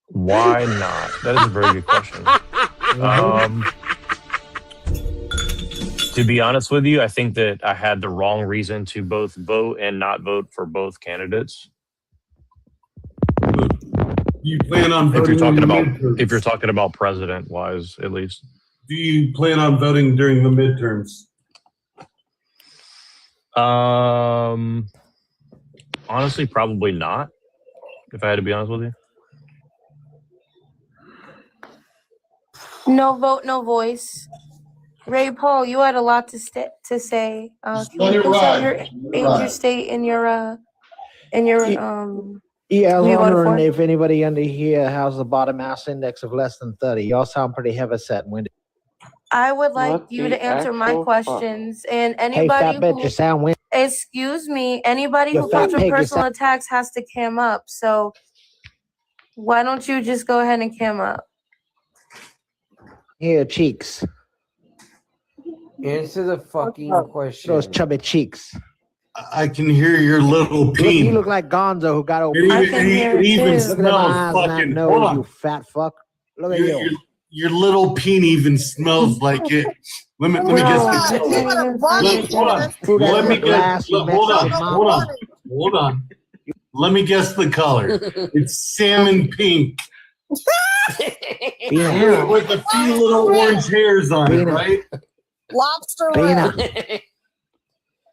Why not? That is a very good question. To be honest with you, I think that I had the wrong reason to both vote and not vote for both candidates. You plan on voting if you're talking in the about midterms? if you're talking about president wise, at least. Do you plan on voting during the midterms? Honestly, probably not. If I had to be honest with you. No vote, no voice. Ray Paul, you had a lot to say. Can you please have your age, your state, and your Yeah, I was who you voted wondering for? if anybody under here has a body mass index of less than 30. Y'all sound pretty heavyset and winded. I would like What you the to answer my actual questions, and Hey, anybody fat bitch, you who, sound winded. excuse me, anybody You who fat comes with pig, you personal sound. attacks has to cam up. So why don't you just go ahead and cam up? Here, cheeks. Answer the fucking Those question. chubby cheeks. I can hear your little peen. You look like Gonzo who got old. I can hear It it even too. Look at them smells eyes and that fucking. nose, Hold on. you fat fuck. Look at you. Your little peen even smells like it. Let me Bro, guess. you can't even find it. Hold on. Who that Let me with glass, guess. you Hold on. Mexican Hold mama? on. Hold on. Let me guess the color. It's salmon pink Bina. with a few little orange hairs on it, Bina. right? Lobster Bina. red.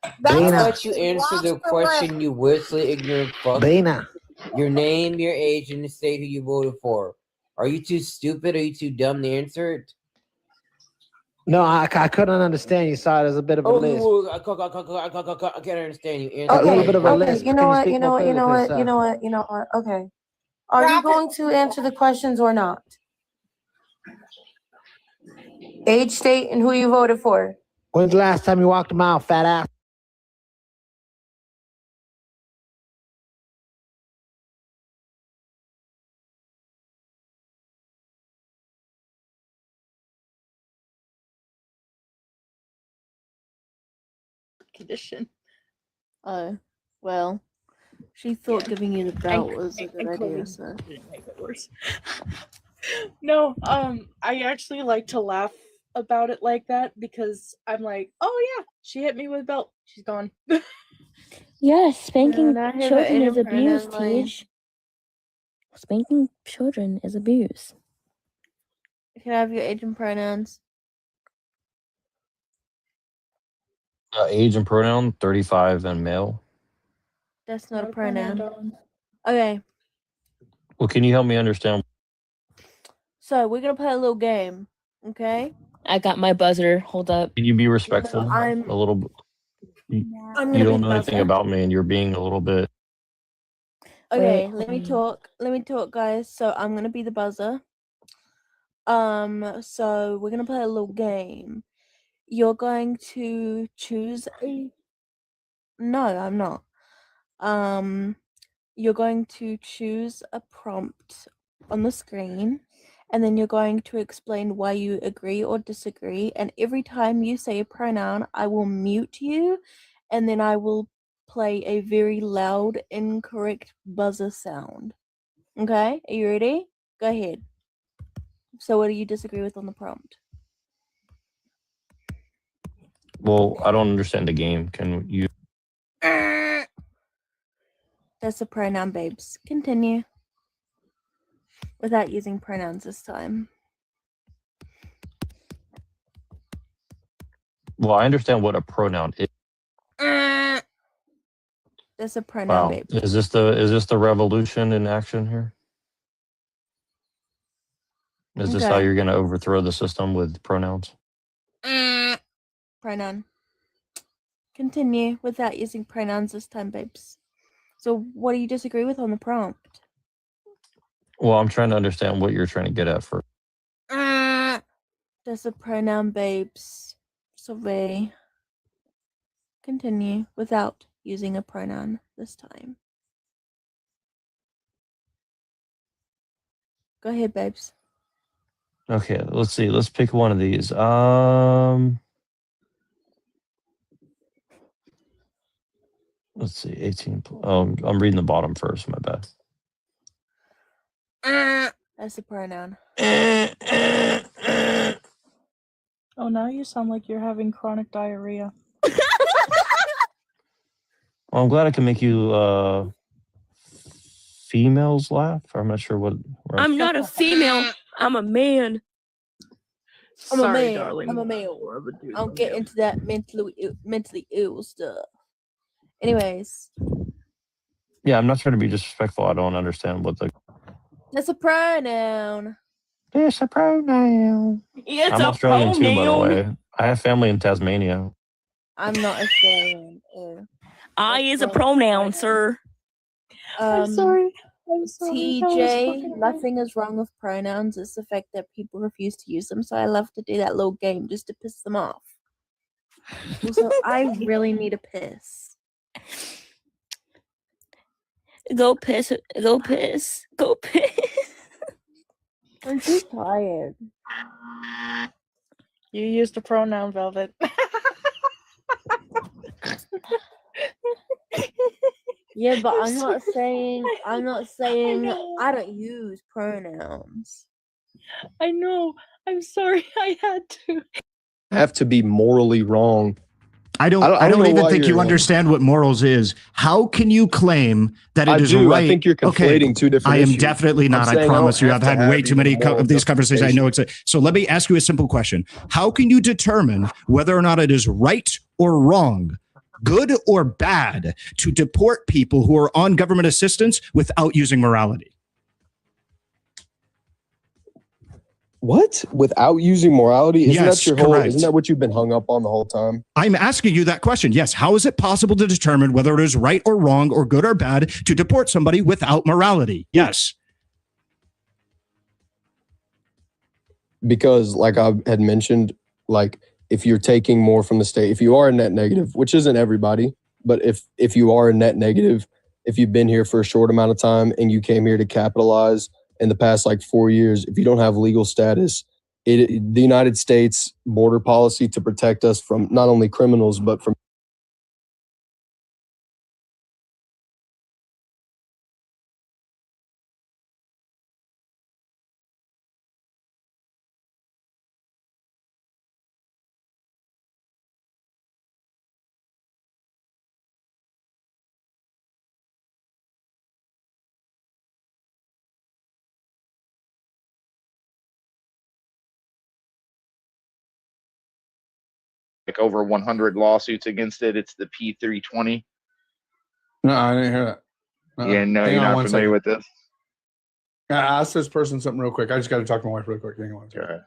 I Bina. thought you answered the question, you worthlessly ignorant fuck. Bina. Your name, your age, and the state who you voted for. Are you too stupid? Are you too dumb to answer it? No, I couldn't understand you. Sorry, there's a bit of a lisp. I can't understand you. Answer A little Okay, bit of a okay. lisp. You know Can what? speak You know more what? You know clearly, what? please, You know sir? what? You know what? Okay. Are you going to answer the questions or not? Age, state, and who you voted for. When's the last time you walked a mile, fat ass? Condition. Well, she thought giving you the belt was a good idea, so make it worse. No, I actually like to laugh about it like that because I'm like, oh yeah, she hit me with a belt. She's gone. Yeah, spanking Yeah, and I have children an is abuse, independent mind. Tej. Spanking children is abuse. Can I have your age and pronouns? Age and pronoun 35 and male. That's not a pronoun. Okay, Well, can you help me understand? so we're gonna play a little game. Okay. I got my buzzer. Hold up. Can you be respectful I'm a little bit? You gonna be don't the know anything buzzer. about me, and you're being a little bit. Okay, let me talk. Let me talk, guys. So I'm gonna be the buzzer. So we're gonna play a little game. You're going to choose a. No, I'm not. You're going to choose a prompt on the screen, and then you're going to explain why you agree or disagree. And every time you say a pronoun, I will mute you, and then I will play a very loud, incorrect buzzer sound. Okay, are you ready? Go ahead. So, what do you disagree with on the prompt? Well, I don't understand the game. Can you? That's a pronoun, babes. Continue. Without using pronouns this time. Well, I understand what a pronoun is. That's a pronoun, Wow, babe. is this the revolution in action here? Is this how Okay. you're going to overthrow the system with pronouns? Pronoun. Continue without using pronouns this time, babes. So, what do you disagree with on the prompt? Well, I'm trying to understand what you're trying to get at first. That's a pronoun, babes. Survey. Continue without using a pronoun this time. Go ahead, babes. Okay, let's see. Let's pick one of these. Let's see. 18. Oh, I'm reading the bottom first. My bad. That's a pronoun. Oh, now you sound like you're having chronic diarrhea. Well, I'm glad I can make you females laugh. I'm not sure what. I'm not a female. I'm a man. I'm a Sorry, man. darling. I'm a male. Whatever, dude, I don't I'm get male. into that mentally ill stuff. Anyways, Yeah, I'm not trying to be disrespectful. I don't understand what the. that's a pronoun. It's a pronoun. It's I'm a Australian too, by the pronoun. way. I have family in Tasmania. I'm not Australian. I That's is a wrong. pronoun, sir. I'm sorry. I'm sorry. That was TJ, fucking nothing is wrong with pronouns. It's the fact that people refuse to use them. So I love to do that little game just to piss them off. Also, I really need a piss. Go piss. Go piss. Go piss. I'm too tired. You used a pronoun, Velvet. Yeah, but I'm I'm not saying I know. I don't use pronouns. I know. I'm sorry. I had to. Have to be morally wrong. I don't know even why think you you're- understand what morals is. How can you claim that it I is do. right? I think you're conflating two different I am issues. definitely not. I'm I saying I promise don't you. have I've to had way have too many even moral of these conversations. I know. So let me ask you a simple question. How can you determine whether or not it is right or wrong, good or bad, to deport people who are on government assistance without using morality? What? Without using morality? Isn't Yes, that your whole? correct. Isn't that what you've been hung up on the whole time? I'm asking you that question. Yes. How is it possible to determine whether it is right or wrong or good or bad to deport somebody without morality? Yes. Because, like I had mentioned, like if you're taking more from the state, if you are a net negative, which isn't everybody, but if you are a net negative, if you've been here for a short amount of time and you came here to capitalize in the past like 4 years, if you don't have legal status, the United States border policy to protect us from not only criminals but from like over 100 lawsuits against it. It's the P320. No, I didn't hear that. Yeah, no, Hang you're on not one familiar second. with this. I asked this person something real quick. I just got to talk to my wife real quick. Hang on one second.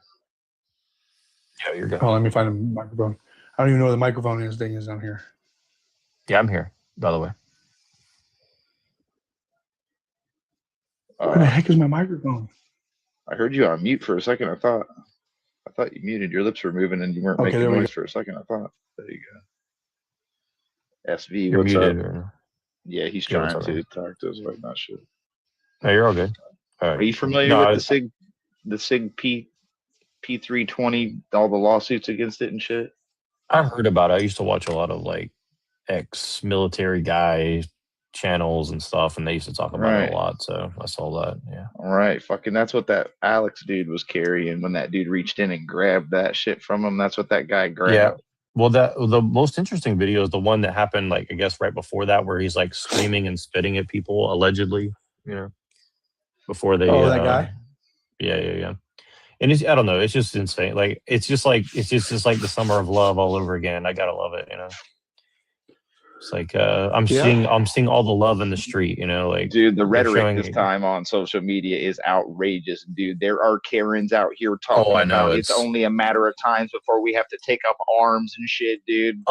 Yeah, you're good. Oh, let me find a microphone. I don't even know where the microphone is. Thing is down here. Yeah, I'm here, by the way. Where the heck is my microphone? I heard you on mute for a second. I thought you muted. Your lips were moving and you weren't Okay, making there we noise go. for a second. I thought. There you go. SV, You're what's muted. up? Or... Yeah, he's Yeah, what's trying up, to man? talk to us right now. Shit. No, you're all good. All right. Are you familiar No, with the SIG P320, all the lawsuits against it and shit? I heard about it. I used to watch a lot of like ex-military guy channels and stuff, and they used to talk about it a lot. So I saw that. Yeah. All right. Fucking that's what that Alex dude was carrying when that dude reached in and grabbed that shit from him. That's what that guy grabbed. Yeah. Well, the most interesting video is the one that happened, like, I guess right before that, where he's like screaming and spitting at people, allegedly, before they. Oh, that guy? Yeah. And I don't know. It's just insane. Like, it's just like the summer of love all over again. I gotta love it. It's like I'm seeing all the love in the street. Like, dude, the rhetoric showing this time on social media is outrageous, dude. There are Karens out here talking I know, about it's only a matter of times before we have to take up arms and shit, dude.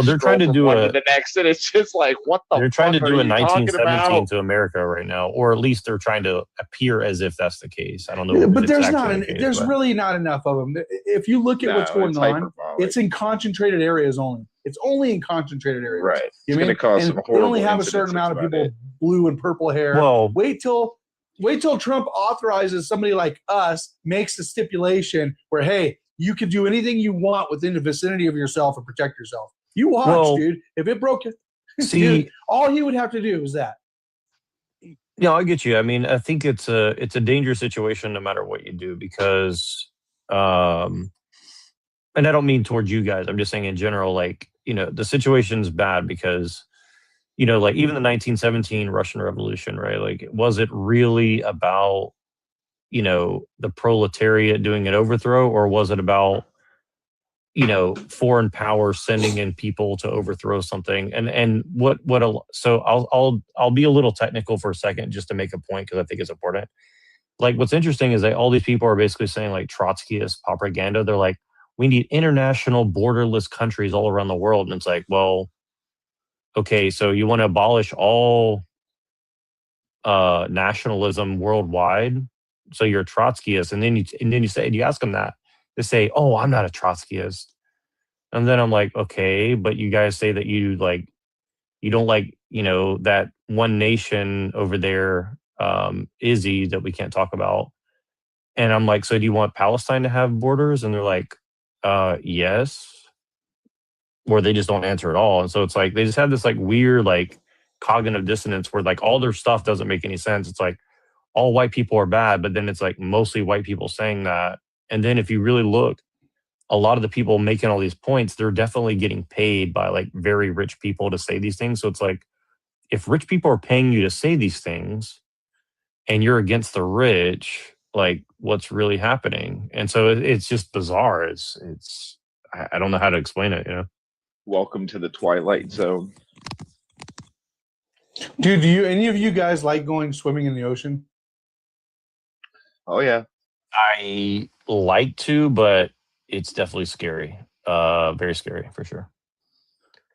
They're trying to do the next, and it's just like, what the? They're trying to fuck do are a you talking 1917 about? to America right now, or at least they're trying to appear as if that's the case. I don't know. But if there's it's not. actually the case, There's but- really not enough of them. If you look at what's going on, it's in concentrated areas only. It's only in concentrated areas. Right. You It's mean? going to cause And some they only horrible have a certain incidents, amount of that's people, about blue and purple hair. Well, wait till Trump authorizes somebody like us, makes the stipulation where, hey, you can do anything you want within the vicinity of yourself and protect yourself. You watch, dude. If it broke it, see, dude, all he would have to do is that. Yeah, I get you. I mean, I think it's a dangerous situation no matter what you do because, and I don't mean towards you guys. I'm just saying in general, like the situation's bad because like even the 1917 Russian Revolution, right? Like, was it really about the proletariat doing an overthrow, or was it about foreign powers sending in people to overthrow something? And so I'll be a little technical for a second just to make a point because I think it's important. Like, what's interesting is that all these people are basically saying, like, Trotskyist propaganda. They're like, we need international borderless countries all around the world. And it's like, well, okay, so you want to abolish all nationalism worldwide? So you're a Trotskyist, and then you ask them that, they say, "Oh, I'm not a Trotskyist." And then I'm like, "Okay, but you guys say that you don't like that one nation over there, Izzy, that we can't talk about." And I'm like, "So do you want Palestine to have borders?" And they're like, yes. Or they just don't answer at all. And so it's like they just have this like weird like cognitive dissonance where like all their stuff doesn't make any sense. It's like all white people are bad, but then it's like mostly white people saying that. And then if you really look, a lot of the people making all these points, they're definitely getting paid by like very rich people to say these things. So it's like, if rich people are paying you to say these things and you're against the rich, like what's really happening? And so it's just bizarre. I don't know how to explain it, Welcome to the Twilight Zone. Dude, do any of you guys like going swimming in the ocean? Oh yeah. I like to, but it's definitely scary. Very scary for sure.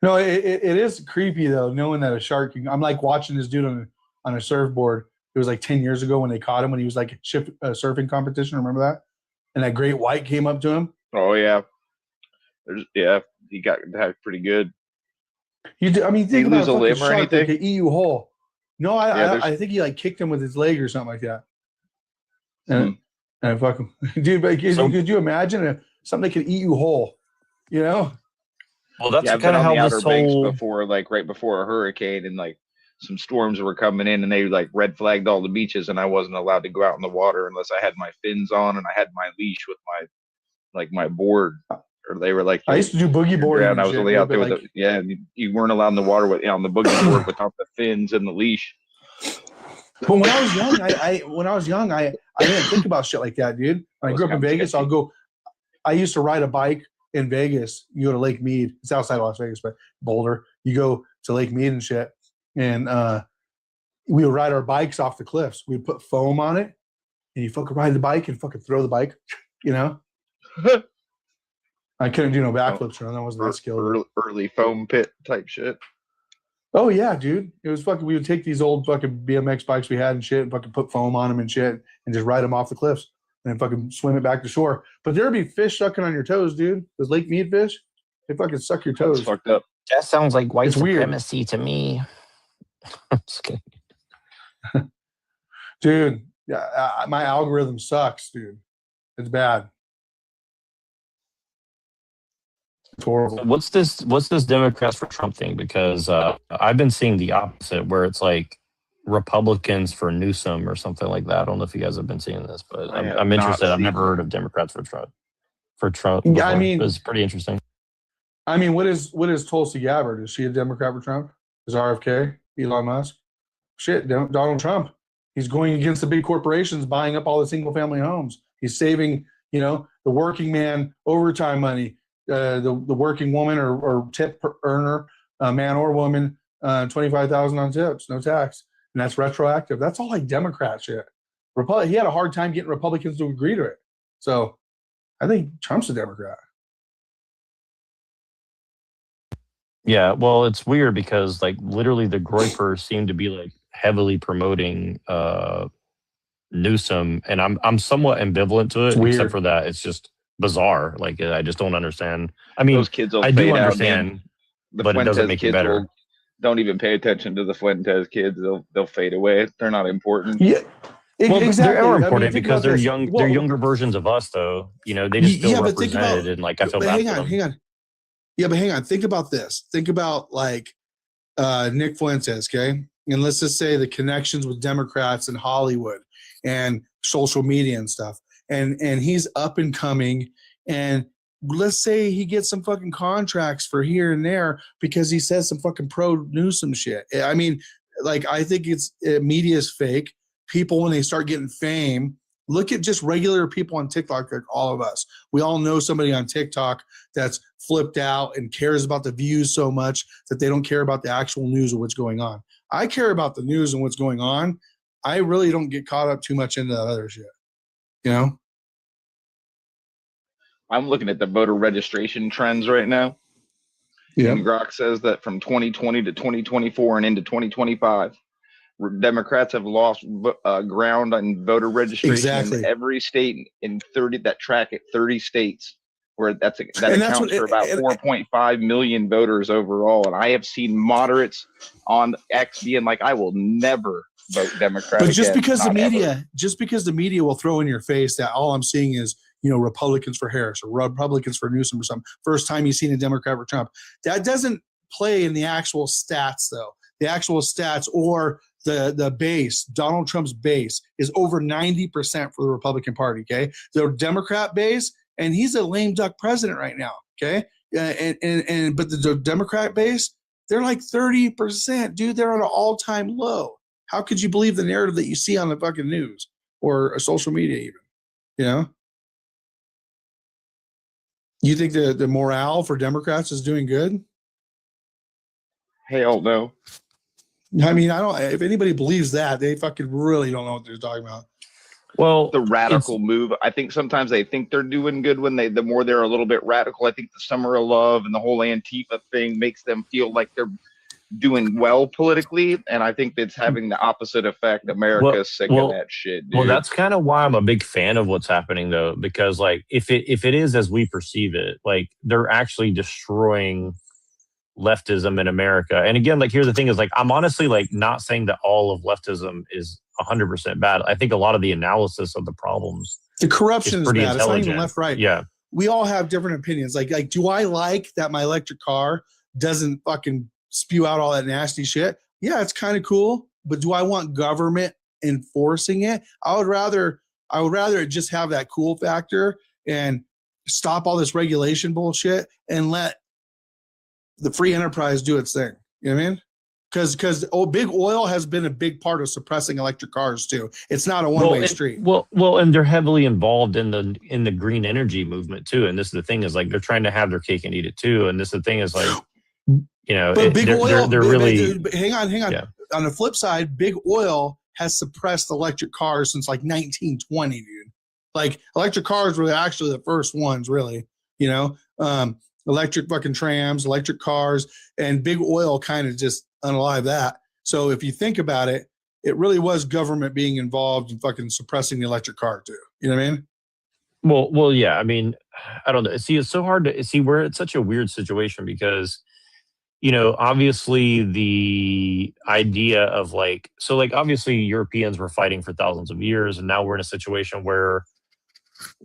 No, it is creepy though, knowing that a shark. I'm like watching this dude on a surfboard. It was like 10 years ago when they caught him when he was like surfing competition. Remember that? And that great white came up to him. Oh yeah. He got that pretty good. I mean, think about a fucking shark that anything? could eat you whole. No, I think he like kicked him with his leg or something like that. And fuck him, dude. But could you imagine something that could eat you whole? Well, that's I've kind been of on the how Outer this Banks whole before, like right before a hurricane, and like some storms were coming in, and they like red flagged all the beaches, and I wasn't allowed to go out in the water unless I had my fins on and I had my leash with my board. Or they were like, I used to do boogie boarding. And I was only out there with you weren't allowed in the water with on the boogie board without the fins and the leash. But when I was young, I didn't think about shit like that, dude. When I grew up in Vegas, I used to ride a bike in Vegas. You go to Lake Mead. It's outside Las Vegas, but Boulder. You go to Lake Mead and shit. And we would ride our bikes off the cliffs. We'd put foam on it, and you fucking ride the bike and fucking throw the bike, I couldn't do no backflips or I wasn't that skilled. Early foam pit type shit. Oh yeah, dude. It was fucking. We would take these old fucking BMX bikes we had and shit, and fucking put foam on them and shit, and just ride them off the cliffs, and then fucking swim it back to shore. But there'd be fish sucking on your toes, dude. Those Lake Mead fish, they fucking suck your toes. That's fucked up. That sounds like white supremacy to me. I'm just kidding. Dude, yeah, my algorithm sucks, dude. It's bad. It's horrible. What's this Democrats for Trump thing? Because I've been seeing the opposite, where it's like Republicans for Newsom or something like that. I don't know if you guys have been seeing this, but I'm interested. I've never heard of Democrats for Trump. Yeah, I mean, it's pretty interesting. I mean, what is Tulsi Gabbard? Is she a Democrat for Trump? Is RFK Elon Musk? Shit, Donald Trump. He's going against the big corporations, buying up all the single family homes. He's saving, the working man overtime money, the working woman or tip earner, man or woman, $25,000 on tips, no tax, and that's retroactive. That's all like Democrat shit. He had a hard time getting Republicans to agree to it. So I think Trump's a Democrat. Yeah, well, it's weird because like literally the Groypers seem to be like heavily promoting Newsom, and I'm somewhat ambivalent to it, except for that it's just bizarre. Like I just don't understand. I mean, those kids I do understand, but it doesn't make it better. Don't even pay attention to the Fuentes kids. They'll fade away. They're not important. Yeah. Well, exactly. They're important because they're this. young. They're younger versions of us, though. They just feel represented, and like I feel bad for them. Hang on. Yeah, but hang on. Think about this. Think about like Nick Fuentes. Okay, and let's just say the connections with Democrats in Hollywood and social media and stuff, and he's up and coming, and let's say he gets some fucking contracts for here and there because he says some fucking pro Newsom shit. I mean, like, I think it's media is fake. People, when they start getting fame, look at just regular people on TikTok, like all of us. We all know somebody on TikTok that's flipped out and cares about the views so much that they don't care about the actual news of what's going on. I care about the news and what's going on. I really don't get caught up too much into that other shit, you know? I'm looking at the voter registration trends right now. Yeah. And Grok says that from 2020 to 2024 and into 2025, Democrats have lost ground on voter registration in every state in 30 that track it, 30 states, where that accounts for about 4.5 million voters overall. And I have seen moderates on X being like, I will never vote Democrat. But just again, because the ever. media will throw in your face that all I'm seeing is, you know, Republicans for Harris or Republicans for Newsom or something. First time you've seen a Democrat for Trump. That doesn't play in the actual stats, though. The actual stats or the base, Donald Trump's base, is over 90% for the Republican Party, okay? The Democrat base, and he's a lame duck president right now, okay? But the Democrat base, they're like 30%. Dude, they're on an all-time low. How could you believe the narrative that you see on the fucking news or social media even, you know? You think the morale for Democrats is doing good? Hell no. I mean, I don't. If anybody believes that, they fucking really don't know what they're talking about. Well, the radical move. I think sometimes they think they're doing good when the more they're a little bit radical. I think the Summer of Love and the whole Antifa thing makes them feel like they're doing well politically, and I think it's having the opposite effect. America's sick of that shit, dude. Well, that's kind of why I'm a big fan of what's happening, though, because like if it is as we perceive it, like they're actually destroying leftism in America. And again, like here's the thing is like I'm honestly like not saying that all of leftism is 100% bad. I think a lot of the analysis of the problems, the corruption is bad. It's not even left, right. Yeah, we all have different opinions. Like do I like that my electric car doesn't fucking spew out all that nasty shit? Yeah, it's kind of cool. But do I want government enforcing it? I would rather it just have that cool factor and stop all this regulation bullshit and let the free enterprise do its thing. You know what I mean? Because big oil has been a big part of suppressing electric cars too. It's not a one-way street. Well, and they're heavily involved in the green energy movement too. And this is the thing is like they're trying to have their cake and eat it too. And this is the thing is like, you know, but big oil, they're really hang on. Yeah. On the flip side, big oil has suppressed electric cars since like 1920, dude. Like electric cars were actually the first ones, really. You know, electric fucking trams, electric cars, and big oil kind of just unalive that. So if you think about it, it really was government being involved in fucking suppressing the electric car too. You know what I mean? Well, yeah. I mean, I don't know. See, it's so hard to see. We're in such a weird situation because, you know, obviously the idea of like, so like obviously Europeans were fighting for thousands of years, and now we're in a situation where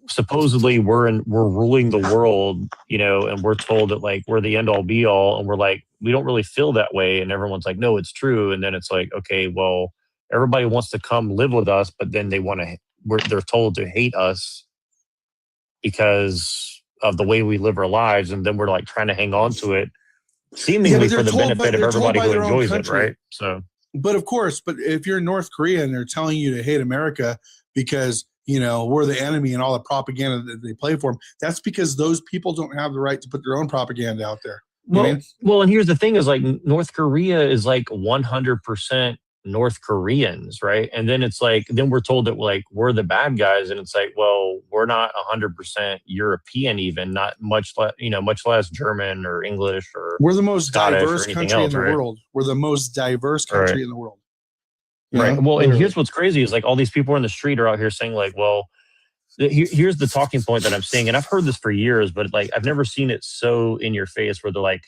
supposedly we're ruling the world, you know, and we're told that like we're the end all be all, and we're like, we don't really feel that way, and everyone's like, no, it's true. And then it's like, okay, well, everybody wants to come live with us, but then they're told to hate us because of the way we live our lives, and then we're like trying to hang on to it seemingly for the benefit of everybody who enjoys it, right? So, but of course, but if you're in North Korea and they're telling you to hate America because, you know, we're the enemy and all the propaganda that they play for them, that's because those people don't have the right to put their own propaganda out there. Well, and here's the thing is like North Korea is like 100% North Koreans, right? And then it's like, then we're told that like we're the bad guys, and it's like, well, we're not 100% European, even not much less, you know, much less German or English or we're the most Scottish diverse country in the world. We're the most diverse country in the world. Right. Well, and here's what's crazy is like all these people in the street are out here saying like, well, here's the talking point that I'm seeing, and I've heard this for years, but like I've never seen it so in your face where they're like,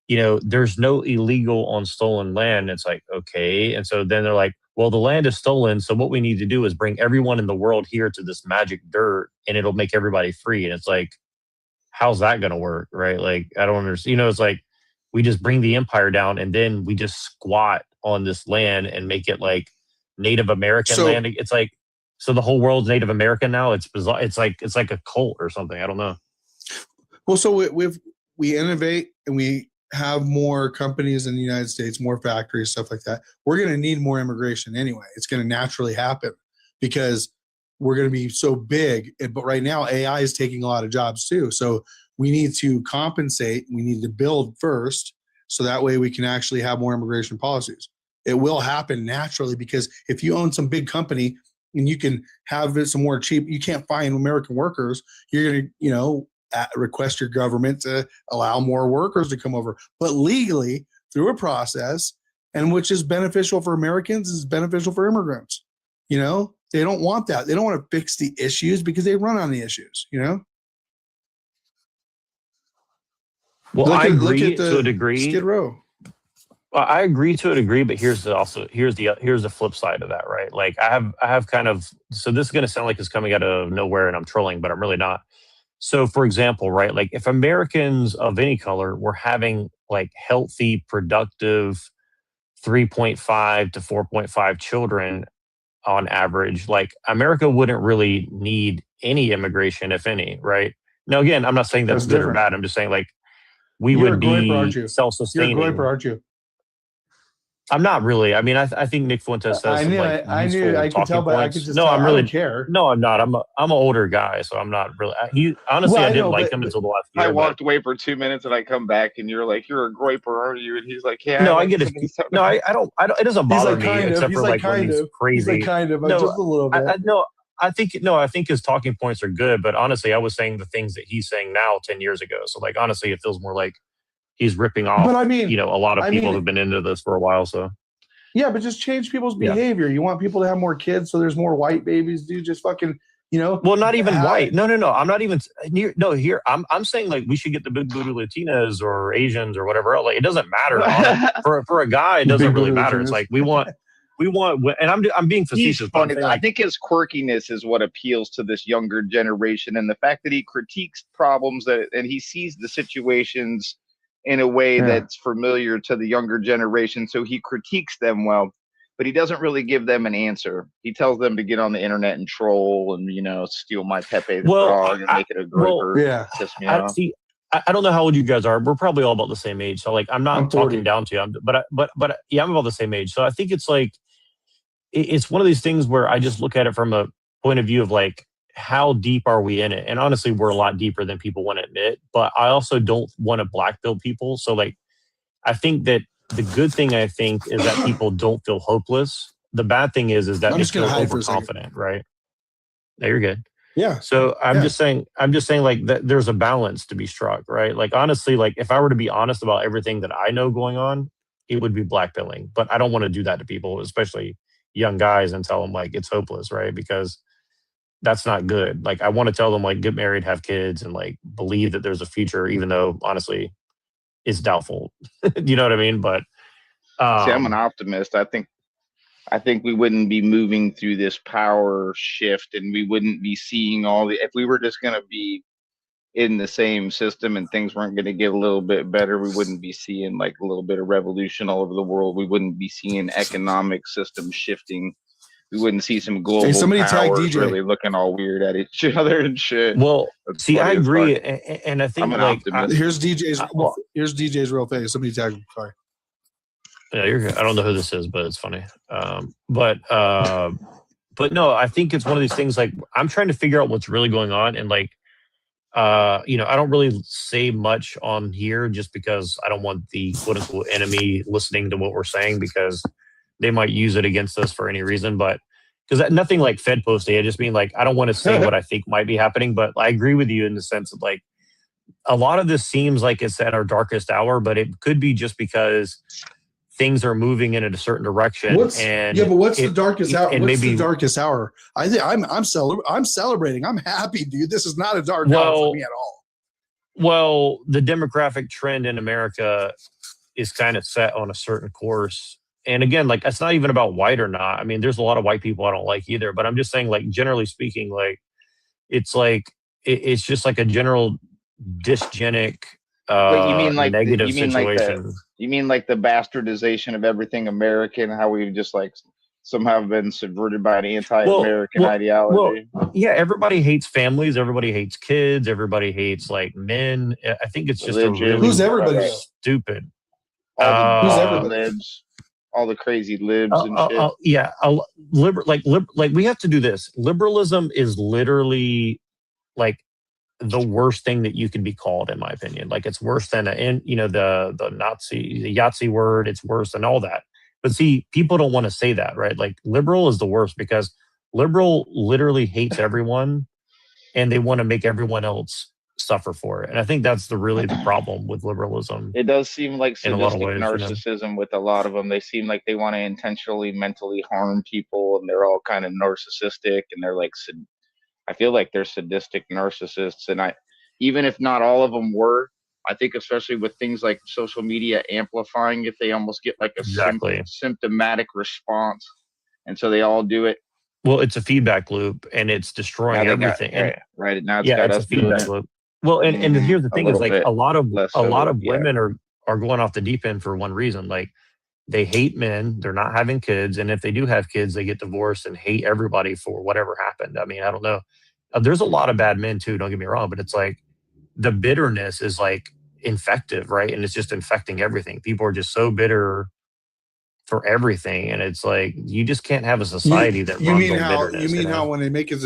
you know, there's no illegal on stolen land. It's like, okay. And so then they're like, well, the land is stolen. So what we need to do is bring everyone in the world here to this magic dirt, and it'll make everybody free. And it's like, how's that going to work? Right. Like, I don't understand. You know, it's like we just bring the empire down and then we just squat on this land and make it like Native American So- land. It's like, so the whole world's Native American now. It's bizarre. It's like a cult or something. I don't know. Well, so we innovate and we have more companies in the United States, more factories, stuff like that. We're going to need more immigration anyway. It's going to naturally happen because we're going to be so big. But right now, AI is taking a lot of jobs too. So we need to compensate. We need to build first, so that way we can actually have more immigration policies. It will happen naturally because if you own some big company and you can have it some more cheap, you can't find American workers. You're going to, request your government to allow more workers to come over, but legally through a process, and which is beneficial for Americans, is beneficial for immigrants. They don't want that. They don't want to fix the issues because they run on the issues. Well, I agree to a degree. Skid Row. Well, I agree to a degree, but here's the flip side of that, right? Like I have kind of, so this is going to sound like it's coming out of nowhere and I'm trolling, but I'm really not. So for example, right, like if Americans of any color were having like healthy, productive 3.5 to 4.5 children on average, like America wouldn't really need any immigration, if any, right? Now, again, I'm not saying that's good or bad. I'm just saying like we You're would a groiper, aren't be you? self-sustaining. You're a groiper, aren't you? I'm not really. I mean, I think Nick Fuentes says some like I knew. I could tell, but I could just. No, tell, I'm really. I don't care. No, I'm not. I'm an older guy, so I'm not really. Honestly, Well, I didn't know, like but- him until the last year. I but- walked away for 2 minutes and I come back and you're like, you're a groiper, aren't you? And he's like, yeah. No, I like get it. fucking stuff. No, I don't. It doesn't He's bother like me kind of. except He's for like like when kind he's of. crazy. He's like kind of. No, Just a little bit. I think his talking points are good, but honestly, I was saying the things that he's saying now 10 years ago. So like honestly, it feels more like he's ripping off. But I mean, a lot of I people mean- who've been into this for a while. So Yeah, but just change people's Yeah. behavior. You want people to have more kids, so there's more white babies. Dude, just fucking, well, not even have- white. No. I'm not even near. No, here I'm saying like we should get the big booty Latinas or Asians or whatever else. Like it doesn't matter for a guy. It doesn't Big really booty matter. It's Latinas. like we want, and I'm being He's facetious. But I'm funny. saying, I like, think his quirkiness is what appeals to this younger generation, and the fact that he critiques problems and he sees the situations in a way Yeah. that's familiar to the younger generation, so he critiques them well, but he doesn't really give them an answer. He tells them to get on the internet and troll and steal my Pepe the Well, frog and make it a groiper. Yeah. Piss me I off. see. I don't know how old you guys are. We're probably all about the same age. So like, I'm not I'm 40. talking down to you. But yeah, I'm about the same age. So I think it's like, it's one of these things where I just look at it from a point of view of like, how deep are we in it? And honestly, we're a lot deeper than people want to admit. But I also don't want to black pill people. So like, I think that the good thing I think is that people don't feel hopeless. The bad thing is that I'm they just gonna feel hide for a second. overconfident, right? No, you're good. Yeah. So I'm Yeah. just saying like that there's a balance to be struck, right? Like honestly, like if I were to be honest about everything that I know going on, it would be blackpilling. But I don't want to do that to people, especially young guys, and tell them like it's hopeless, right? Because that's not good. Like I want to tell them like get married, have kids, and like believe that there's a future, even though honestly it's doubtful. You know what I mean? But See, I'm an optimist. I think we wouldn't be moving through this power shift, and we wouldn't be seeing if we were just going to be in the same system and things weren't going to get a little bit better, we wouldn't be seeing like a little bit of revolution all over the world. We wouldn't be seeing economic systems shifting. We wouldn't see some global somebody tag powers DJ. really looking all weird at each other and shit. well, That's see, I funny as agree, fuck. and I think I'm an like optimist. Here's DJ's. well- Here's DJ's real face. Somebody tag him. Sorry. yeah, you're good. I don't know who this is, but it's funny. But no, I think it's one of these things. Like I'm trying to figure out what's really going on, and like, I don't really say much on here just because I don't want the quote unquote enemy listening to what we're saying because they might use it against us for any reason. But because nothing like Fed posting, I just mean like I don't want to say what I think might be happening, but I agree with you in the sense of like a lot of this seems like it's at our darkest hour, but it could be just because things are moving in a certain direction. But what's the darkest hour? and What's maybe- the darkest hour? I think I'm celebrating. I'm happy, dude. This is not a dark hour for me at all. Well, the demographic trend in America is kind of set on a certain course. And again, like it's not even about white or not. I mean, there's a lot of white people I don't like either, but I'm just saying, like, generally speaking, like it's just like a general dysgenic Wait, you mean like negative you mean situation. You mean like the bastardization of everything American? How we've just like somehow been subverted by an anti-American ideology? Yeah, everybody hates families. Everybody hates kids. Everybody hates like men. I think it's just Religion. a really Who's everybody? stupid. All Who's the everybody? libs, all the crazy libs and shit. Yeah, like we have to do this. Liberalism is literally like the worst thing that you could be called, in my opinion. Like it's worse than the Nazi, the Yahtzee word. It's worse than all that. But see, people don't want to say that, right? Like liberal is the worst because liberal literally hates everyone, and they want to make everyone else suffer for it. And I think that's really the problem with liberalism. It does seem like in a lot of sadistic ways, narcissism with a lot of them. They seem like they want to intentionally mentally harm people, and they're all kind of narcissistic, and they're like, I feel like they're sadistic narcissists. And even if not all of them were, I think especially with things like social media amplifying it, they almost get like a symptomatic response. And so they all do it. Well, it's a feedback loop, and it's destroying everything. Right now, it's got it's us a feedback loop. Well, and here's the thing is like a lot of women are going off the deep end for one reason. Like they hate men, they're not having kids, and if they do have kids, they get divorced and hate everybody for whatever happened. I mean, I don't know. There's a lot of bad men too. Don't get me wrong, but it's like the bitterness is like infective, right? And it's just infecting everything. People are just so bitter for everything, and it's like you just can't have a society that runs on bitterness. You mean how when they make it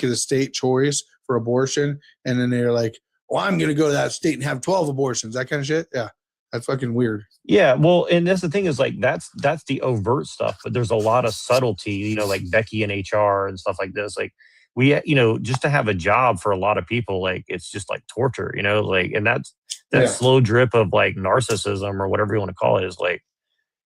a state choice for abortion, and then they're like, "Well, I'm going to go to that state and have 12 abortions," that kind of shit. Yeah, that's fucking weird. Yeah, well, and that's the thing is like that's the overt stuff, but there's a lot of subtlety, like Becky in HR and stuff like this. Like we, just to have a job for a lot of people, like it's just like torture, like, and that slow drip of like narcissism or whatever you want to call it is like,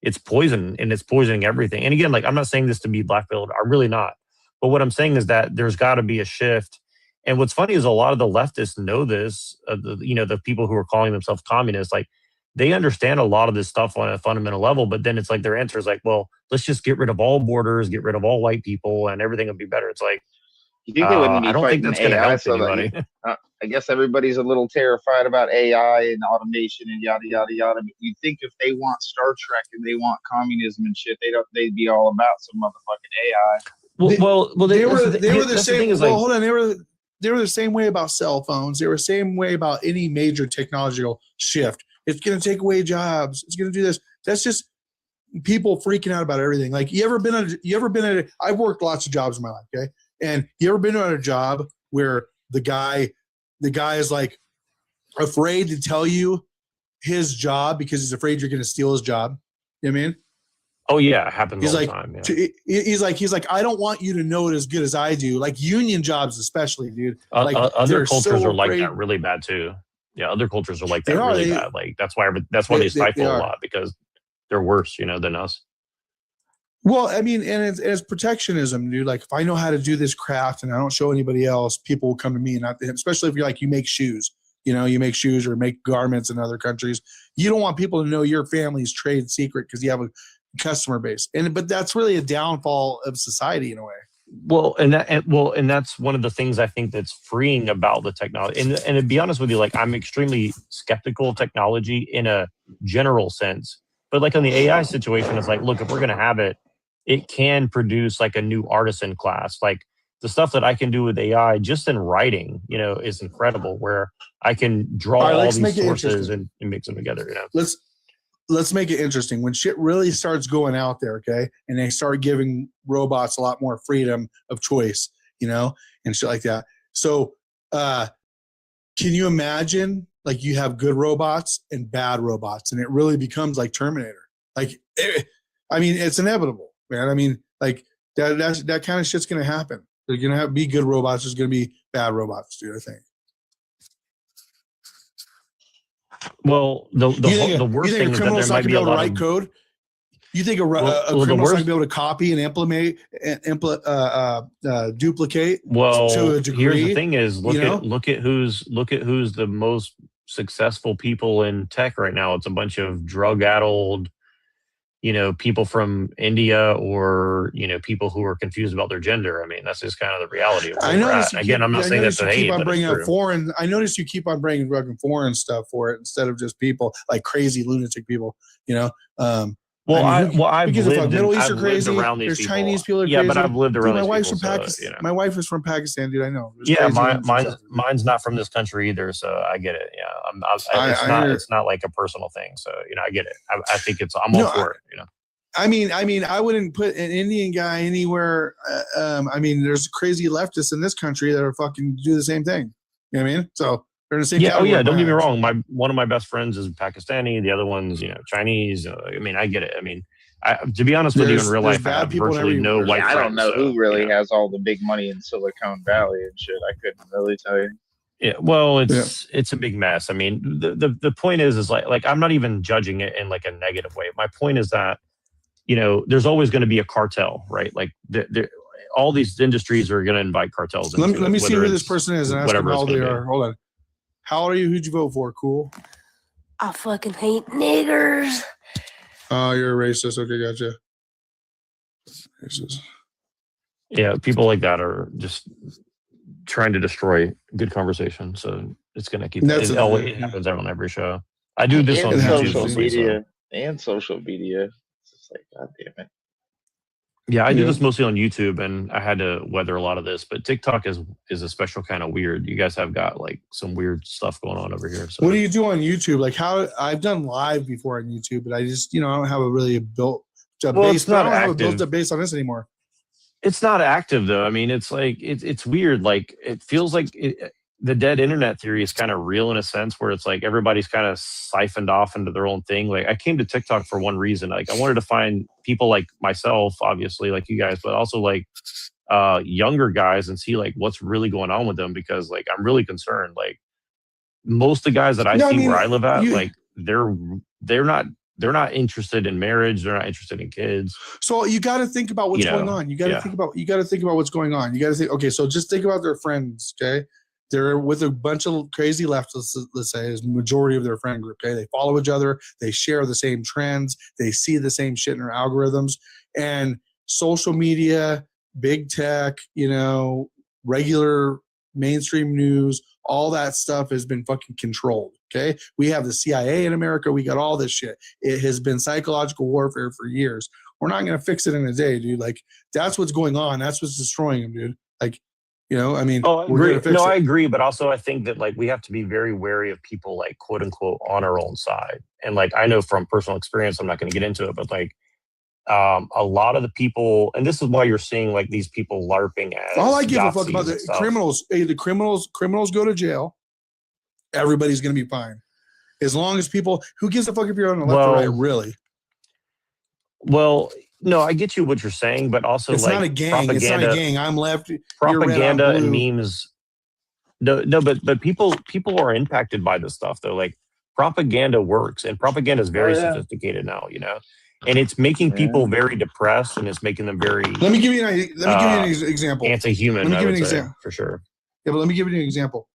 it's poison, and it's poisoning everything. And again, like I'm not saying this to be black-pilled, I'm really not. But what I'm saying is that there's got to be a shift. And what's funny is a lot of the leftists know this, the people who are calling themselves communists, like they understand a lot of this stuff on a fundamental level, but then it's like their answer is like, well, let's just get rid of all borders, get rid of all white people, and everything will be better. It's like, you think they wouldn't be I don't think that's going to help anybody. I guess everybody's a little terrified about AI and automation and yada yada yada. But you think if they want Star Trek and they want communism and shit, they'd be all about some motherfucking AI. They were the same. Hold on, they were the same way about cell phones. They were the same way about any major technological shift. It's going to take away jobs. It's going to do this. That's just people freaking out about everything. Like I've worked lots of jobs in my life. Okay. And you ever been at a job where the guy is like afraid to tell you his job because he's afraid you're going to steal his job? You know what I mean? Oh yeah, it happens he's all like, the time. Yeah. He's like, I don't want you to know it as good as I do. Like union jobs, especially, dude. Like other cultures are like that really bad too. Yeah, other cultures are like that really bad. Like that's why they stifle a lot because they're worse, than us. Well, I mean, and it's protectionism, dude. Like if I know how to do this craft and I don't show anybody else, people will come to me, and especially if you're like you make shoes, you make shoes or make garments in other countries. You don't want people to know your family's trade secret because you have a customer base, but that's really a downfall of society in a way. Well, and that's one of the things I think that's freeing about the technology. And to be honest with you, like I'm extremely skeptical of technology in a general sense, but like on the AI situation, it's like, look, if we're going to have it, it can produce like a new artisan class. Like the stuff that I can do with AI just in writing, is incredible. Where I can draw all these sources and mix them together. Let's make it interesting. When shit really starts going out there, okay, and they start giving robots a lot more freedom of choice, and shit like that. So, can you imagine like you have good robots and bad robots, and it really becomes like Terminator? Like, it's inevitable, man. I mean, like that kind of shit's gonna happen. There's gonna be good robots. There's gonna be bad robots, dude. I think. Well, the worst thing is that there might be a lot of code. You think a criminal's not going to be able to copy and duplicate? Well, to a degree, here's the thing: is look at who's the most successful people in tech right now. It's a bunch of drug-addled, people from India or people who are confused about their gender. I mean, that's just kind of the reality of where we're at. Again, I'm not saying that's a hate, but it's true. Foreign. I noticed you keep on bringing foreign stuff for it instead of just people like crazy lunatic people. I've lived Middle East are crazy. around these There's people. Chinese people are yeah, crazy. but I've lived around my these wife's people. from Pakistan. My wife is from Pakistan, dude. I know. Yeah, mine's not from this country either, so I get it. Yeah, it's not like a personal thing. So I get it. I think I'm all for it. I mean, I wouldn't put an Indian guy anywhere. There's crazy leftists in this country that are fucking do the same thing. You know what I mean? So they're in the same. Yeah. Oh yeah. Don't get me wrong. One of my best friends is Pakistani. The other one's Chinese. I get it. To be honest with you, in real life, I have virtually no white friends. I don't know who really has all the big money in Silicon Valley and shit. I couldn't really tell you. Yeah, well, it's a big mess. The point is like I'm not even judging it in like a negative way. My point is that there's always going to be a cartel, right? Like all these industries are going to invite cartels. Let me see who this person is and ask them how old they are. Hold on. How old are you? Who'd you vote for? Cool. I fucking hate niggers. Oh, you're a racist. Okay, gotcha. Racist. Yeah, people like that are just trying to destroy good conversation. So it's going to keep. It always happens on every show. I do this on YouTube. Social media and social media. It's just like, God damn it. Yeah, I do this mostly on YouTube, and I had to weather a lot of this. But TikTok is a special kind of weird. You guys have got like some weird stuff going on over here. So. What do you do on YouTube? Like I've done live before on YouTube, but I just I don't have a really built base. I don't have a built base on this anymore. It's not active though. It's like it's weird. Like it feels like the dead internet theory is kind of real in a sense where it's like everybody's kind of siphoned off into their own thing. Like I came to TikTok for one reason. Like I wanted to find people like myself, obviously, like you guys, but also like younger guys and see like what's really going on with them because like I'm really concerned. Like most of the guys that I see where I live at, like they're not interested in marriage. They're not interested in kids. So you got to think about what's going on. You got to think about what's going on. You got to think, okay, so just think about their friends. Okay. They're with a bunch of crazy leftists, let's say, is the majority of their friend group. Okay. They follow each other. They share the same trends. They see the same shit in their algorithms and social media, big tech, regular mainstream news, all that stuff has been fucking controlled. Okay. We have the CIA in America. We got all this shit. It has been psychological warfare for years. We're not going to fix it in a day, dude. Like that's what's going on. That's what's destroying them, dude. Like, I agree. I agree. But also I think that like we have to be very wary of people like quote unquote on our own side. And like, I know from personal experience, I'm not going to get into it, but like a lot of the people, and this is why you're seeing like these people LARPing as all I give a fuck about the criminals. Hey, the criminals go to jail. Everybody's going to be fine. As long as people, who gives a fuck if you're on the left or right, really? Well, no, I get you what you're saying, but also it's like not a gang. It's not a gang. I'm left. Propaganda and memes. No, but people are impacted by this stuff though. Like propaganda works, and propaganda is very sophisticated now. And it's making people very depressed, and it's making them very. Let me give you an example. Anti-human. Let me give you an example for sure. Yeah, but let me give you an example.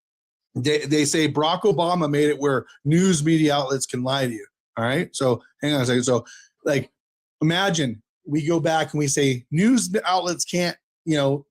They say Barack Obama made it where news media outlets can lie to you. All right, so hang on a second. So like, imagine we go back and we say news outlets can't,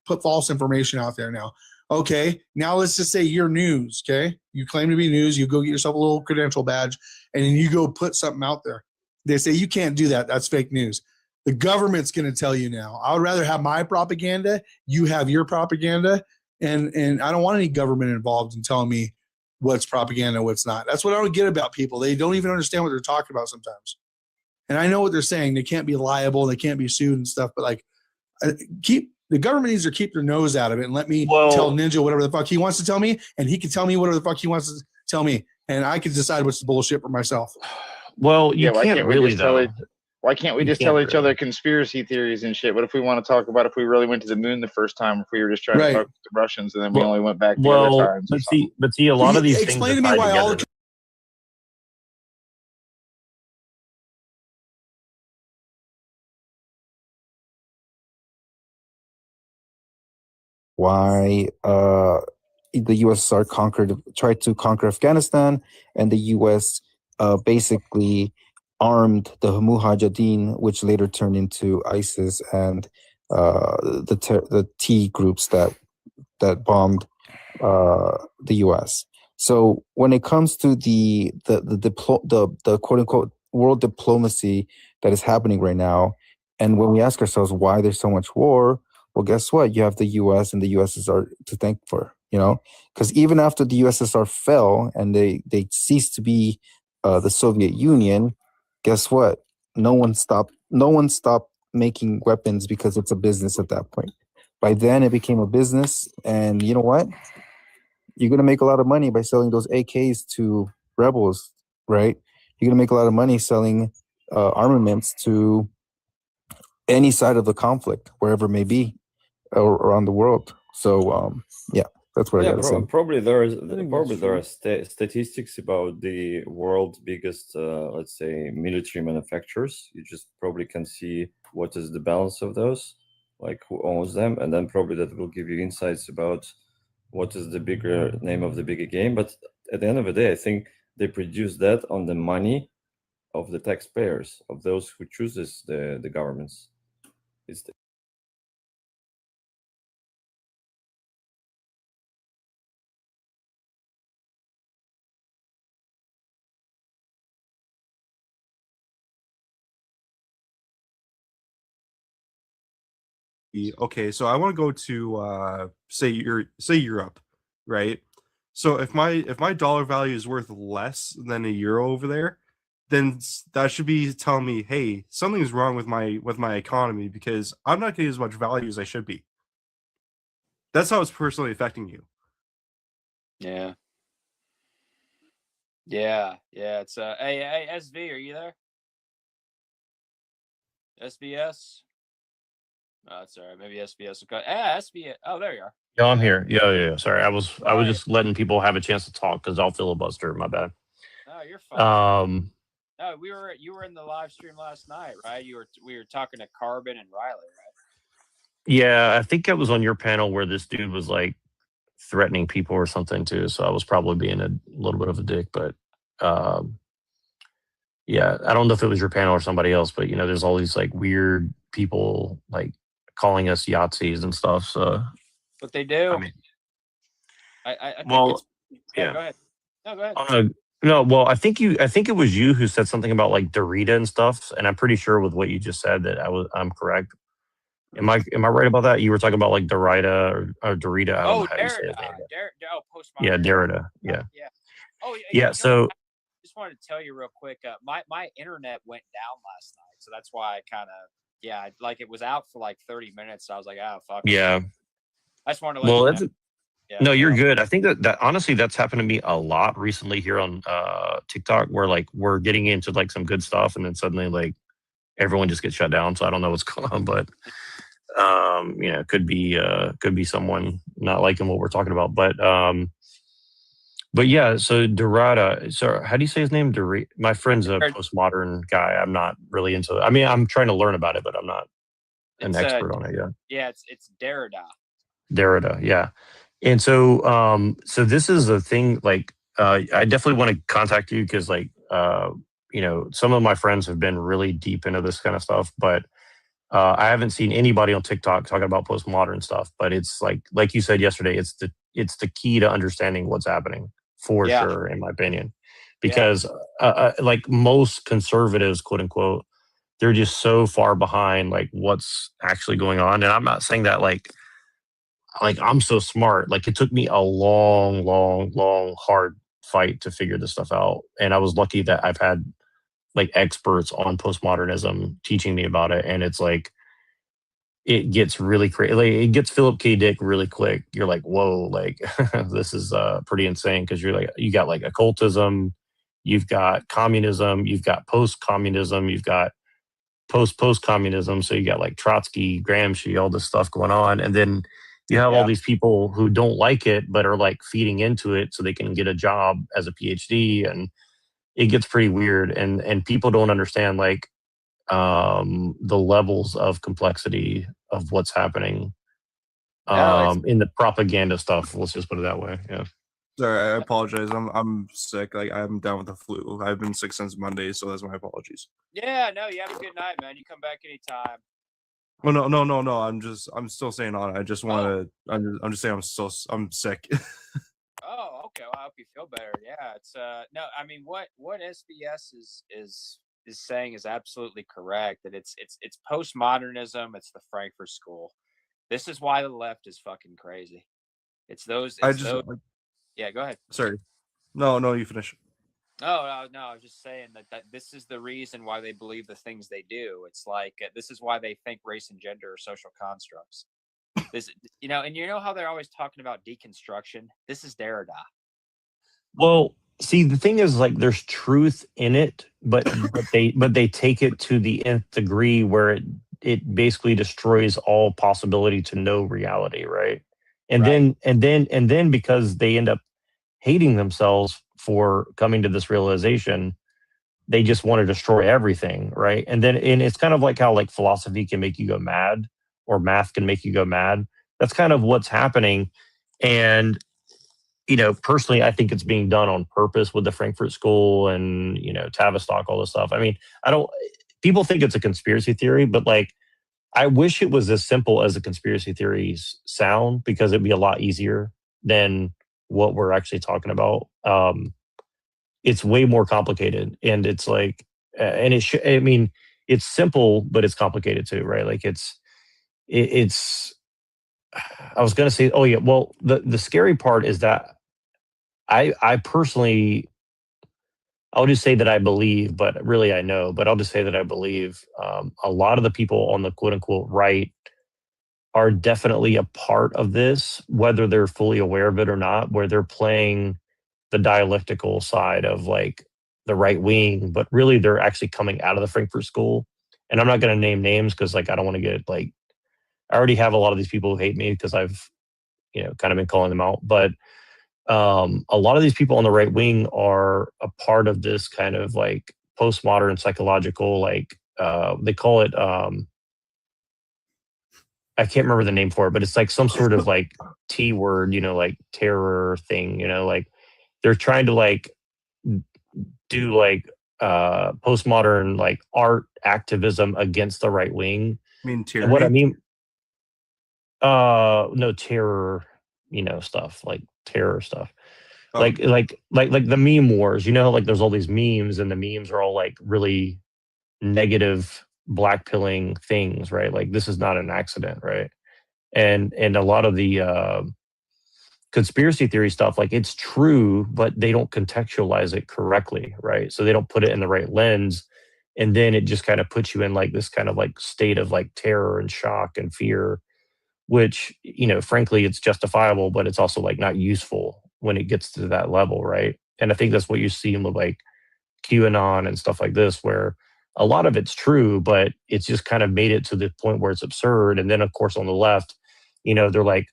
put false information out there now. Okay, now let's just say you're news, okay? You claim to be news, you go get yourself a little credential badge, and then you go put something out there. They say you can't do that. That's fake news. The government's going to tell you now. I would rather have my propaganda, you have your propaganda, and I don't want any government involved in telling me what's propaganda, what's not. That's what I don't get about people. They don't even understand what they're talking about sometimes. And I know what they're saying. They can't be liable. They can't be sued and stuff. But like, the government needs to keep their nose out of it and let me tell Ninja whatever the fuck he wants to tell me, and he can tell me whatever the fuck he wants to tell me, and I can decide what's the bullshit for myself. Well, you can't really though. Why can't we just tell each other conspiracy theories and shit? What if we want to talk about if we really went to the moon the first time, if we were just trying to talk to the Russians and then we only went back the other times? But see, a lot of these things explain to me why all. Why the USSR tried to conquer Afghanistan, and the US basically armed the Mujahideen, which later turned into ISIS and the T groups that bombed the U.S. So when it comes to the quote unquote world diplomacy that is happening right now, and when we ask ourselves why there's so much war, well, guess what? You have the U.S. and the USSR to thank for, because even after the USSR fell and they ceased to be the Soviet Union, guess what? No one stopped making weapons because it's a business at that point. By then, it became a business, and you know what? You're going to make a lot of money by selling those AKs to rebels, right? You're going to make a lot of money selling armaments to any side of the conflict, wherever it may be, or around the world. So, yeah, that's what I got to say. Probably there are statistics about the world's biggest, let's say, military manufacturers. You just probably can see what is the balance of those, like who owns them, and then probably that will give you insights about what is the bigger name of the bigger game. But at the end of the day, I think they produce that on the money of the taxpayers, of those who chooses the governments. It's Okay, so I want to go to say Europe, right? So if my dollar value is worth less than a euro over there, then that should be telling me, hey, something's wrong with my economy because I'm not getting as much value as I should be. That's how it's personally affecting you. Yeah. Yeah. It's hey, SV, are you there? SBS? Oh, that's all right. Maybe SBS. Okay. SBS. Oh, there you are. Yeah, I'm here. Yeah. Sorry, I was just letting people have a chance to talk because I'll filibuster. My bad. No, you're fine. No, you were in the live stream last night, right? We were talking to Carbon and Riley, right? Yeah, I think I was on your panel where this dude was like threatening people or something too. So I was probably being a little bit of a dick, but yeah, I don't know if it was your panel or somebody else, but there's all these like weird people like calling us Yahtzees and stuff. So, but they do. I mean, I think well, yeah. Go ahead. No, go ahead. No, well, I think it was you who said something about like Dorita and stuff, and I'm pretty sure with what you just said that I'm correct. Am I right about that? You were talking about like Dorita or Dorita. I don't know how you say his name. Postmodern. Yeah, Derrida. Yeah. Yeah. Oh, yeah. So. I just wanted to tell you real quick. My internet went down last night, so that's why I kind of like it was out for like 30 minutes. So I was like, oh fuck. Yeah. I just wanted to let you know. No, you're good. I think that honestly, that's happened to me a lot recently here on TikTok, where like we're getting into like some good stuff, and then suddenly like everyone just gets shut down. So I don't know what's going on, but could be someone not liking what we're talking about, but yeah. So Dorada. So how do you say his name? My friend's a postmodern guy. I'm not really into it. I mean, I'm trying to learn about it, but I'm not an expert on it yet. Yeah, it's Derrida. Derrida, yeah. And so this is a thing, like, I definitely want to contact you because, like, some of my friends have been really deep into this kind of stuff, but I haven't seen anybody on TikTok talking about postmodern stuff. But it's like you said yesterday, it's the key to understanding what's happening for sure, in my opinion, because like most conservatives, quote unquote, they're just so far behind like what's actually going on. And I'm not saying that like I'm so smart. Like it took me a long, hard fight to figure this stuff out. And I was lucky that I've had like experts on postmodernism teaching me about it. And it's like, it gets really crazy. Like, it gets Philip K. Dick really quick. You're like, whoa, like this is pretty insane. Cause you're like, you got like occultism, you've got communism, you've got post-communism, you've got post-communism. So you got like Trotsky, Gramsci, all this stuff going on. And then you have all these people who don't like it, but are like feeding into it so they can get a job as a PhD. And it gets pretty weird. And people don't understand like the levels of complexity of what's happening in the propaganda stuff. Let's just put it that way. Yeah. Sorry, I apologize. I'm sick. Like I'm down with the flu. I've been sick since Monday, so that's my apologies. Yeah, no, you have a good night, man. You come back anytime. Oh no. I'm still staying on. I just want to. I'm just saying I'm sick. Oh, okay. Well, I hope you feel better. Yeah, it's no. I mean, what SBS is saying is absolutely correct. That it's postmodernism. It's the Frankfurt School. This is why the left is fucking crazy. It's those. Yeah, go ahead. Sorry. No, you finish. No. I was just saying that this is the reason why they believe the things they do. It's like this is why they think race and gender are social constructs. This, and you know how they're always talking about deconstruction. This is Derrida. Well, see, the thing is, like, there's truth in it, but they take it to the nth degree where it basically destroys all possibility to know reality, right? And then because they end up hating themselves for coming to this realization, they just want to destroy everything, right? And it's kind of like how like philosophy can make you go mad or math can make you go mad. That's kind of what's happening. And personally, I think it's being done on purpose with the Frankfurt School and Tavistock, all this stuff. I mean, people think it's a conspiracy theory, but like, I wish it was as simple as the conspiracy theories sound, because it'd be a lot easier than what we're actually talking about. It's way more complicated, and it's like, and it's simple, but it's complicated too, right? Like it's. I was gonna say, oh yeah, well, the scary part is that I personally, I'll just say that I believe, but really I know, but I'll just say that I believe a lot of the people on the quote unquote right are definitely a part of this, whether they're fully aware of it or not, where they're playing the dialectical side of like the right wing, but really they're actually coming out of the Frankfurt School. And I'm not going to name names because like I don't want to get like, I already have a lot of these people who hate me because I've kind of been calling them out, but a lot of these people on the right wing are a part of this kind of like postmodern psychological, like they call it, I can't remember the name for it, but it's like some sort of like T word, like terror thing, like they're trying to like do like postmodern like art activism against the right wing. I mean, tyranny? And what I mean, no, terror, stuff like terror stuff. Oh. Like the meme wars, like there's all these memes, and the memes are all like really negative black pilling things, right? Like this is not an accident, right? And a lot of the conspiracy theory stuff, like it's true, but they don't contextualize it correctly, right? So they don't put it in the right lens, and then it just kind of puts you in like this kind of like state of like terror and shock and fear, which frankly it's justifiable, but it's also like not useful when it gets to that level, right? And I think that's what you see with like QAnon and stuff like this, where a lot of it's true, but it's just kind of made it to the point where it's absurd. And then of course on the left, they're like,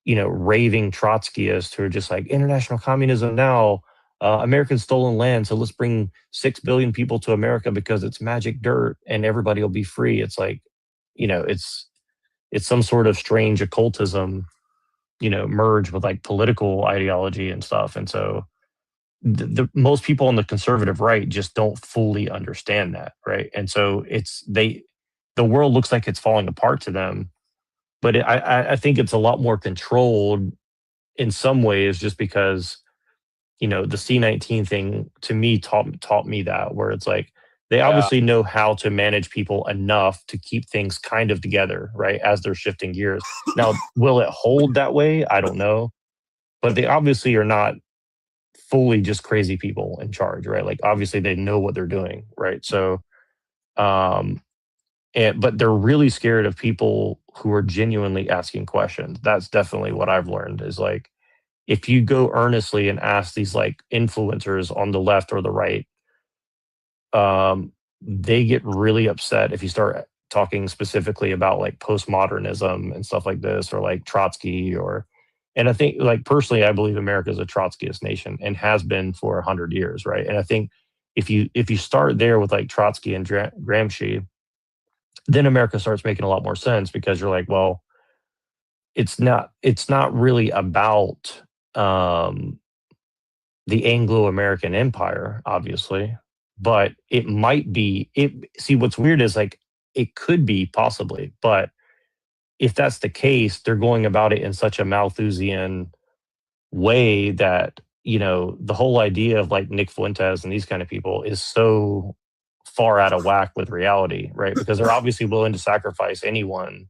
raving Trotskyists who are just like international communism now, American stolen land, so let's bring 6 billion people to America because it's magic dirt and everybody will be free. It's like, it's some sort of strange occultism, merged with like political ideology and stuff. And so the most people on the conservative right just don't fully understand that, right? And so the world looks like it's falling apart to them, but I think it's a lot more controlled in some ways, just because the C-19 thing to me taught me that, where it's like they obviously know how to manage people enough to keep things kind of together, right, as they're shifting gears. Now, will it hold that way? I don't know, but they obviously are not fully just crazy people in charge, right? Like obviously they know what they're doing, right? So, but they're really scared of people who are genuinely asking questions. That's definitely what I've learned, is like, if you go earnestly and ask these like influencers on the left or the right, they get really upset if you start talking specifically about like postmodernism and stuff like this, or like Trotsky, and I think like personally, I believe America is a Trotskyist nation and has been for 100 years, right? And I think if you start there with like Trotsky and Gramsci, then America starts making a lot more sense, because you're like, well, it's not really about the Anglo-American Empire, obviously, but it might be it. See, what's weird is like it could be possibly, but if that's the case, they're going about it in such a Malthusian way that the whole idea of like Nick Fuentes and these kind of people is so far out of whack with reality, right? Because they're obviously willing to sacrifice anyone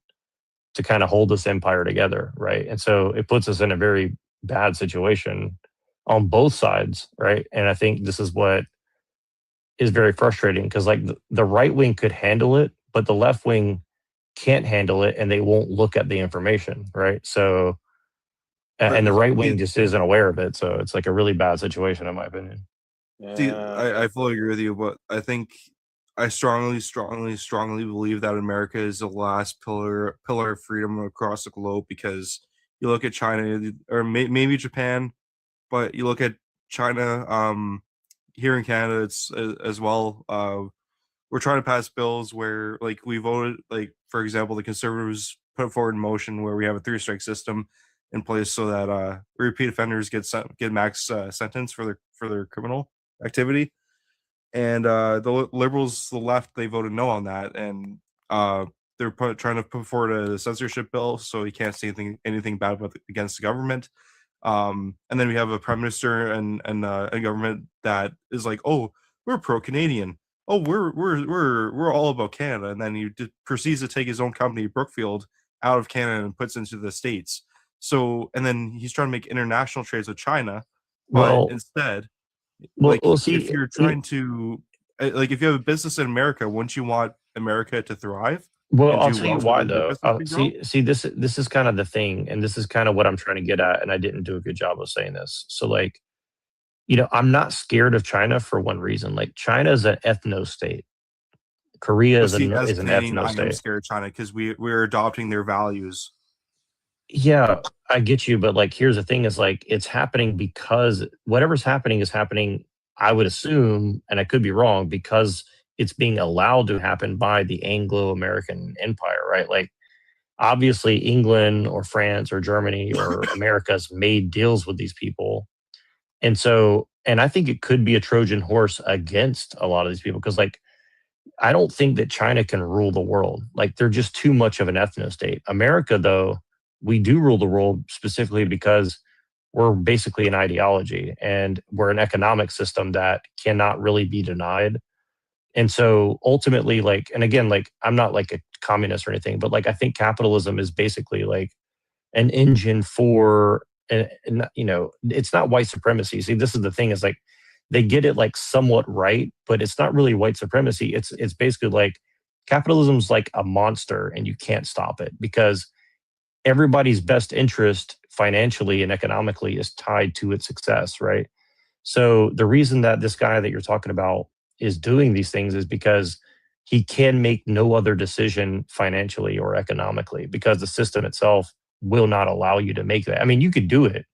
to kind of hold this empire together, right? And so it puts us in a very bad situation on both sides, right? And I think this is what is very frustrating because like the right wing could handle it, but the left wing can't handle it and they won't look at the information, right? So and the right wing just isn't aware of it, so it's like a really bad situation in my opinion. See, I fully agree with you, but I think I strongly believe that America is the last pillar of freedom across the globe because you look at China or maybe Japan, but you look at China, here in Canada, it's as well. We're trying to pass bills where, like, we voted, like for example, the Conservatives put forward in motion where we have a 3-strike system in place so that repeat offenders get max sentence for their criminal activity. And the Liberals, the left, they voted no on that, and they're trying to put forward a censorship bill so you can't say anything bad against the government. And then we have a prime minister and a government that is like, oh, we're pro-Canadian. Oh, we're all about Canada, and then he proceeds to take his own company, Brookfield, out of Canada and puts into the States. So, and then he's trying to make international trades with China, but instead, like if you're trying to, like if you have a business in America, wouldn't you want America to thrive? Well, I'll tell you why though. See, this is kind of the thing, and this is kind of what I'm trying to get at, and I didn't do a good job of saying this. So, like, I'm not scared of China for one reason. Like, China is an ethno state. Korea is an ethno state. I'm scared of China because we're adopting their values. Yeah, I get you, but like, here's the thing: is like it's happening because whatever's happening is happening. I would assume, and I could be wrong, because it's being allowed to happen by the Anglo-American Empire, right? Like, obviously, England or France or Germany or America's made deals with these people, and so, and I think it could be a Trojan horse against a lot of these people because, like, I don't think that China can rule the world. Like, they're just too much of an ethno state. America, though, we do rule the world specifically because we're basically an ideology and we're an economic system that cannot really be denied. And so ultimately, like, and again, like, I'm not like a communist or anything, but like, I think capitalism is basically like an engine for, and it's not white supremacy. See, this is the thing is like, they get it like somewhat right, but it's not really white supremacy. It's basically like capitalism's like a monster and you can't stop it because everybody's best interest financially and economically is tied to its success, right? So the reason that this guy that you're talking about is doing these things is because he can make no other decision financially or economically because the system itself will not allow you to make that. I mean, you could do it,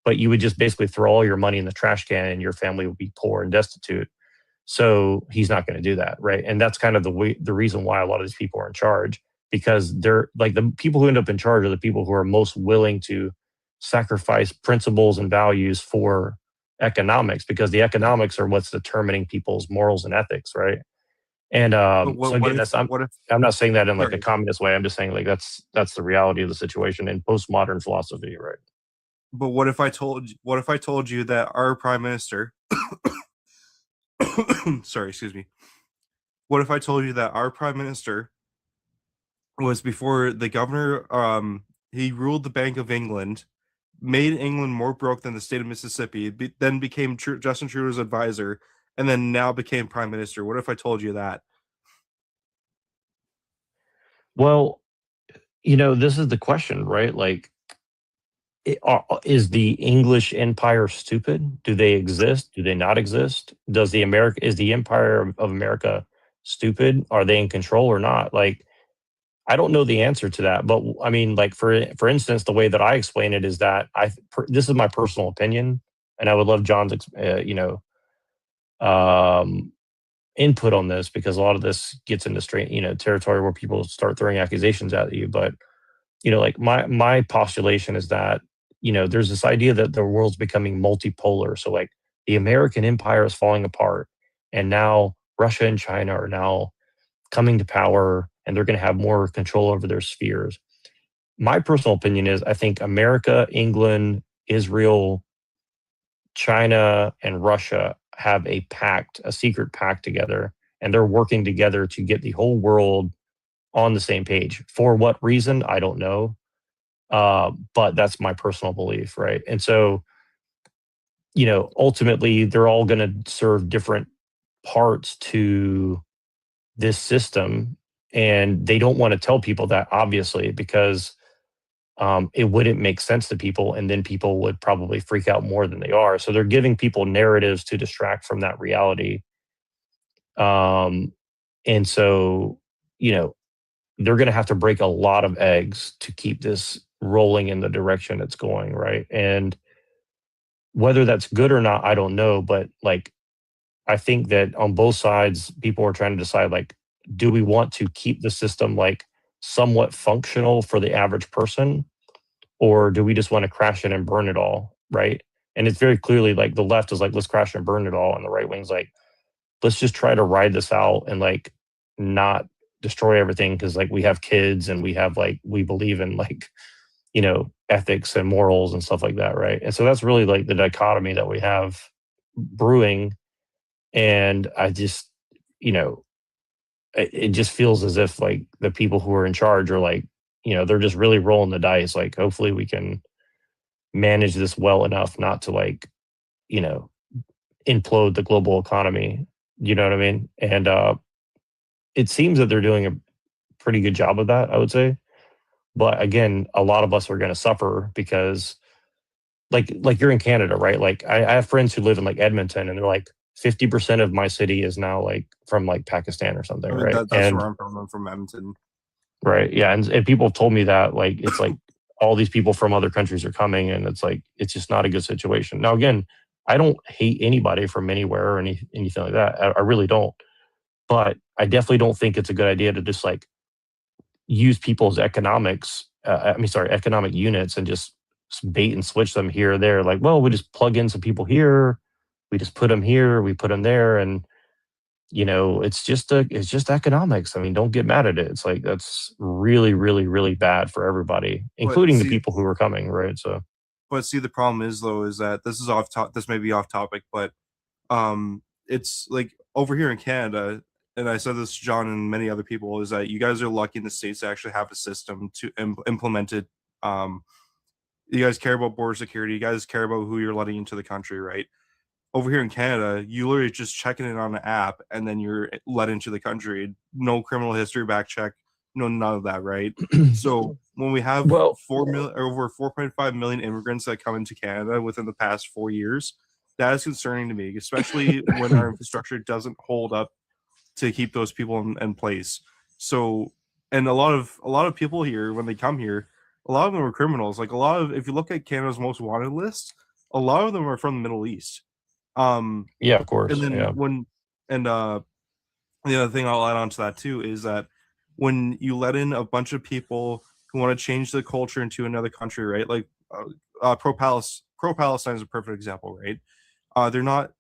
but you would just basically throw all your money in the trash can and your family would be poor and destitute. So he's not going to do that, right? And that's kind of the reason why a lot of these people are in charge, because they're like the people who end up in charge are the people who are most willing to sacrifice principles and values for economics, because the economics are what's determining people's morals and ethics, right? And so again, I'm not saying that in like a communist way. I'm just saying like that's the reality of the situation in postmodern philosophy, right? But what if I told you that our prime minister sorry, excuse me. What if I told you that our prime minister was before the governor, he ruled the Bank of England, made England more broke than the state of Mississippi, then became Justin Trudeau's advisor, and then now became prime minister? What if I told you that? Well, this is the question, right? Like, is the English Empire stupid? Do they exist? Do they not exist? Is the Empire of America stupid? Are they in control or not? like, I don't know the answer to that, but I mean, like, for instance, the way that I explain it is that this is my personal opinion, and I would love John's input on this, because a lot of this gets into territory where people start throwing accusations at you. But like, my postulation is that there's this idea that the world's becoming multipolar. So like the American empire is falling apart, and now Russia and China are now coming to power, and they're going to have more control over their spheres. My personal opinion is I think America, England, Israel, China, and Russia have a pact, a secret pact together, and they're working together to get the whole world on the same page. For what reason, I don't know. But that's my personal belief, right? And so, ultimately, they're all going to serve different parts to this system, and they don't want to tell people that, obviously, because it wouldn't make sense to people, and then people would probably freak out more than they are. So they're giving people narratives to distract from that reality. And so, they're going to have to break a lot of eggs to keep this rolling in the direction it's going, right? And whether that's good or not, I don't know. But like, I think that on both sides, people are trying to decide, like, do we want to keep the system like somewhat functional for the average person, or do we just want to crash it and burn it all, right? And it's very clearly like the left is like, let's crash and burn it all, and the right wing's like, let's just try to ride this out and like not destroy everything, because like we have kids and we have like, we believe in like, ethics and morals and stuff like that, right? And so that's really like the dichotomy that we have brewing. And I just, it just feels as if like the people who are in charge are like, they're just really rolling the dice. Like, hopefully we can manage this well enough not to like, implode the global economy. You know what I mean? And it seems that they're doing a pretty good job of that, I would say. But again, a lot of us are going to suffer because, like you're in Canada, right? Like I have friends who live in like Edmonton, and they're like 50% of my city is now like from like Pakistan or something, I mean, right? that's And where I'm from. I'm from Edmonton. right, yeah, and people have told me that like it's like all these people from other countries are coming, and it's like it's just not a good situation. Now, again, I don't hate anybody from anywhere or anything like that. I really don't. But I definitely don't think it's a good idea to just like use people's economic units and just bait and switch them here or there. Like, well, we just plug in some people here, we just put them here, we put them there, and it's just economics. I mean, don't get mad at it. It's like that's really, really, really bad for everybody, including the people who are coming, right? So, but see, the problem is though, is that this is this may be off topic, but it's like over here in Canada, and I said this to John and many other people, is that you guys are lucky in the States to actually have a system to implement it. You guys care about border security. You guys care about who you're letting into the country, right? Over here in Canada, you literally just checking it on an app, and then you're let into the country. No criminal history back check, no none of that, right? So when we have 4 million, over 4.5 million immigrants that come into Canada within the past 4 years, that is concerning to me, especially when our infrastructure doesn't hold up to keep those people in place. So, and a lot of people here, when they come here, a lot of them are criminals. Like if you look at Canada's most wanted list, a lot of them are from the Middle East. Yeah, of course. And then Yeah. The other thing I'll add on to that too is that when you let in a bunch of people who want to change the culture into another country, right? Like pro-Palestine is a perfect example, right?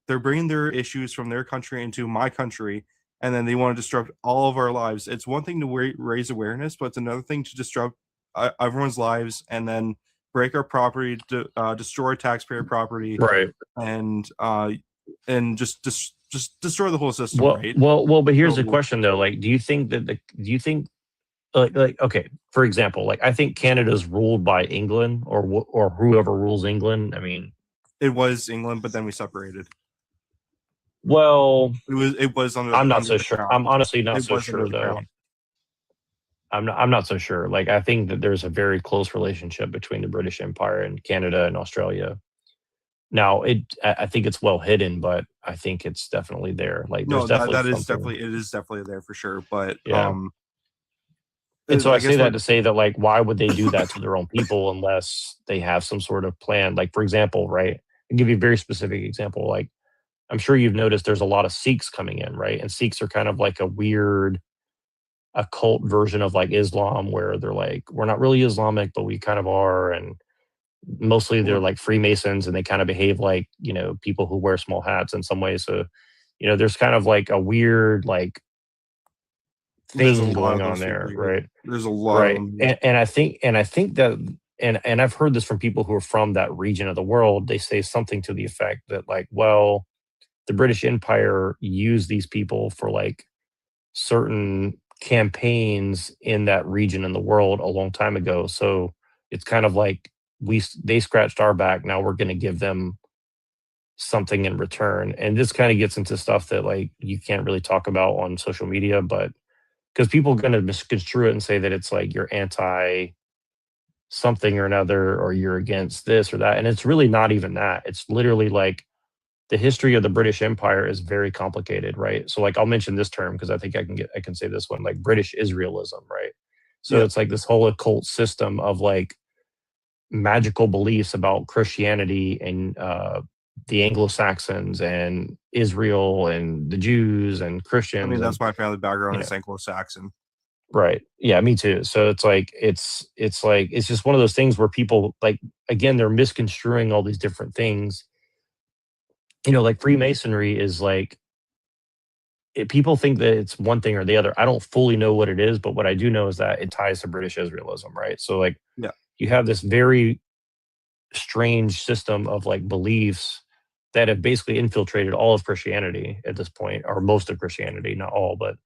They're bringing their issues from their country into my country, and then they want to disrupt all of our lives. It's one thing to raise awareness, but it's another thing to disrupt everyone's lives and then break our property, destroy taxpayer property, right, and just destroy the whole system, well, right? well, but here's the So- question though. Like, do you think like okay, for example, like I think Canada's ruled by England or whoever rules England. I mean, It was England, but then we separated. Well, it was under. I'm not under so the sure. crown. I'm honestly not It so was under sure the though. crown. I'm not so sure. Like I think that there's a very close relationship between the British Empire and Canada and Australia. Now, I think it's well hidden, but I think it's definitely there. Like there's No, definitely that is something. definitely, it is definitely there for sure. But Yeah. And so I say guess that to say that, like, why would they do that to their own people unless they have some sort of plan? Like, for example, right? I'll give you a very specific example. Like, I'm sure you've noticed there's a lot of Sikhs coming in, right? And Sikhs are kind of like a weird occult version of like Islam, where they're like, we're not really Islamic, but we kind of are. And mostly they're like Freemasons, and they kind of behave like, you know, people who wear small hats in some ways. So, you know, there's kind of like a weird like There's a thing lot going of on those people there, here. right? There's a lot of Right. them. And I think that and I've heard this from people who are from that region of the world. They say something to the effect that like, well, the British Empire used these people for like certain campaigns in that region in the world a long time ago. So it's kind of like they scratched our back. Now we're going to give them something in return. And this kind of gets into stuff that like you can't really talk about on social media, but because people are going to misconstrue it and say that it's like you're anti something or another, or you're against this or that. And it's really not even that. It's literally like the history of the British Empire is very complicated, right? So like I'll mention this term because I think I can say this one, like British Israelism, right? So Yeah. it's like this whole occult system of like magical beliefs about Christianity and the Anglo-Saxons and Israel and the Jews and Christians. I mean, that's and my family background you is know, Anglo-Saxon. Right. Yeah, me too. So it's like it's like it's just one of those things where people like, again, they're misconstruing all these different things. You know, like Freemasonry is like people think that it's one thing or the other. I don't fully know what it is, but what I do know is that it ties to British Israelism, right? So like Yeah. you have this very strange system of like beliefs that have basically infiltrated all of Christianity at this point, or most of Christianity, not all, but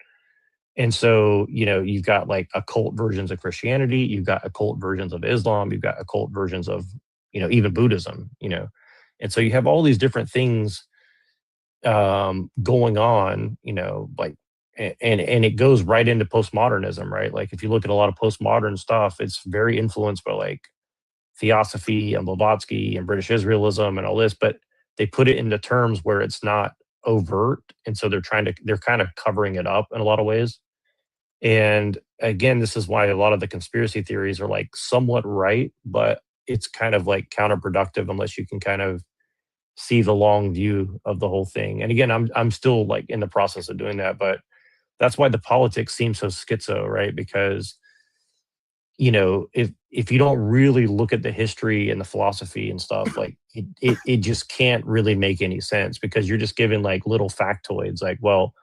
and so, you know, you've got like occult versions of Christianity, you've got occult versions of Islam, you've got occult versions of, you know, even Buddhism, you know. And so you have all these different things going on, you know, like and it goes right into postmodernism, right? Like if you look at a lot of postmodern stuff, it's very influenced by like Theosophy and Blavatsky and British Israelism and all this, but they put it into terms where it's not overt, and so they're kind of covering it up in a lot of ways. And again, this is why a lot of the conspiracy theories are like somewhat right, but it's kind of like counterproductive unless you can kind of see the long view of the whole thing. And again, I'm still like in the process of doing that, but that's why the politics seems so schizo, right? Because you know, if you don't really look at the history and the philosophy and stuff, like it just can't really make any sense, because you're just given like little factoids like, well,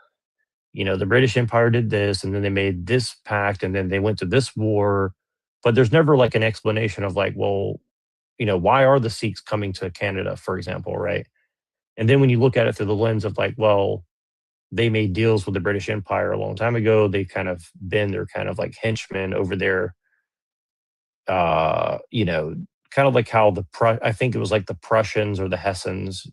you know, the British Empire did this, and then they made this pact, and then they went to this war. But there's never like an explanation of like, well, you know, why are the Sikhs coming to Canada, for example, right? And then when you look at it through the lens of like, well, they made deals with the British Empire a long time ago. They've kind of been their kind of like henchmen over there. You know, kind of like how I think it was like the Prussians or the Hessians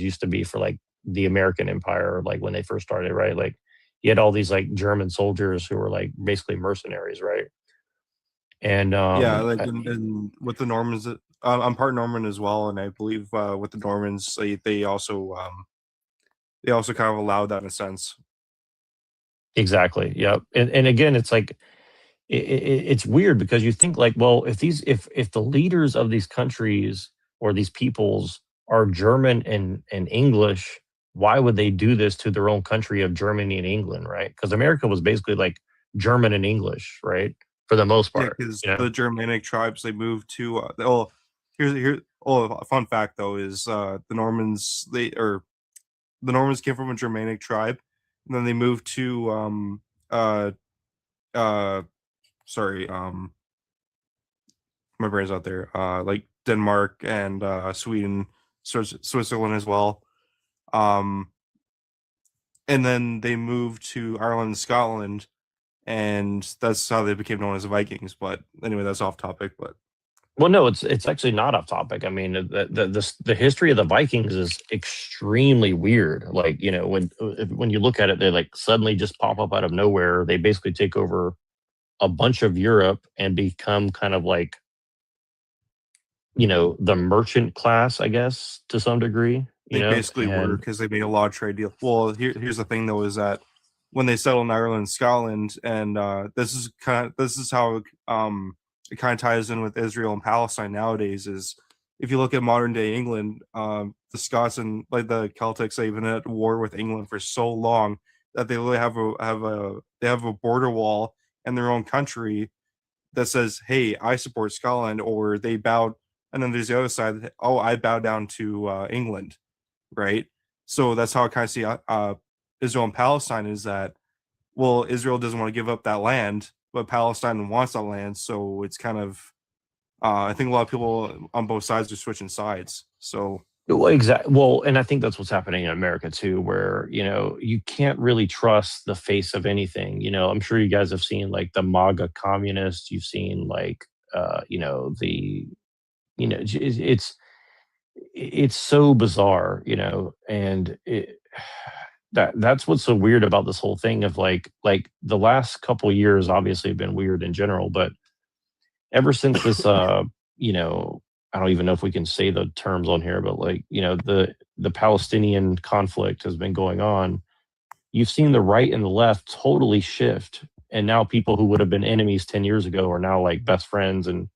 used to be for like the American Empire, like when they first started, right? Like you had all these like German soldiers who were like basically mercenaries, right? And Yeah, like and with the Normans, I'm part Norman as well, and I believe with the Normans, they also kind of allowed that in a sense. exactly, yeah. And again, it's like it's weird because you think like, well, if the leaders of these countries or these peoples are German and English, why would they do this to their own country of Germany and England, right? Because America was basically like German and English, right, for the most Yeah, part. because You know? the Germanic tribes, they moved to a fun fact though is the Normans came from a Germanic tribe, and then they moved to uh uh sorry, my brain's out there, like Denmark and Sweden, Switzerland as well. Um and then they moved to Ireland and Scotland, and that's how they became known as the Vikings. But anyway, that's off topic. But Well, no, it's actually not off topic. I mean, the history of the Vikings is extremely weird. Like, you know, when you look at it, they like suddenly just pop up out of nowhere. They basically take over a bunch of Europe and become kind of like, you know, the merchant class, I guess, to some degree, you they know, basically were, and because they made a lot of trade deals. Well, here's the thing though, is that when they settled in Ireland and Scotland, and this is how it kind of ties in with Israel and Palestine nowadays. Is if you look at modern day England, the Scots and like the Celtics, they've been at war with England for so long that they literally have a border wall in their own country that says, "Hey, I support Scotland," or they bowed and then there's the other side that, oh, I bow down to England, right? So that's how I kind of see Israel and Palestine is that, well, Israel doesn't want to give up that land, but Palestine wants that land. So it's kind of, I think a lot of people on both sides are switching sides. So Well, exactly. Well, and I think that's what's happening in America too, where you can't really trust the face of anything. I'm sure you guys have seen like the MAGA communists. You've seen like the it's so bizarre, and that's what's so weird about this whole thing of like the last couple years obviously have been weird in general, but ever since this I don't even know if we can say the terms on here, but like the Palestinian conflict has been going on. You've seen the right and the left totally shift, and now people who would have been enemies 10 years ago are now like best friends, and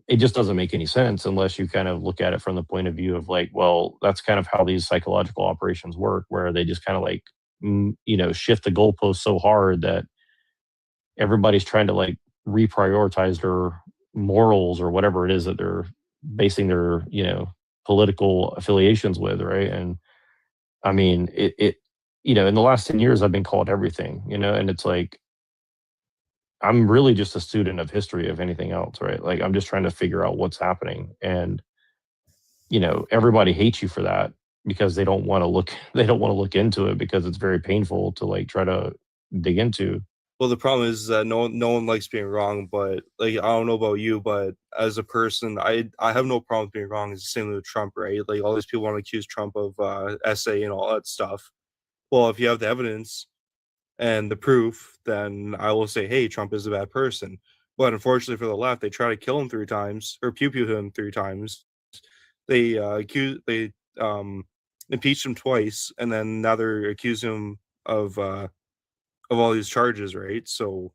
it just doesn't make any sense unless you kind of look at it from the point of view of like, well, that's kind of how these psychological operations work, where they just kind of like shift the goalpost so hard that everybody's trying to like reprioritize their morals or whatever it is that they're basing their political affiliations with, right? And I mean it in the last 10 years I've been called everything, and it's like I'm really just a student of history, if anything else, right? Like I'm just trying to figure out what's happening, and everybody hates you for that because they don't want to look into it because it's very painful to like try to dig into. well, the problem is that no one likes being wrong, but like I don't know about you, but as a person, I have no problem being wrong. It's the same with Trump, right? Like all these people want to accuse Trump of SA and all that stuff. Well, if you have the evidence and the proof, then I will say, hey, Trump is a bad person. But unfortunately for the left, they try to kill him 3 times or pew him 3 times. They impeached him twice, and then now they're accusing him of all these charges, right? So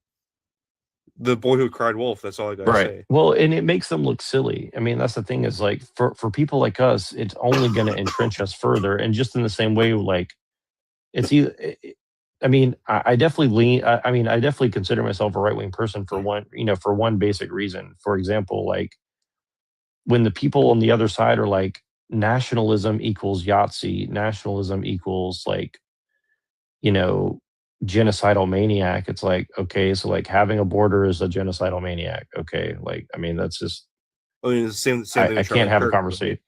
the boy who cried wolf, that's all I gotta say. Well, and it makes them look silly. I mean, that's the thing is like for people like us, it's only going to entrench us further. And just in the same way, like it's either, I mean, I definitely lean. I mean, I definitely consider myself a right wing person for one basic reason. For example, like when the people on the other side are like nationalism equals Yahtzee, nationalism equals like genocidal maniac. It's like, okay, so like having a border is a genocidal maniac. Okay, like I mean that's just. I mean, it's the same thing. I can't have a conversation.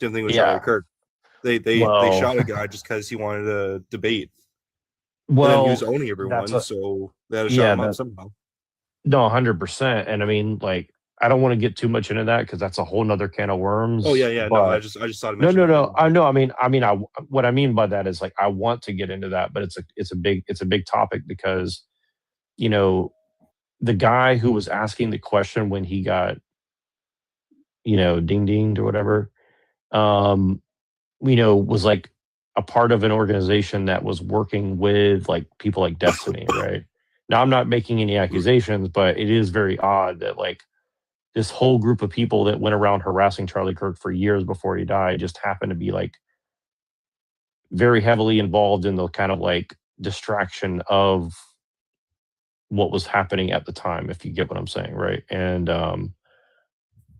Same thing with Charlie Kirk. They shot a guy just because he wanted to debate. Well, and then he was owning everyone, so they had to shut him up somehow. No, 100%. And I mean, like, I don't want to get too much into that because that's a whole nother can of worms. Oh yeah. No, I just thought. No. I know. I mean, what I mean by that is like I want to get into that, but it's a big topic because, the guy who was asking the question when he got, dinged or whatever, was like a part of an organization that was working with like people like Destiny, right? Now I'm not making any accusations, but it is very odd that like this whole group of people that went around harassing Charlie Kirk for years before he died just happened to be like very heavily involved in the kind of like distraction of what was happening at the time, if you get what I'm saying, right? And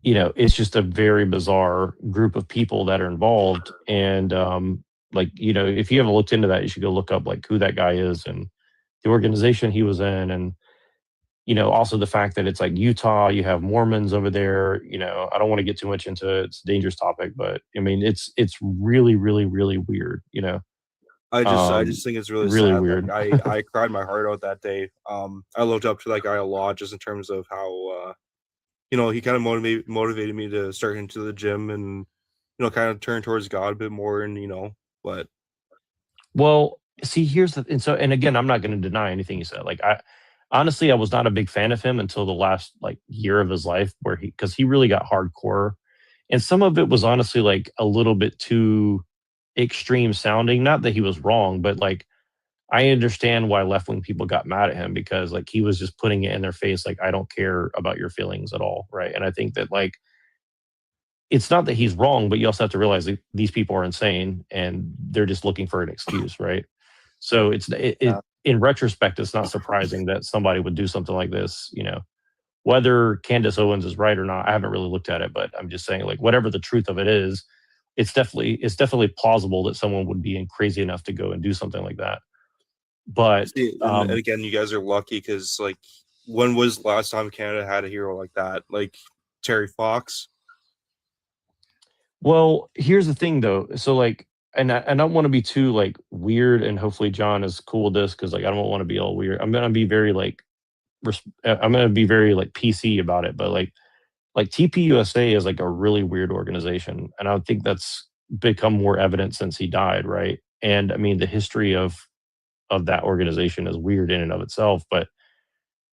it's just a very bizarre group of people that are involved. And if you haven't looked into that, you should go look up like who that guy is and the organization he was in, and also the fact that it's like Utah, you have Mormons over there. I don't want to get too much into it. It's a dangerous topic, but I mean, it's really, really, really weird. I just think it's really sad. Weird. Like, I cried my heart out that day. I looked up to that guy a lot just in terms of how he kind of motivated me to start into the gym and kind of turn towards God a bit more, and but well, see, here's and again, I'm not going to deny anything you said. Like honestly, I was not a big fan of him until the last like year of his life because he really got hardcore, and some of it was honestly like a little bit too extreme sounding. Not that he was wrong, but like I understand why left-wing people got mad at him because like he was just putting it in their face like I don't care about your feelings at all, right? And I think that like it's not that he's wrong, but you also have to realize that these people are insane and they're just looking for an excuse, right? So in retrospect, it's not surprising that somebody would do something like this, whether Candace Owens is right or not, I haven't really looked at it, but I'm just saying, like, whatever the truth of it is, it's definitely plausible that someone would be crazy enough to go and do something like that. But and again, you guys are lucky because, like, when was the last time Canada had a hero like that? Like Terry Fox. well, here's the thing though. So like, and I don't want to be too like weird, and hopefully John is cool with this because like I don't want to be all weird. I'm gonna be very like I'm gonna be very like PC about it, but like TPUSA is like a really weird organization, and I think that's become more evident since he died, right? And I mean, the history of that organization is weird in and of itself, but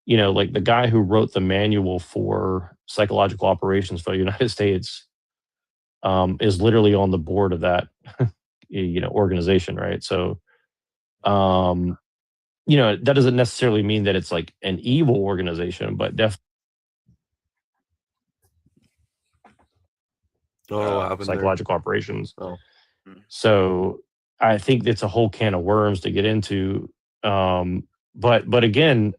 you know, like the guy who wrote the manual for psychological operations for the United States is literally on the board of that organization, right? So that doesn't necessarily mean that it's like an evil organization, but definitely psychological operations. So I think it's a whole can of worms to get into. But again,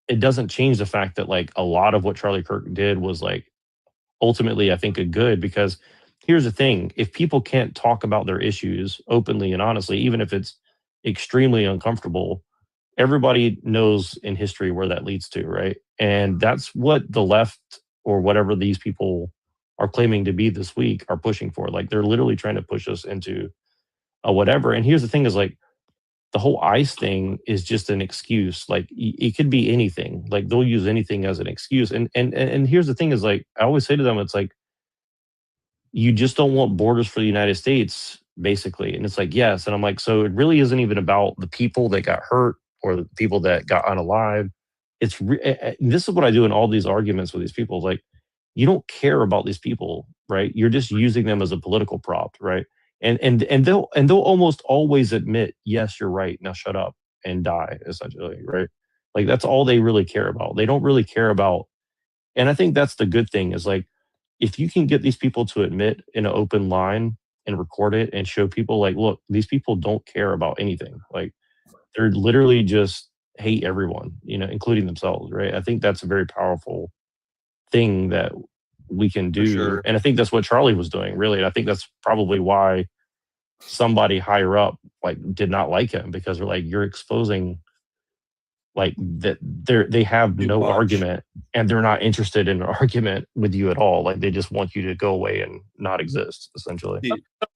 it doesn't change the fact that like a lot of what Charlie Kirk did was like ultimately, I think, a good, because here's the thing: if people can't talk about their issues openly and honestly, even if it's extremely uncomfortable, everybody knows in history where that leads to, right? And that's what the left or whatever these people are claiming to be this week are pushing for. Like they're literally trying to push us into a whatever. And here's the thing: is like the whole ICE thing is just an excuse. Like it could be anything. Like they'll use anything as an excuse. And here's the thing: is like I always say to them, it's like you just don't want borders for the United States, basically. And it's like, yes. And I'm like, so it really isn't even about the people that got hurt or the people that got unalive. This is what I do in all these arguments with these people. Like, you don't care about these people, right? You're just using them as a political prop, right? And they'll almost always admit, yes, you're right. Now shut up and die, essentially, right? Like that's all they really care about. They don't really care about, and I think that's the good thing is like, if you can get these people to admit in an open line and record it and show people like, look, these people don't care about anything. Like they're literally just hate everyone, including themselves, right? I think that's a very powerful thing that we can do. Sure. And I think that's what Charlie was doing, really. And I think that's probably why somebody higher up like did not like him, because they're like, you're exposing like that they have no argument, and they're not interested in an argument with you at all. Like they just want you to go away and not exist, essentially.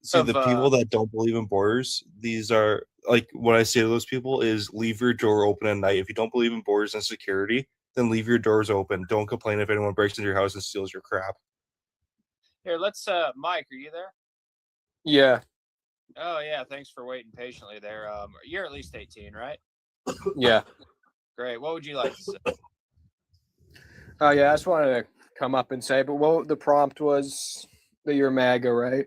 See, the people that don't believe in borders, these are like what I say to those people is leave your door open at night. If you don't believe in borders and security, then leave your doors open. Don't complain if anyone breaks into your house and steals your crap. Here, let's Mike, are you there? Yeah. Oh yeah, thanks for waiting patiently there. You're at least 18, right? Yeah. Great. What would you like to say? Oh yeah, I just wanted to come up and say, but what the prompt was that you're MAGA, right?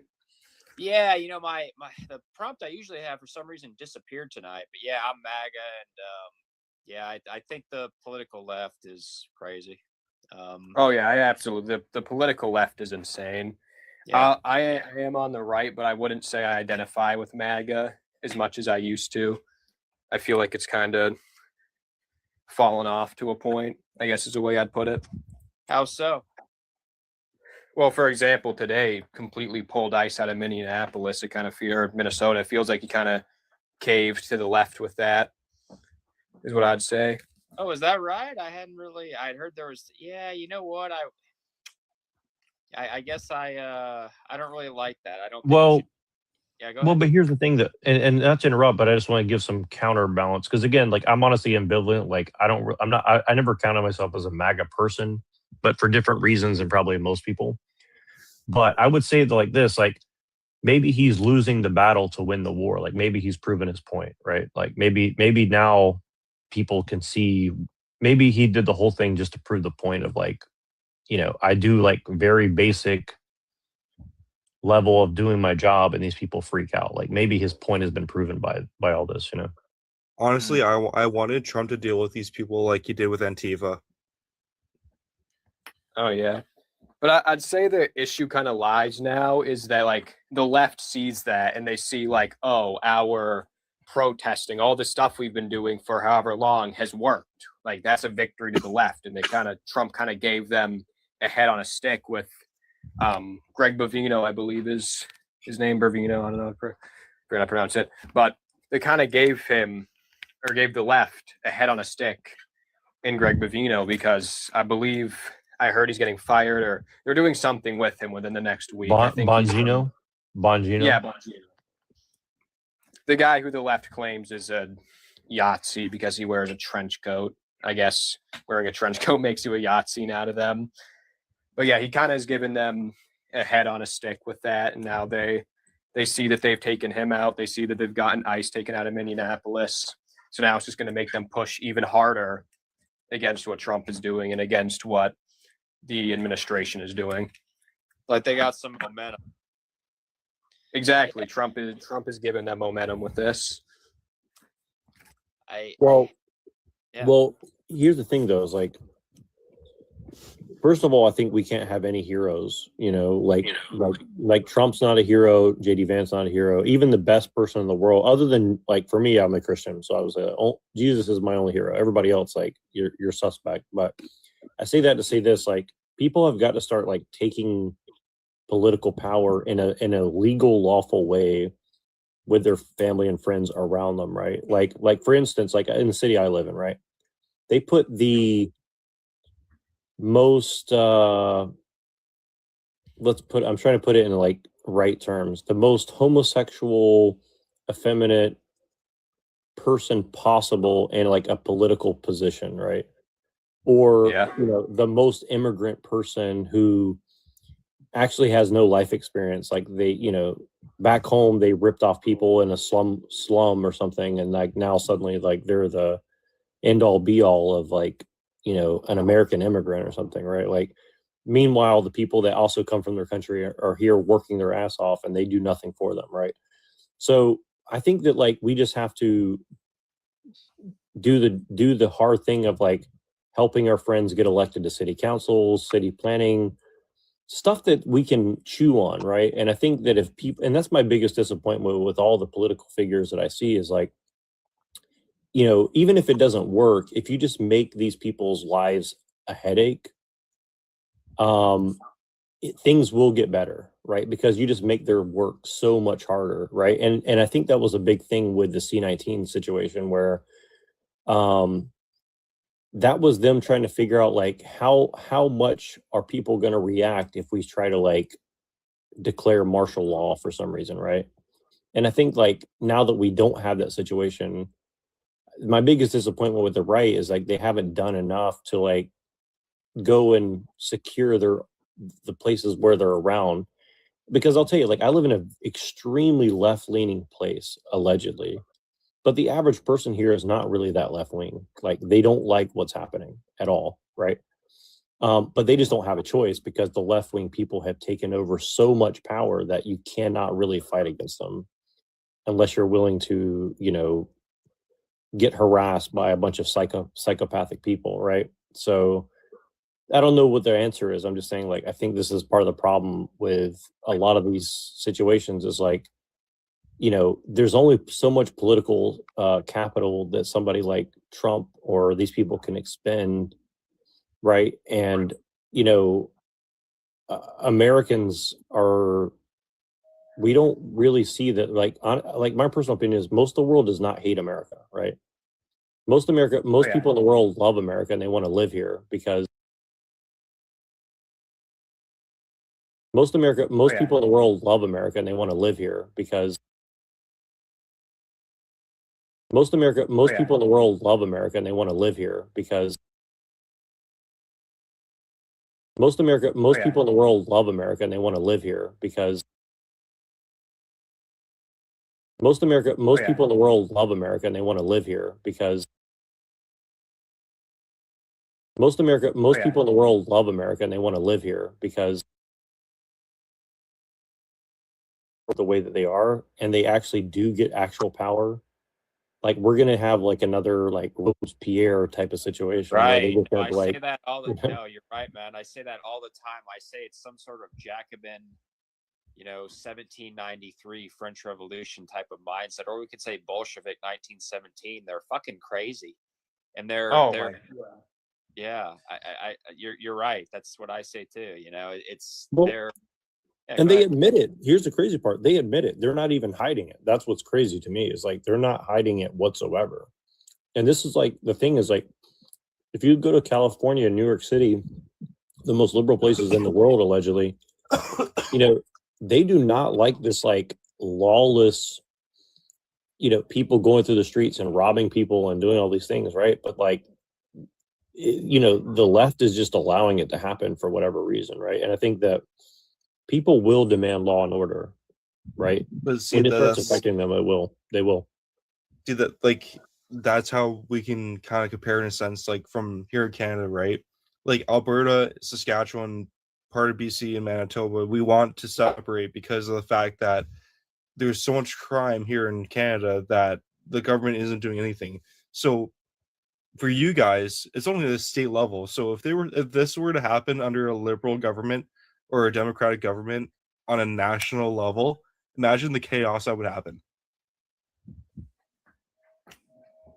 Yeah, my the prompt I usually have for some reason disappeared tonight. But yeah, I'm MAGA, and yeah, I think the political left is crazy. Oh yeah, I absolutely. The political left is insane. Yeah. I am on the right, but I wouldn't say I identify with MAGA as much as I used to. I feel like it's kind of fallen off to a point, I guess is the way I'd put it. How so? Well, for example, today completely pulled ICE out of Minneapolis. It kind of Minnesota. It feels like he kind of caved to the left with that, is what I'd say. Oh, is that right? I'd heard there was. Yeah, you know what? I guess I don't really like that. I don't. Think yeah, go ahead. Well, but here's the thing that, and not to interrupt, but I just want to give some counterbalance, because again, like I'm honestly ambivalent. Like I never counted myself as a MAGA person, but for different reasons than probably most people. But I would say that like this, like maybe he's losing the battle to win the war. Like maybe he's proven his point, right? Like maybe now people can see, maybe he did the whole thing just to prove the point of like, I do like very basic level of doing my job, and these people freak out. Like maybe his point has been proven by all this, Honestly, I wanted Trump to deal with these people like he did with Antifa. Oh yeah, but I'd say the issue kind of lies now is that like the left sees that and they see like, oh, our protesting, all the stuff we've been doing for however long has worked. Like that's a victory to the left. And Trump kind of gave them a head on a stick with Greg Bovino, I believe is his name, Bovino. I don't know if I to pronounce it, but they kind of gave the left a head on a stick in Greg Bovino, because I believe I heard he's getting fired, or they're doing something with him within the next week. I think Bongino? Yeah, Bongino. The guy who the left claims is a Yahtzee because he wears a trench coat. I guess wearing a trench coat makes you a Yahtzee out of them. But yeah, he kind of has given them a head on a stick with that, and now they see that they've taken him out. They see that they've gotten ICE taken out of Minneapolis. So now it's just going to make them push even harder against what Trump is doing and against what the administration is doing. Like they got some momentum. Exactly. Trump is giving them momentum with this. Well, here's the thing though, is like, first of all, I think we can't have any heroes, like Trump's not a hero, JD Vance not a hero, even the best person in the world, other than, like, for me, I'm a Christian, so I was Jesus is my only hero. Everybody else, like, you're suspect. But I say that to say this, like, people have got to start like taking political power in a legal, lawful way with their family and friends around them, right? Like for instance, like in the city I live in, right? They put the most I'm trying to put it in like right terms, the most homosexual, effeminate person possible in like a political position, right? Or the most immigrant person who actually has no life experience. Like they, back home they ripped off people in a slum or something, and like now suddenly like they're the end all be all of like, an American immigrant or something, right? Like, meanwhile, the people that also come from their country are here working their ass off, and they do nothing for them, right? So I think that like we just have to do the hard thing of like helping our friends get elected to city councils, city planning, stuff that we can chew on, right? And I think that if people, and that's my biggest disappointment with all the political figures that I see, is like, even if it doesn't work, if you just make these people's lives a headache, things will get better, right? Because you just make their work so much harder, right? And I think that was a big thing with the C-19 situation, where that was them trying to figure out like how much are people going to react if we try to like declare martial law for some reason, right? And I think like now that we don't have that situation, my biggest disappointment with the right is like they haven't done enough to like go and secure the places where they're around. Because I'll tell you, like, I live in an extremely left-leaning place, allegedly, but the average person here is not really that left-wing. Like, they don't like what's happening at all, right? But they just don't have a choice, because the left-wing people have taken over so much power that you cannot really fight against them unless you're willing to, get harassed by a bunch of psychopathic people, right? So I don't know what their answer is. I'm just saying, like, I think this is part of the problem with a lot of these situations, is like, there's only so much political capital that somebody like Trump or these people can expend, right? And, Americans we don't really see that, like, my personal opinion is most of the world does not hate America, right? Most people in the world love America, and they want to live here, because most people in the world love America, and they want to live here, because most people in the world love America, and they want to live here, because most people in the world love America, and they want to live here, because most people in the world love America, and they want to live here, because most people in the world love America, and they want to live here, because the way that they are, and they actually do get actual power. Like, we're gonna have like another like Robespierre type of situation, where they Right. look No, up, I like, say that all the no, you're right, man. I say that all the time. I say it's some sort of Jacobin 1793 French Revolution type of mindset, or we could say Bolshevik 1917. They're fucking crazy, and they're yeah. You're right. That's what I say too. It's Well, they're yeah, and go they ahead. admit it. Here's the crazy part. They admit it. They're not even hiding it. That's what's crazy to me, is like they're not hiding it whatsoever. And this is like the thing is like, if you go to California and New York City, the most liberal places in the world, allegedly, they do not like this like lawless, people going through the streets and robbing people and doing all these things, right? But like, the left is just allowing it to happen for whatever reason, right? And I think that people will demand law and order, right? But see, when it starts that's affecting them, they will. see that like that's how we can kind of compare in a sense, like from here in Canada, right? Like Alberta, Saskatchewan, part of BC and Manitoba, we want to separate because of the fact that there's so much crime here in Canada that the government isn't doing anything. So for you guys, it's only at the state level. So if this were to happen under a liberal government or a democratic government on a national level, imagine the chaos that would happen.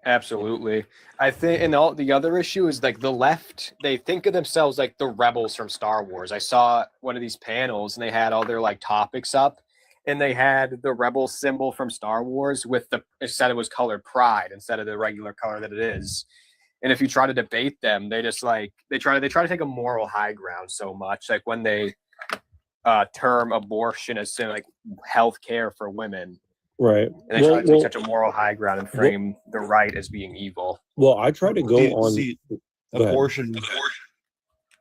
Absolutely. I think, and the other issue is like the left, they think of themselves like the rebels from Star Wars. I saw one of these panels and they had all their like topics up, and they had the rebel symbol from Star Wars with it said it was colored pride instead of the regular color that it is. And if you try to debate them, they just like they try to take a moral high ground so much. Like when they term abortion as like health care for women. Right. And they try to take such a moral high ground and frame the right as being evil. Well, I try to go on. Abortion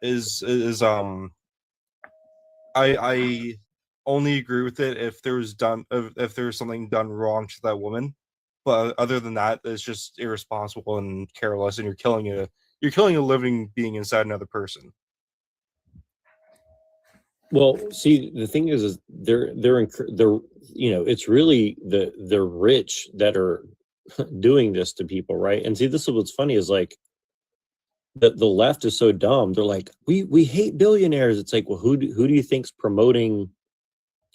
is I only agree with it if there was something done wrong to that woman. But other than that, it's just irresponsible and careless, and you're killing a living being inside another person. Well, see, the thing is they're it's really the rich that are doing this to people, right? And see, this is what's funny is like the left is so dumb. They're like, we hate billionaires. It's like, well, who do you think's promoting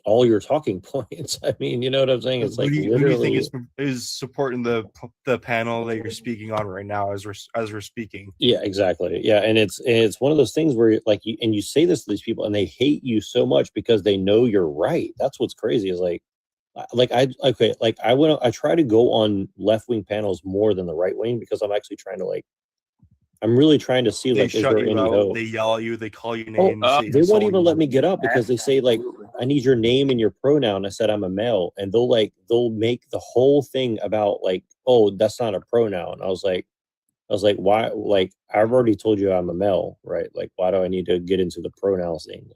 all your talking points? I mean, you know what I'm saying? It's like who do you think is supporting the panel that you're speaking on right now as we're speaking? Yeah, exactly. Yeah, and it's one of those things where like you say this to these people and they hate you so much because they know you're right. That's what's crazy is I try to go on left-wing panels more than the right wing because I'm actually trying to I'm really trying to see They is shut there you any out, hope? they yell at you, they call you Oh, names. they won't even let me get up because they say I need your name and your pronoun. I said I'm a male, and they'll make the whole thing about oh, that's not a pronoun. I was like, why? I've already told you I'm a male, right? Why do I need to get into the pronouns thing?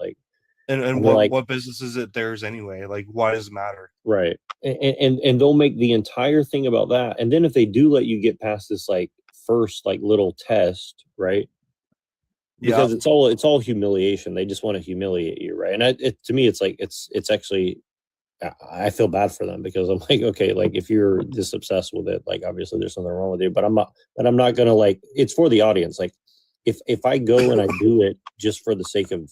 And what business is it theirs anyway? Why does it matter? Right. And they'll make the entire thing about that. And then if they do let you get past this first little test, right? Because it's all humiliation. They just want to humiliate you, right? And to me, it's it's actually, I feel bad for them because I'm like, okay, if you're this obsessed with it, obviously there's something wrong with you. But I'm not gonna it's for the audience. If I go and I do it just for the sake of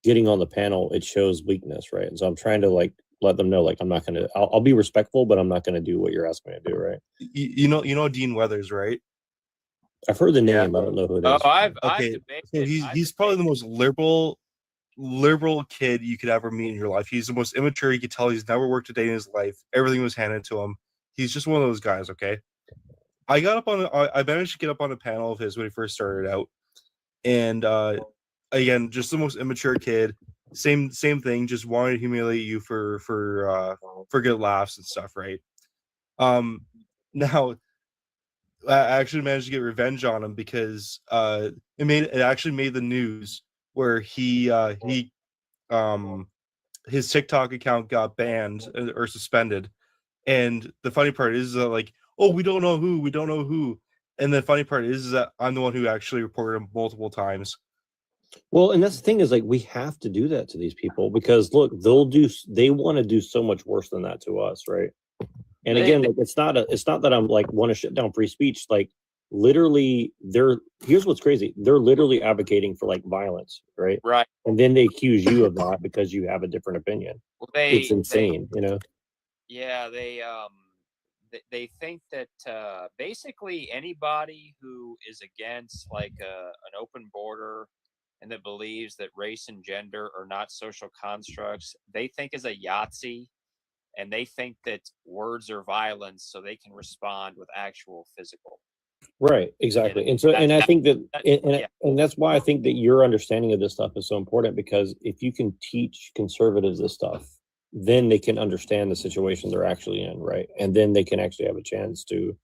getting on the panel, it shows weakness, right? And so I'm trying to let them know I'm not gonna. I'll be respectful, but I'm not gonna do what you're asking me to do, right? You know Dean Weathers, right? I've heard the name. I don't know who it is. So he's probably the most liberal kid you could ever meet in your life. He's the most immature. You could tell he's never worked a day in his life. Everything was handed to him. He's just one of those guys. Okay, I managed to get up on a panel of his when he first started out, and again, just the most immature kid. Same thing. Just wanted to humiliate you for good laughs and stuff, right? Now I actually managed to get revenge on him because it actually made the news where his TikTok account got banned or suspended. And the funny part is that we don't know who. And the funny part is that I'm the one who actually reported him multiple times. Well, and that's the thing is we have to do that to these people because look, they want to do so much worse than that to us, right? And again, it's not that I'm want to shut down free speech. literally here's what's crazy. They're literally advocating for like violence, right? Right. And then they accuse you of that because you have a different opinion. Well, It's insane, you know? Yeah, they think that basically anybody who is against like an open border and that believes that race and gender are not social constructs, they think is a Yahtzee, and they think that words are violence, so they can respond with actual physical. Right, exactly. And so, and I think that, and that's why I think that your understanding of this stuff is so important, because if you can teach conservatives this stuff, then they can understand the situation they're actually in, right? And then they can actually have a chance to,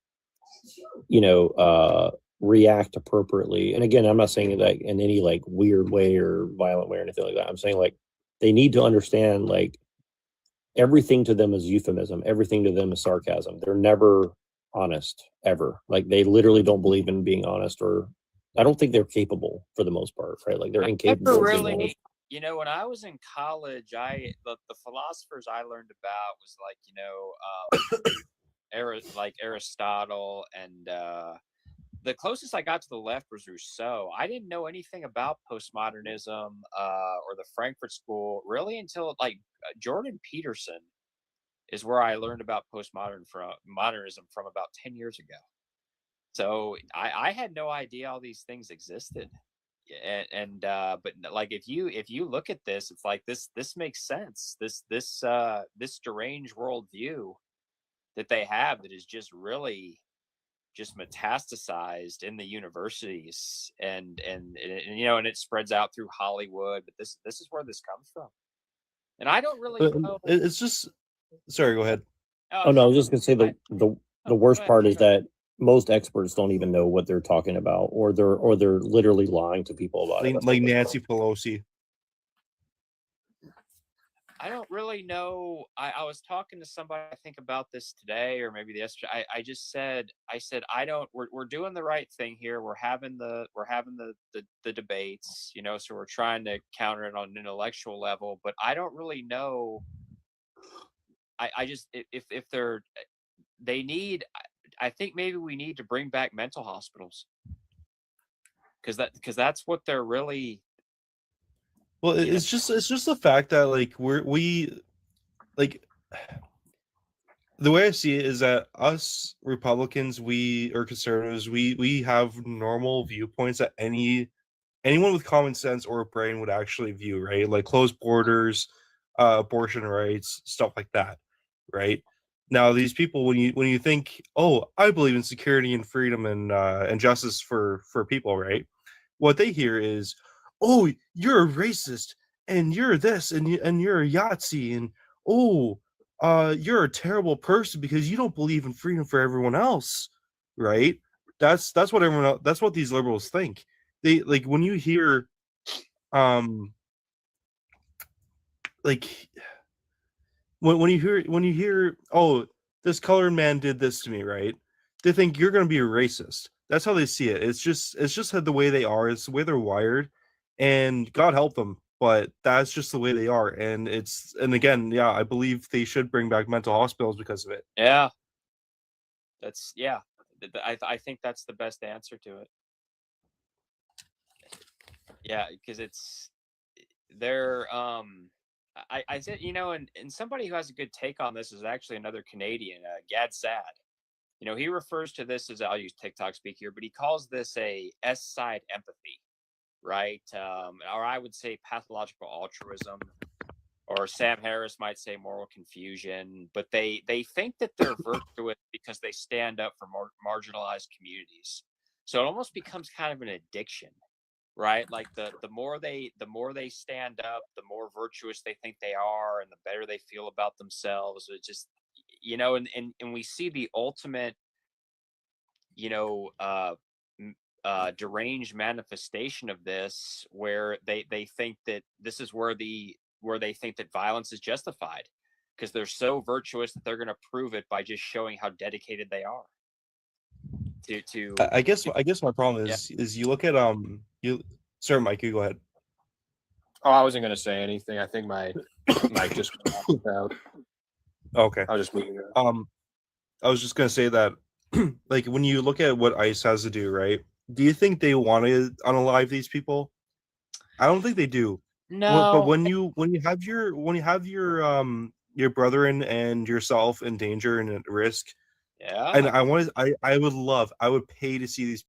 you know, react appropriately. And again, I'm not saying that in any like weird way or violent way or anything like that. I'm saying like they need to understand like everything to them is euphemism, everything to them is sarcasm. They're never honest ever. Like they literally don't believe in being honest, or I don't think they're capable for the most part, right? Like they're incapable of being honest. You know, when I was in college, the philosophers I learned about was like, you know, like Aristotle, and the closest I got to the left was Rousseau. I didn't know anything about postmodernism or the Frankfurt School really until like Jordan Peterson is where I learned about modernism from about 10 years ago. So I had no idea all these things existed. But like if you look at this, it's like this makes sense. This deranged worldview that they have that is just really just metastasized in the universities and you know, and it spreads out through Hollywood. But this is where this comes from, and I don't really know. It's just sorry. Go ahead. Oh no, I was just gonna say the worst part is that most experts don't even know what they're talking about, or they're literally lying to people about it. Like Nancy Pelosi. I don't really know. I was talking to somebody, I think, about this today or maybe yesterday. I said I don't. We're doing the right thing here. We're having the debates, you know. So we're trying to counter it on an intellectual level, but I don't really know. I just if they need. I think maybe we need to bring back mental hospitals because that's what they're really. Well, it's just the fact that like we like the way I see it is that us Republicans, or conservatives, we have normal viewpoints that anyone with common sense or a brain would actually view, right? Like closed borders, abortion rights, stuff like that, right? Now, these people, when you think, oh, I believe in security and freedom and justice for people, right? What they hear is, oh, you're a racist and you're this and you're a Yahtzee and oh, you're a terrible person because you don't believe in freedom for everyone else, right? That's what everyone else, that's what these liberals think. They like when you hear, like when you hear, oh, this colored man did this to me, right? They think you're going to be a racist. That's how they see it. It's just the way they are. It's the way they're wired, and God help them, but that's just the way they are. And again, yeah, I believe they should bring back mental hospitals because of it. Yeah, I think that's the best answer to it. Yeah, because they're I said, you know, and somebody who has a good take on this is actually another Canadian, Gad Sad. You know, he refers to this as, I'll use TikTok speak here, but he calls this a S-side empathy, right? Or I would say pathological altruism, or Sam Harris might say moral confusion. But they think that they're virtuous because they stand up for marginalized communities. So it almost becomes kind of an addiction, right? Like the more they stand up, the more virtuous they think they are, and the better they feel about themselves. It just, you know, and we see the ultimate, you know, deranged manifestation of this, where they think that this is where they think that violence is justified because they're so virtuous that they're going to prove it by just showing how dedicated they are. I guess my problem is you look at Sorry, Mike, you go ahead. Oh, I wasn't going to say anything. I think my mic just out. Okay. I'll just move it. I was just going to say that like when you look at what ICE has to do, right? Do you think they want to unalive these people? I don't think they do. But No. when you have your brother and yourself in danger and at risk, Yeah. and I would pay to see these.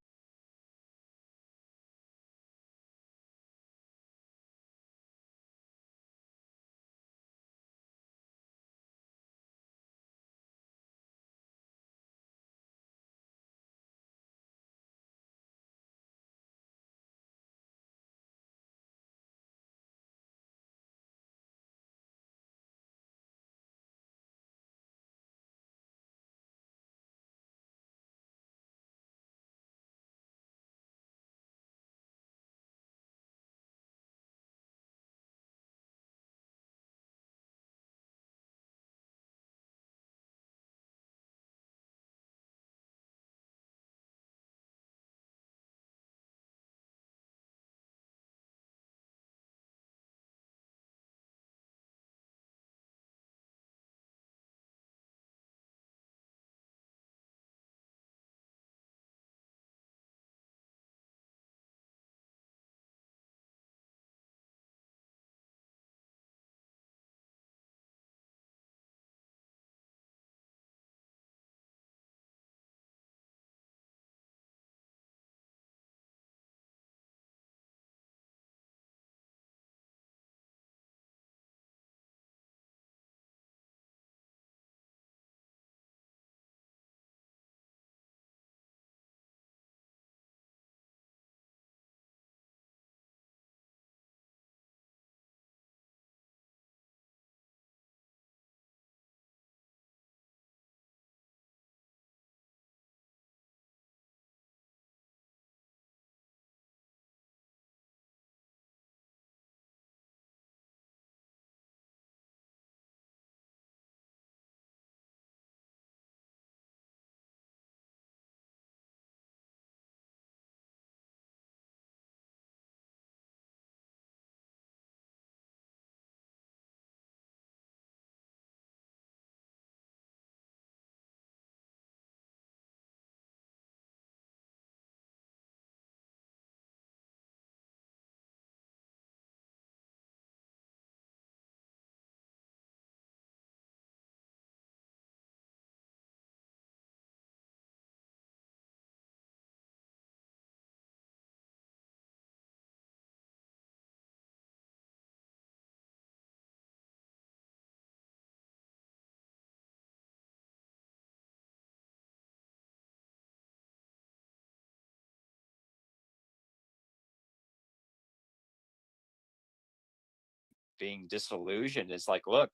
Being disillusioned. It's like, look,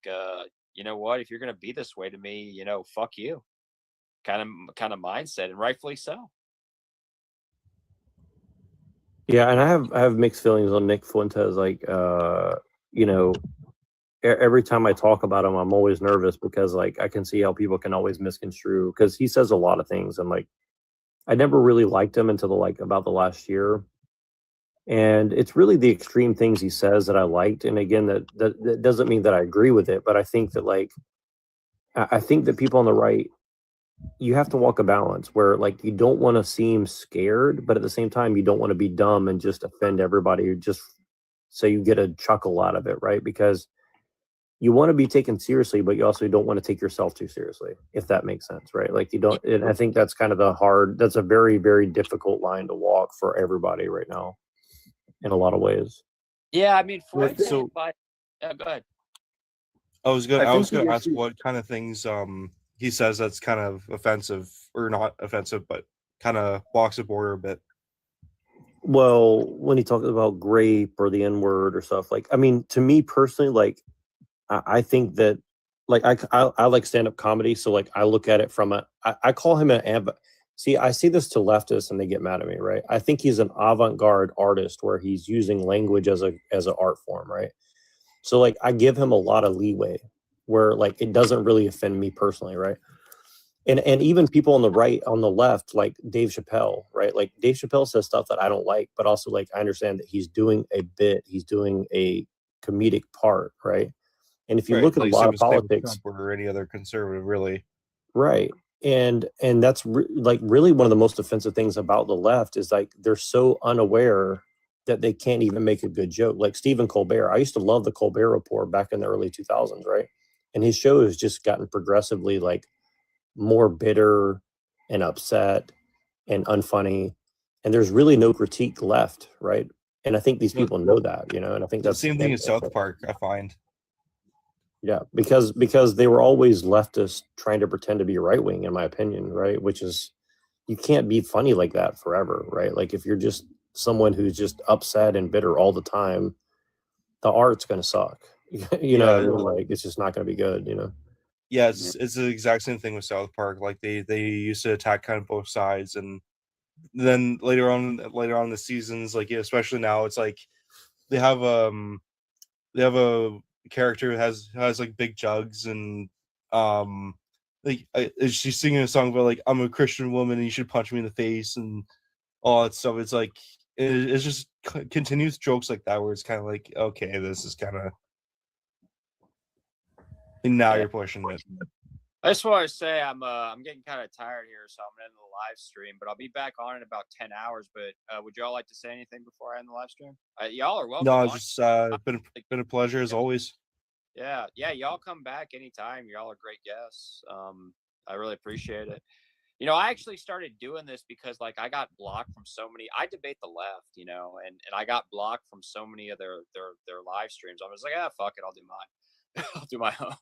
you know what? If you're gonna be this way to me, fuck you. Kind of mindset, and rightfully so. Yeah, and I have mixed feelings on Nick Fuentes. Like, you know, every time I talk about him, I'm always nervous because like I can see how people can always misconstrue because he says a lot of things, and like I never really liked him until about the last year. And it's really the extreme things he says that I liked. And again, that doesn't mean that I agree with it, but I think that like I think that people on the right, you have to walk a balance where like you don't want to seem scared, but at the same time you don't want to be dumb and just offend everybody just so you get a chuckle out of it, right? Because you want to be taken seriously, but you also don't want to take yourself too seriously, if that makes sense, right? Like you don't, and I think that's kind of that's a very, very difficult line to walk for everybody right now in a lot of ways. Yeah, I mean, for Right, so- example, go ahead. I was I gonna think the ask issue- what kind of things he says that's kind of offensive or not offensive, but kind of walks the border a bit. Well, when he talks about grape or the N word or stuff, like I mean, to me personally, like I think that like I like stand up comedy, so like I look at it from I call him see, I say this to leftists and they get mad at me, right? I think he's an avant-garde artist where he's using language as an art form, right? So like I give him a lot of leeway where like it doesn't really offend me personally, right? And even people on the right, on the left, like Dave Chappelle, right? Like Dave Chappelle says stuff that I don't like, but also like I understand that he's doing a bit, he's doing a comedic part, right? And if you Right, look at like a lot same of as Trump politics, or any other conservative, really. right? and that's like really one of the most offensive things about the left is like they're so unaware that they can't even make a good joke. Like Stephen Colbert, I used to love the Colbert Report back in the early 2000s, right? And his show has just gotten progressively like more bitter and upset and unfunny, and there's really no critique left, right? And I think these people know that, you know, and I think The that's same thing as South Park, I find. yeah, because they were always leftists trying to pretend to be right wing, in my opinion, right? Which is, you can't be funny like that forever, right? Like if you're just someone who's just upset and bitter all the time, the art's gonna suck. You know, what I mean? Like it's just not gonna be good, you know. Yeah, it's the exact same thing with South Park. Like they used to attack kind of both sides, and then later on in the seasons, like yeah, especially now, it's like they have a character who has like big jugs, and like she's singing a song about like I'm a Christian woman and you should punch me in the face and all that stuff. It's like it's just continuous jokes like that where it's kind of like, okay, this is kind of, and now you're pushing it. I just want to say I'm getting kind of tired here, so I'm gonna end the live stream. But I'll be back on in about 10 hours. But would y'all like to say anything before I end the live stream? Y'all are welcome. No, on. it's just been a pleasure as always. Yeah, y'all come back anytime. Y'all are great guests. I really appreciate it. You know, I actually started doing this because like I got blocked from so many. I debate the left, you know, and I got blocked from so many of their live streams. I was like, fuck it, I'll do mine. I'll do my own.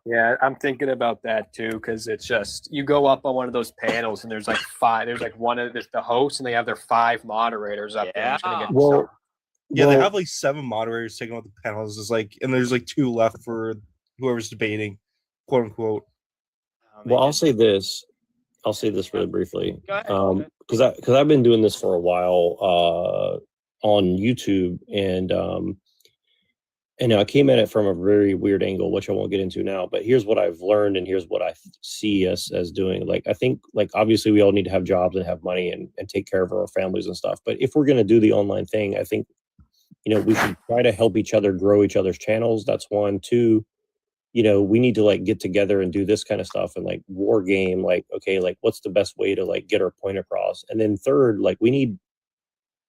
Yeah, I'm thinking about that too, because it's just you go up on one of those panels and there's like five. There's like one of the hosts, and they have their 5 moderators up there. Yeah, they have like 7 moderators taking out the panels. It's like, and there's like 2 left for whoever's debating, quote unquote. Well, I'll say this really briefly, because I've been doing this for a while on YouTube, and I came at it from a very weird angle, which I won't get into now. But here's what I've learned, and here's what I see us as doing. Like I think, like obviously, we all need to have jobs and have money and take care of our families and stuff. But if we're going to do the online thing, I think, you know, we should try to help each other grow each other's channels. That's 1. 2. You know, we need to like get together and do this kind of stuff and like war game, like, okay, like what's the best way to like get our point across? And then 3rd, like we need,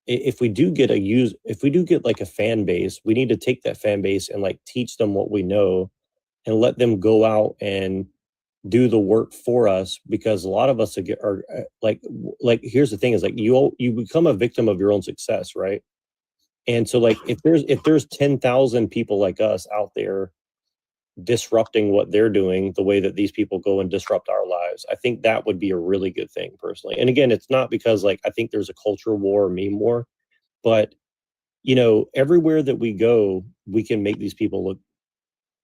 if we do get like a fan base, we need to take that fan base and like teach them what we know and let them go out and do the work for us, because a lot of us are like here's the thing is like you become a victim of your own success, right? And so like if there's 10,000 people like us out there disrupting what they're doing the way that these people go and disrupt our lives, I think that would be a really good thing personally. And again, it's not because like I think there's a culture war or meme war, but you know, everywhere that we go, we can make these people look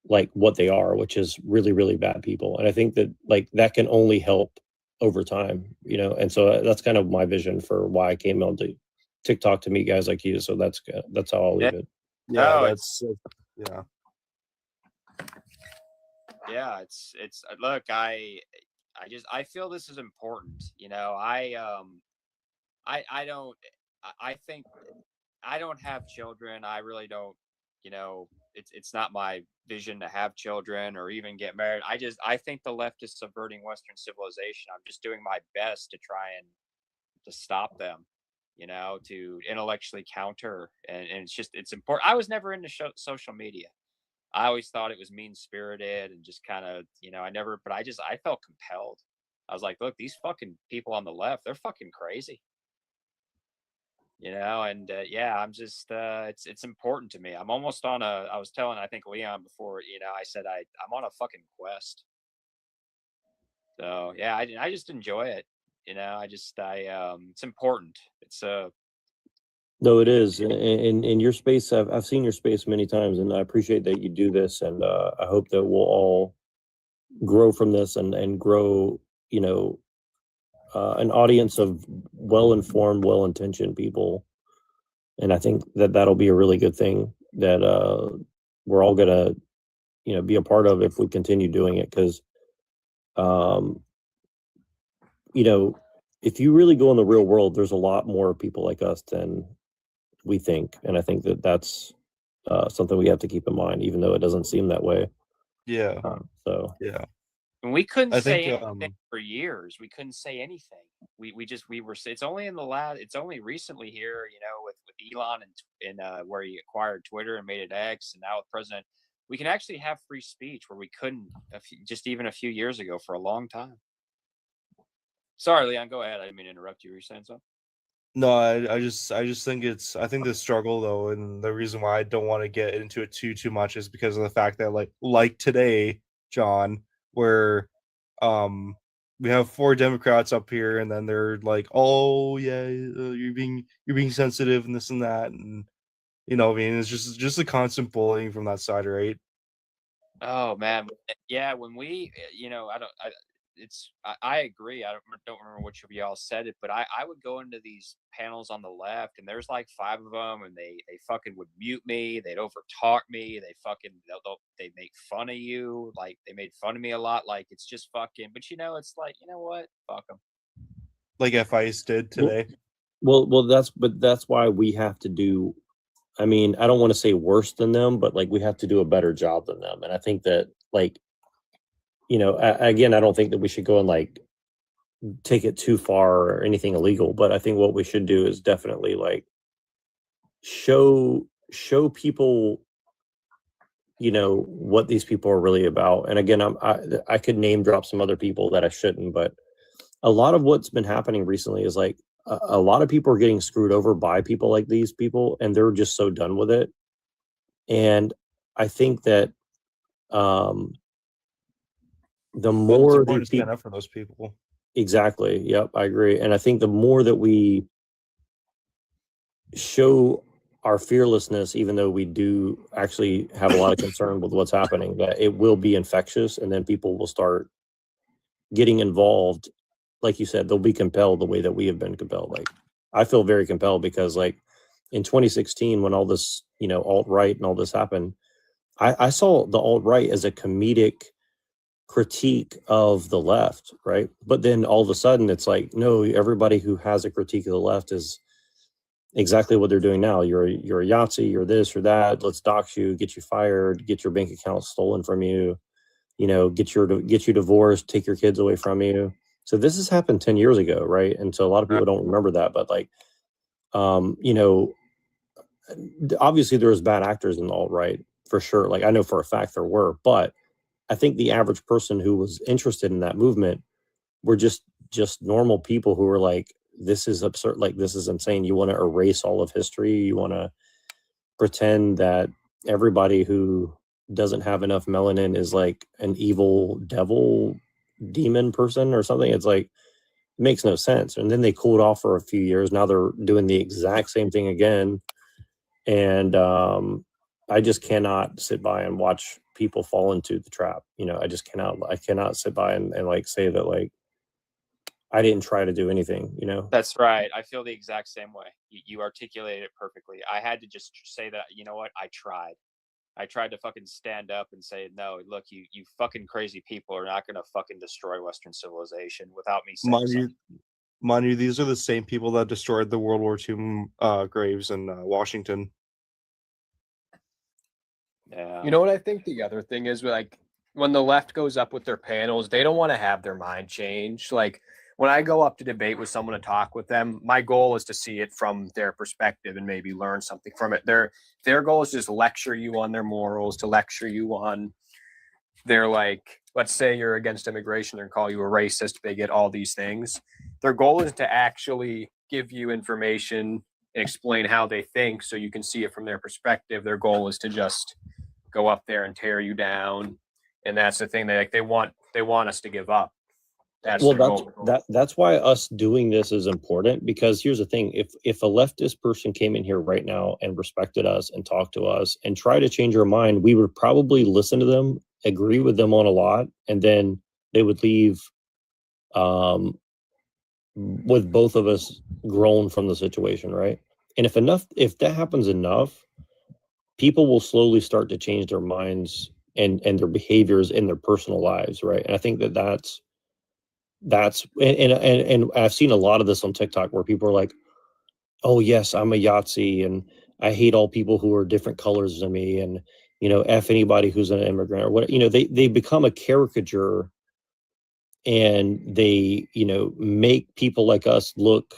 like what they are, which is really, really bad people. And I think that like that can only help over time, you know. And so that's kind of my vision for why I came on to TikTok to meet guys like you. So that's how I'll leave it. Yeah, Oh, that's yeah. Yeah, it's look, I feel this is important. You know, I think I don't have children. I really don't, you know, it's not my vision to have children or even get married. I think the left is subverting Western civilization. I'm just doing my best to try and to stop them, you know, to intellectually counter. And it's important. I was never into social media. I always thought it was mean spirited and just kind of, you know, I felt compelled. I was like, look, these fucking people on the left, they're fucking crazy. You know, and yeah, I'm just, it's important to me. I'm almost on I was telling, I think Leon before, you know, I said, I'm on a fucking quest. So yeah, I just enjoy it. You know, it's important. No, it is. In your space, I've seen your space many times, and I appreciate that you do this. And I hope that we'll all grow from this and grow, you know, an audience of well-informed, well-intentioned people. And I think that that'll be a really good thing that we're all gonna, you know, be a part of if we continue doing it. Because, you know, if you really go in the real world, there's a lot more people like us than we think, and I think that that's something we have to keep in mind, even though it doesn't seem that way. Yeah. So yeah. And we couldn't I say think anything for years. We couldn't say anything. We were. It's only in the last. It's only recently here, with Elon and where he acquired Twitter and made it X, and now with President, we can actually have free speech where we couldn't just even a few years ago for a long time. Sorry, Leon. Go ahead. I didn't mean to interrupt you. Were you saying something? No, I just think I think the struggle though, and the reason why I don't want to get into it too much is because of the fact that like today, John, where we have 4 Democrats up here, and then they're like, oh yeah, you're being sensitive and this and that, and I mean, it's just a constant bullying from that side, right? Oh man, yeah. When we, I agree. I don't remember which of y'all said it, but I would go into these panels on the left, and there's like 5 of them, and they fucking would mute me. They'd overtalk me. They make fun of you. Like they made fun of me a lot. Like it's just fucking. But it's like what? Fuck them. Like FICE did today. Well, that's why we have to do. I mean, I don't want to say worse than them, but we have to do a better job than them. And I think that again, I don't think that we should go and take it too far or anything illegal, but I think what we should do is definitely show people, what these people are really about. And again, I could name drop some other people that I shouldn't, but a lot of what's been happening recently is a lot of people are getting screwed over by people like these people, and they're just so done with it. And I think that the more these stand up for those people. Exactly. Yep, I agree. And I think the more that we show our fearlessness, even though we do actually have a lot of concern with what's happening, that it will be infectious, and then people will start getting involved. Like you said, they'll be compelled the way that we have been compelled. I feel very compelled because in 2016, when all this, alt-right and all this happened, I saw the alt-right as a comedic critique of the left, right? But then all of a sudden it's no, everybody who has a critique of the left is exactly what they're doing now. You're a Yahtzee, you're this or that, let's dox you, get you fired, get your bank account stolen from you, get you divorced, take your kids away from you. So this has happened 10 years ago, right? And so a lot of people don't remember that, but obviously there was bad actors in the alt-right for sure. I know for a fact there were, but I think the average person who was interested in that movement were just normal people who were this is absurd, this is insane. You want to erase all of history. You want to pretend that everybody who doesn't have enough melanin is an evil devil demon person or something. It's it makes no sense. And then they cooled off for a few years. Now they're doing the exact same thing again. And I just cannot sit by and watch people fall into the trap. I cannot sit by and say that I didn't try to do anything, That's right. I feel the exact same way. You articulated it perfectly. I had to just say that, what? I tried to fucking stand up and say, no, look, you fucking crazy people are not going to fucking destroy Western civilization without me saying something. Mind you, these are the same people that destroyed the World War II graves in Washington. Yeah. You know what I think the other thing is, when the left goes up with their panels, they don't want to have their mind changed. When I go up to debate with someone to talk with them, my goal is to see it from their perspective and maybe learn something from it. Their goal is just lecture you on their morals, to lecture you on their let's say you're against immigration and call you a racist, bigot, all these things. Their goal is to actually give you information and explain how they think so you can see it from their perspective. Their goal is to just go up there and tear you down. And that's the thing they want us to give up. That's why us doing this is important, because here's the thing. If a leftist person came in here right now and respected us and talked to us and tried to change our mind, we would probably listen to them, agree with them on a lot, and then they would leave with both of us grown from the situation, right? And if that happens enough, people will slowly start to change their minds and their behaviors in their personal lives, right? And I think that's and I've seen a lot of this on TikTok where people are like, oh yes, I'm a Yahtzee and I hate all people who are different colors than me, and F anybody who's an immigrant or what, they become a caricature and they, make people like us look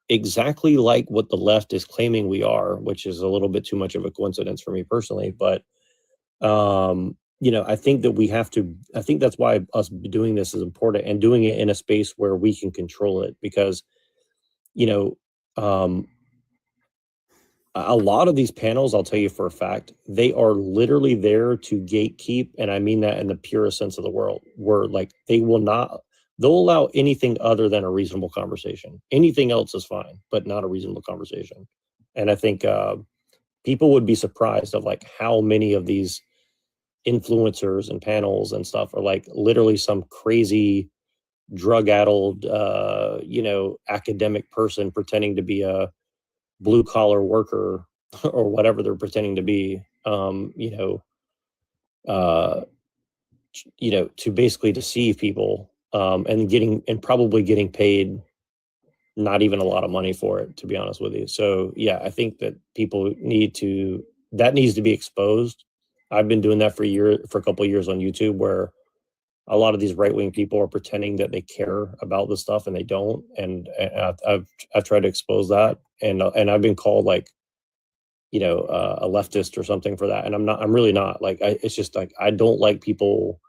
exactly like what the left is claiming we are, which is a little bit too much of a coincidence for me personally. But I think that I think that's why us doing this is important, and doing it in a space where we can control it, because a lot of these panels, I'll tell you for a fact, they are literally there to gatekeep, and I mean that in the purest sense of the world, where like they'll allow anything other than a reasonable conversation. Anything else is fine, but not a reasonable conversation. And I think people would be surprised of like how many of these influencers and panels and stuff are like literally some crazy drug-addled academic person pretending to be a blue collar worker or whatever they're pretending to be, to basically deceive people, and probably getting paid not even a lot of money for it, to be honest with you. So yeah, I think that people needs to be exposed. I've been doing that for a couple of years on YouTube, where a lot of these right-wing people are pretending that they care about this stuff and they don't. And I've tried to expose that, and I've been called like, a leftist or something for that. And I'm really not. Like, it's just like, I don't like people,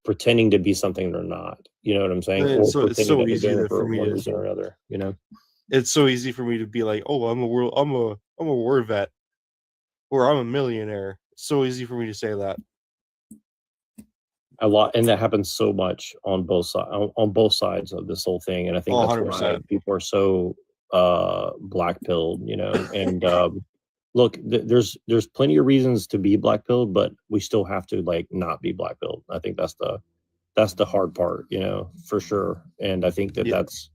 pretending to be something they're not. You know what I'm saying? And Or so it's so pretending that easy they're doing it for for me one to. reason or another. It's so easy for me to be like, oh, I'm a war vet, or I'm a millionaire. It's so easy for me to say that. A lot, and that happens so much on both sides of this whole thing. And I think Oh, that's why 100%. people are so black pilled, and look, there's plenty of reasons to be black pilled, but we still have to like not be black pilled. I think that's the hard part, for sure. And I think that's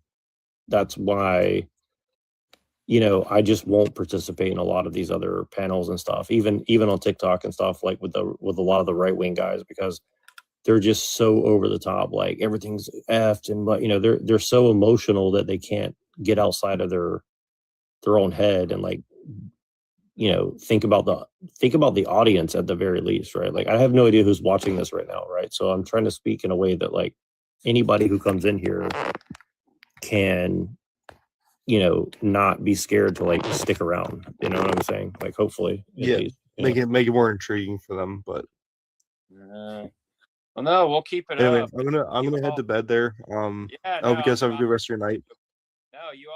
why I just won't participate in a lot of these other panels and stuff, even on TikTok and stuff, like with a lot of the right wing guys, because they're just so over the top, like everything's effed, and but they're so emotional that they can't get outside of their own head and like think about the audience at the very least, right? Like I have no idea who's watching this right now, right? So I'm trying to speak in a way that like anybody who comes in here can not be scared to like stick around. You know what I'm saying? Like hopefully at Yeah, least, make it more intriguing for them. But well, no, we'll keep it anyway, up. I'm gonna head to bed there. Yeah, I hope you guys have a good rest of your night. No, y'all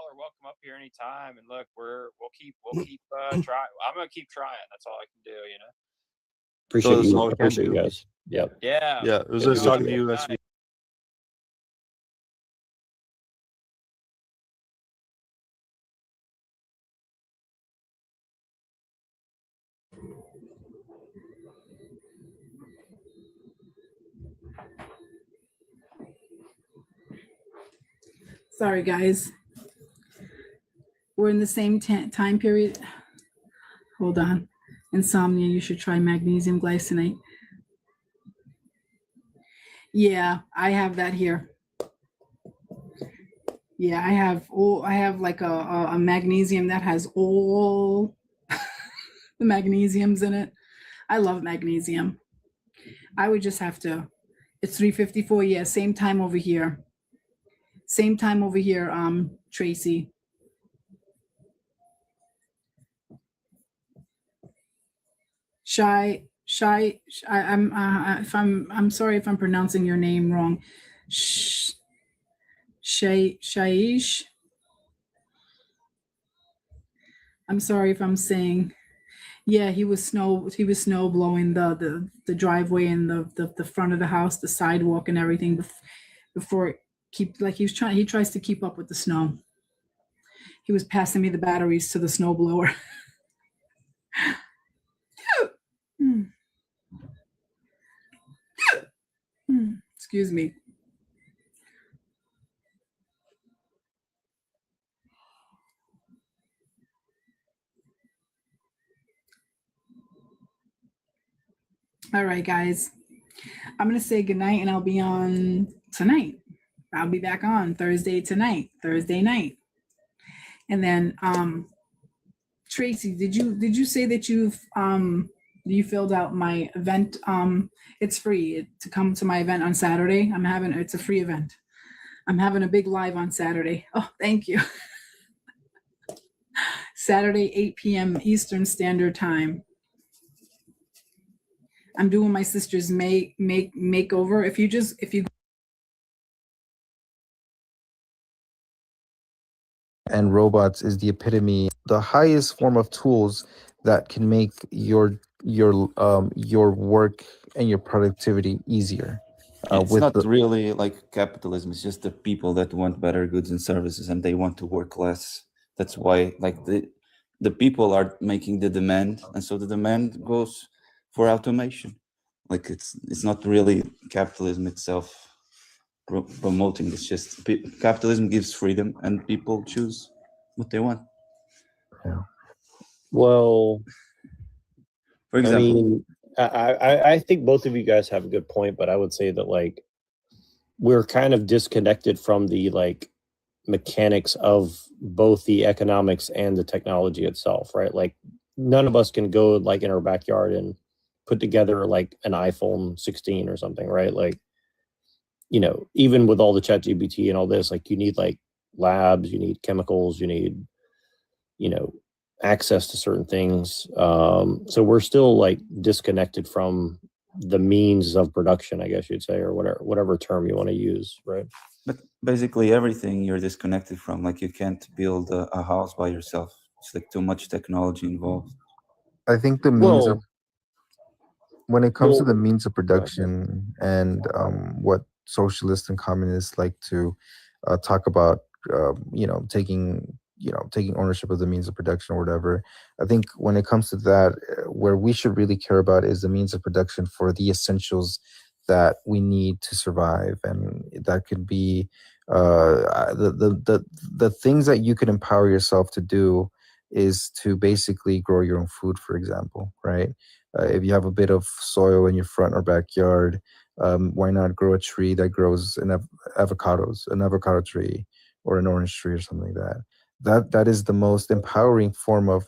are welcome up here anytime. And look, we'll keep trying. I'm gonna keep trying. That's all I can do. Appreciate you guys. Yep. Yeah. Yeah, it was nice talking to you. SV. Sorry, guys. We're in the same time period. Hold on. Insomnia, you should try magnesium glycinate. Yeah, I have that here. Yeah, I have like a magnesium that has all the magnesiums in it. I love magnesium. I would just have to, it's 3:54. Yeah, same time over here. Same time over here, Tracy. I'm sorry if I'm pronouncing your name wrong. Shaish. I'm sorry if I'm saying. Yeah, he was snow blowing the driveway and the front of the house, the sidewalk and everything before he tries to keep up with the snow. He was passing me the batteries to the snow blower. Excuse me. All right, guys. I'm going to say goodnight, and I'll be on tonight. I'll be back on Thursday night. And then Tracy, did you say that you've You filled out my event. It's free to come to my event on Saturday. It's a free event. I'm having a big live on Saturday. Oh, thank you. Saturday, 8 p.m. Eastern Standard Time. I'm doing my sister's makeover. If you and robots is the epitome, the highest form of tools that can make your work and your productivity easier. It's not really like capitalism. It's just the people that want better goods and services, and they want to work less. That's why, like the people are making the demand, and so the demand goes for automation. Like it's not really capitalism itself promoting. It's just capitalism gives freedom, and people choose what they want. Well, For example, I mean, I think both of you guys have a good point, but I would say that like we're kind of disconnected from the like mechanics of both the economics and the technology itself, right? Like none of us can go like in our backyard and put together like an iPhone 16 or something, right? Like, you know, even with all the chat GPT and all this, like you need like labs, you need chemicals, you need, you know, access to certain things. So we're still like disconnected from the means of production, I guess you'd say, or whatever term you want to use, right? but basically everything you're disconnected from. Like you can't build a house by yourself. It's like too much technology involved. I think the means of when it comes to the means of production and what socialists and communists like to talk about, taking ownership of the means of production or whatever. I think when it comes to that, where we should really care about is the means of production for the essentials that we need to survive, and that could be the things that you can empower yourself to do is to basically grow your own food, for example, right? If you have a bit of soil in your front or backyard, why not grow a tree that grows an avocado tree or an orange tree or something like that. That is the most empowering form of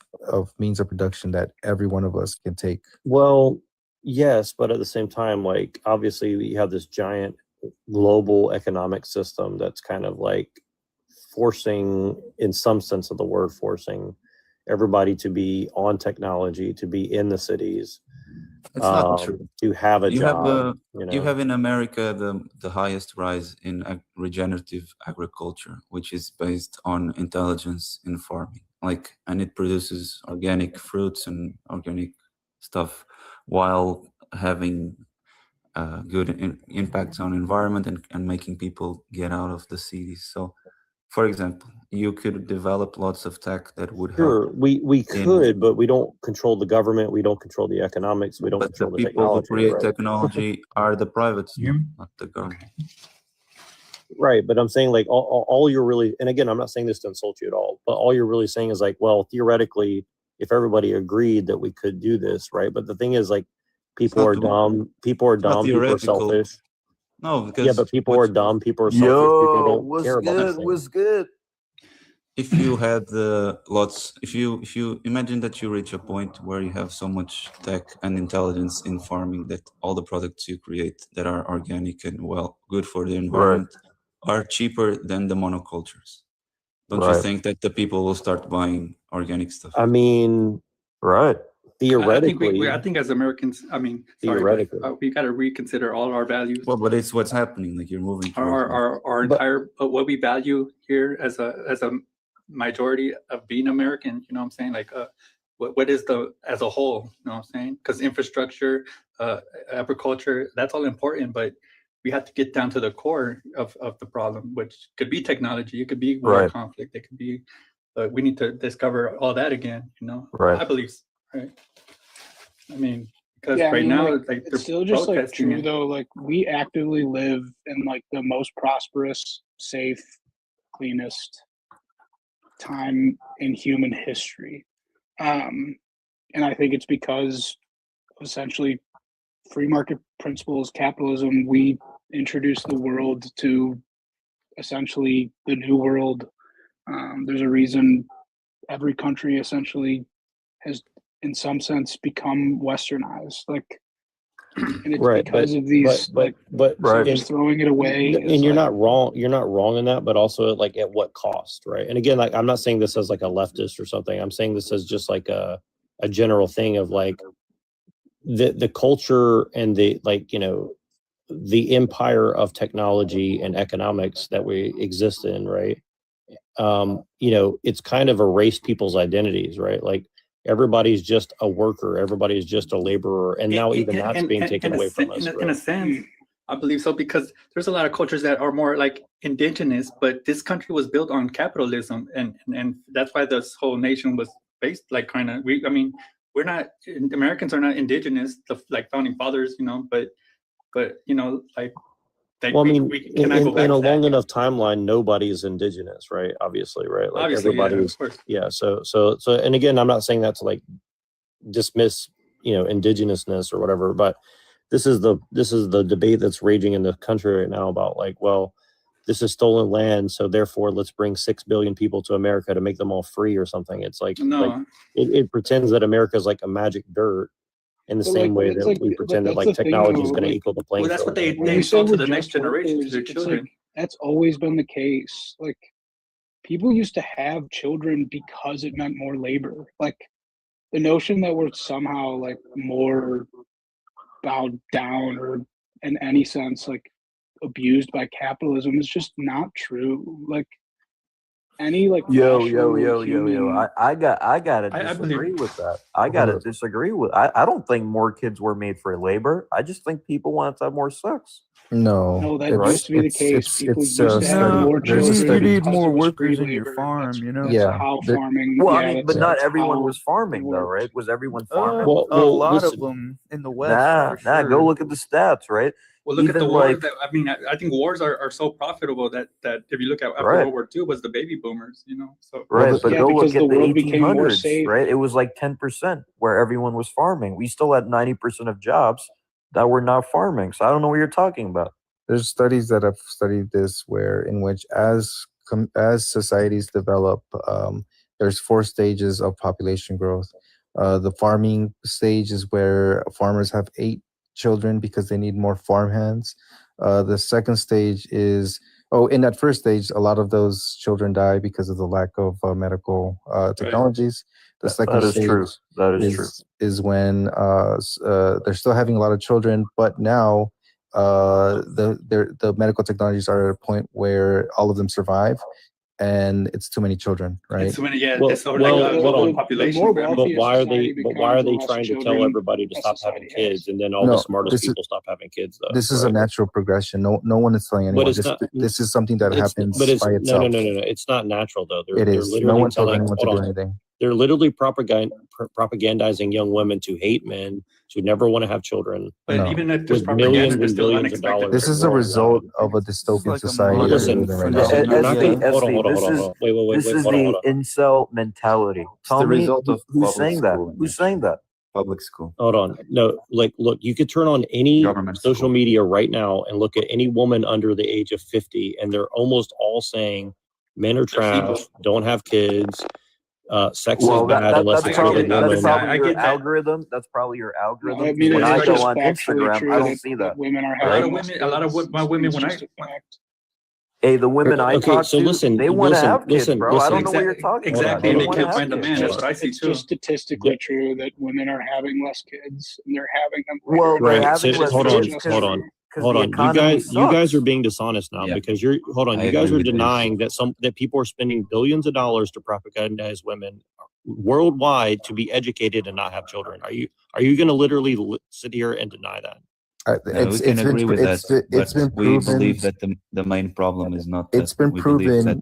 means of production that every one of us can take. Well, yes, but at the same time, like obviously we have this giant global economic system that's kind of like forcing, in some sense of the word, forcing everybody to be on technology, to be in the cities. It's not true. To have a job. You have in America the highest rise in regenerative agriculture, which is based on intelligence in farming. And it produces organic fruits and organic stuff while having good impacts on environment and making people get out of the cities. So, for example, you could develop lots of tech that would help. Sure, we could, but we don't control the government. We don't control the economics. We don't control the People who technology. create Right? technology are the private, not the government. Right, but I'm saying like all you're really, and again, I'm not saying this to insult you at all, but all you're really saying is like, well, theoretically, if everybody agreed that we could do this, right? But the thing is, like, people are dumb, people are selfish. No, because yeah, but people are dumb, people are selfish, people don't care about this thing. What's good? If you had if you imagine that you reach a point where you have so much tech and intelligence in farming that all the products you create that are organic and good for the environment are cheaper than the monocultures. Don't you think that the people will start buying organic stuff? I mean, right. Theoretically, I think as Americans, theoretically, we got to reconsider all our values. Well, but it's what's happening. Like you're moving Our entire what we value here as a majority of being American. You know what I'm saying? Like what is as a whole? You know what I'm saying? Because infrastructure, agriculture, that's all important, but we have to get down to the core of the problem, which could be technology, it could be war, conflict, it could be. We need to discover all that again. You know, I believe. Right. I mean, because now, like it's still just like true though. Like we actively live in like the most prosperous, safe, cleanest time in human history, and I think it's because essentially free market principles, capitalism. We introduced the world to essentially the new world. There's a reason every country essentially has in some sense, become westernized. Like, and it's Right, because of these, but so and, just throwing it away. and you're not wrong. You're not wrong in that, but also like at what cost, right? And again, like I'm not saying this as like a leftist or something. I'm saying this as just like a general thing of like the culture and the like, you know, the empire of technology and economics that we exist in, right? You know, it's kind of erased people's identities, right? Like everybody's just a worker, everybody's just a laborer, and now even that's being taken away from us. In a sense, I believe so, because there's a lot of cultures that are more like indigenous, but this country was built on capitalism, and that's why this whole nation was based like kind of. I mean, we're not Americans are not indigenous, like founding fathers, you know, but you know, like. Well, I mean, we cannot go back in a to that. long enough timeline, nobody is indigenous, right? Obviously, right? Like Obviously, everybody's, yeah, So, and again, I'm not saying that to like dismiss, you know, indigenousness or whatever, but this is the debate that's raging in the country right now about like, well, this is stolen land, so therefore let's bring 6 billion people to America to make them all free or something. It's like, it pretends that America is like a magic dirt. In the same way that we pretend that like technology is going to equal the playing field. Well, that's what they When you say install to we're the next just generation, to workers, their it's children. like that's always been the case. Like people used to have children because it meant more labor. Like the notion that we're somehow like more bowed down or in any sense like abused by capitalism is just not true. Like any like Yo, rational human, I gotta I disagree believe- with that. I gotta disagree with. I don't think more kids were made for labor. I just think people wanted to have more sex. No, that Right? used to be the case. People used uh, to have study. more There's a children study. because more it was workers free in your labor. farm, you know? That's Yeah, how there- farming. Well, I yeah, mean, but that's, not that's everyone how was it farming though, worked. right? Was everyone farming? A lot of listen, them in the West, for Nah. sure. Go look at the stats, right? Well, look at the Even wars. like That, I mean, I think wars are so profitable that if you look at after Right. World War II was the baby boomers, you know. So right, but Yeah, go because look the at the world became more 1800s, safe. right? It was like 10% where everyone was farming. We still had 90% of jobs that were not farming. So I don't know what you're talking about. There's studies that have studied this, where in which as societies develop, there's 4 stages of population growth. The farming stage is where farmers have 8 children because they need more farm hands. The second stage is in that first stage, a lot of those children die because of the lack of medical technologies. The second That is stage true. That is true. is when they're still having a lot of children, but now the medical technologies are at a point where all of them survive, and it's too many children, right? it's when Well, it's sort of like a hold on. population. more problem. But wealthy why are they? society But why are becomes, they the less trying to tell children everybody to a stop having society has. kids, and then all No, the smartest this is- people stop having kids? Though This is a right? natural progression. No one is telling But anyone. it's This not. this is something that happens But it's by no, itself. no. It's not natural though. It They're is. literally No one told telling. anyone to Hold do on. anything. They're literally propagandizing young women to hate men, to never want to have children. But No. even if there's With millions propaganda, there's and still billions of unexpected. dollars. This is a result worldwide. of a dystopian like a society that we Listen, live in right listen, now. you're not Esty, gonna hold on, Esty, hold on. Wait. this is Hold the on. incel mentality. Tell the me result of who's public saying that? school, Who's saying that? Public school. Hold on. No, like, look, you could turn on any Government social school. media right now and look at any woman under the age of 50, and they're almost all saying men are trash, don't have kids, sex is bad unless that's it's with a probably woman. your algorithm. That's probably your algorithm. I mean, When it I is go just on factually Instagram, true I don't that, see that that. women are A lot having of less women, a lot of kids. my women It's when I just a fact. Hey, the women I Okay, talk so to, listen, they want to listen, have kids, listen, bro. I don't know listen. what you're talking exactly, about. and they wanna can't have find a kids. man. That's what I see It's too. just statistically true that women are having less kids and they're having them. Well, later. they're Right. having So less hold on, kids hold on. because Hold the on. economy You guys sucks. are being dishonest now Yeah. because you I guys agree are with this. denying that people are spending billions of dollars to propagandize women worldwide to be educated and not have children. Are you going to literally sit here and deny that? No, we can agree with that, It's been but we proven. believe that the main problem is not It's that been we believe proven. that.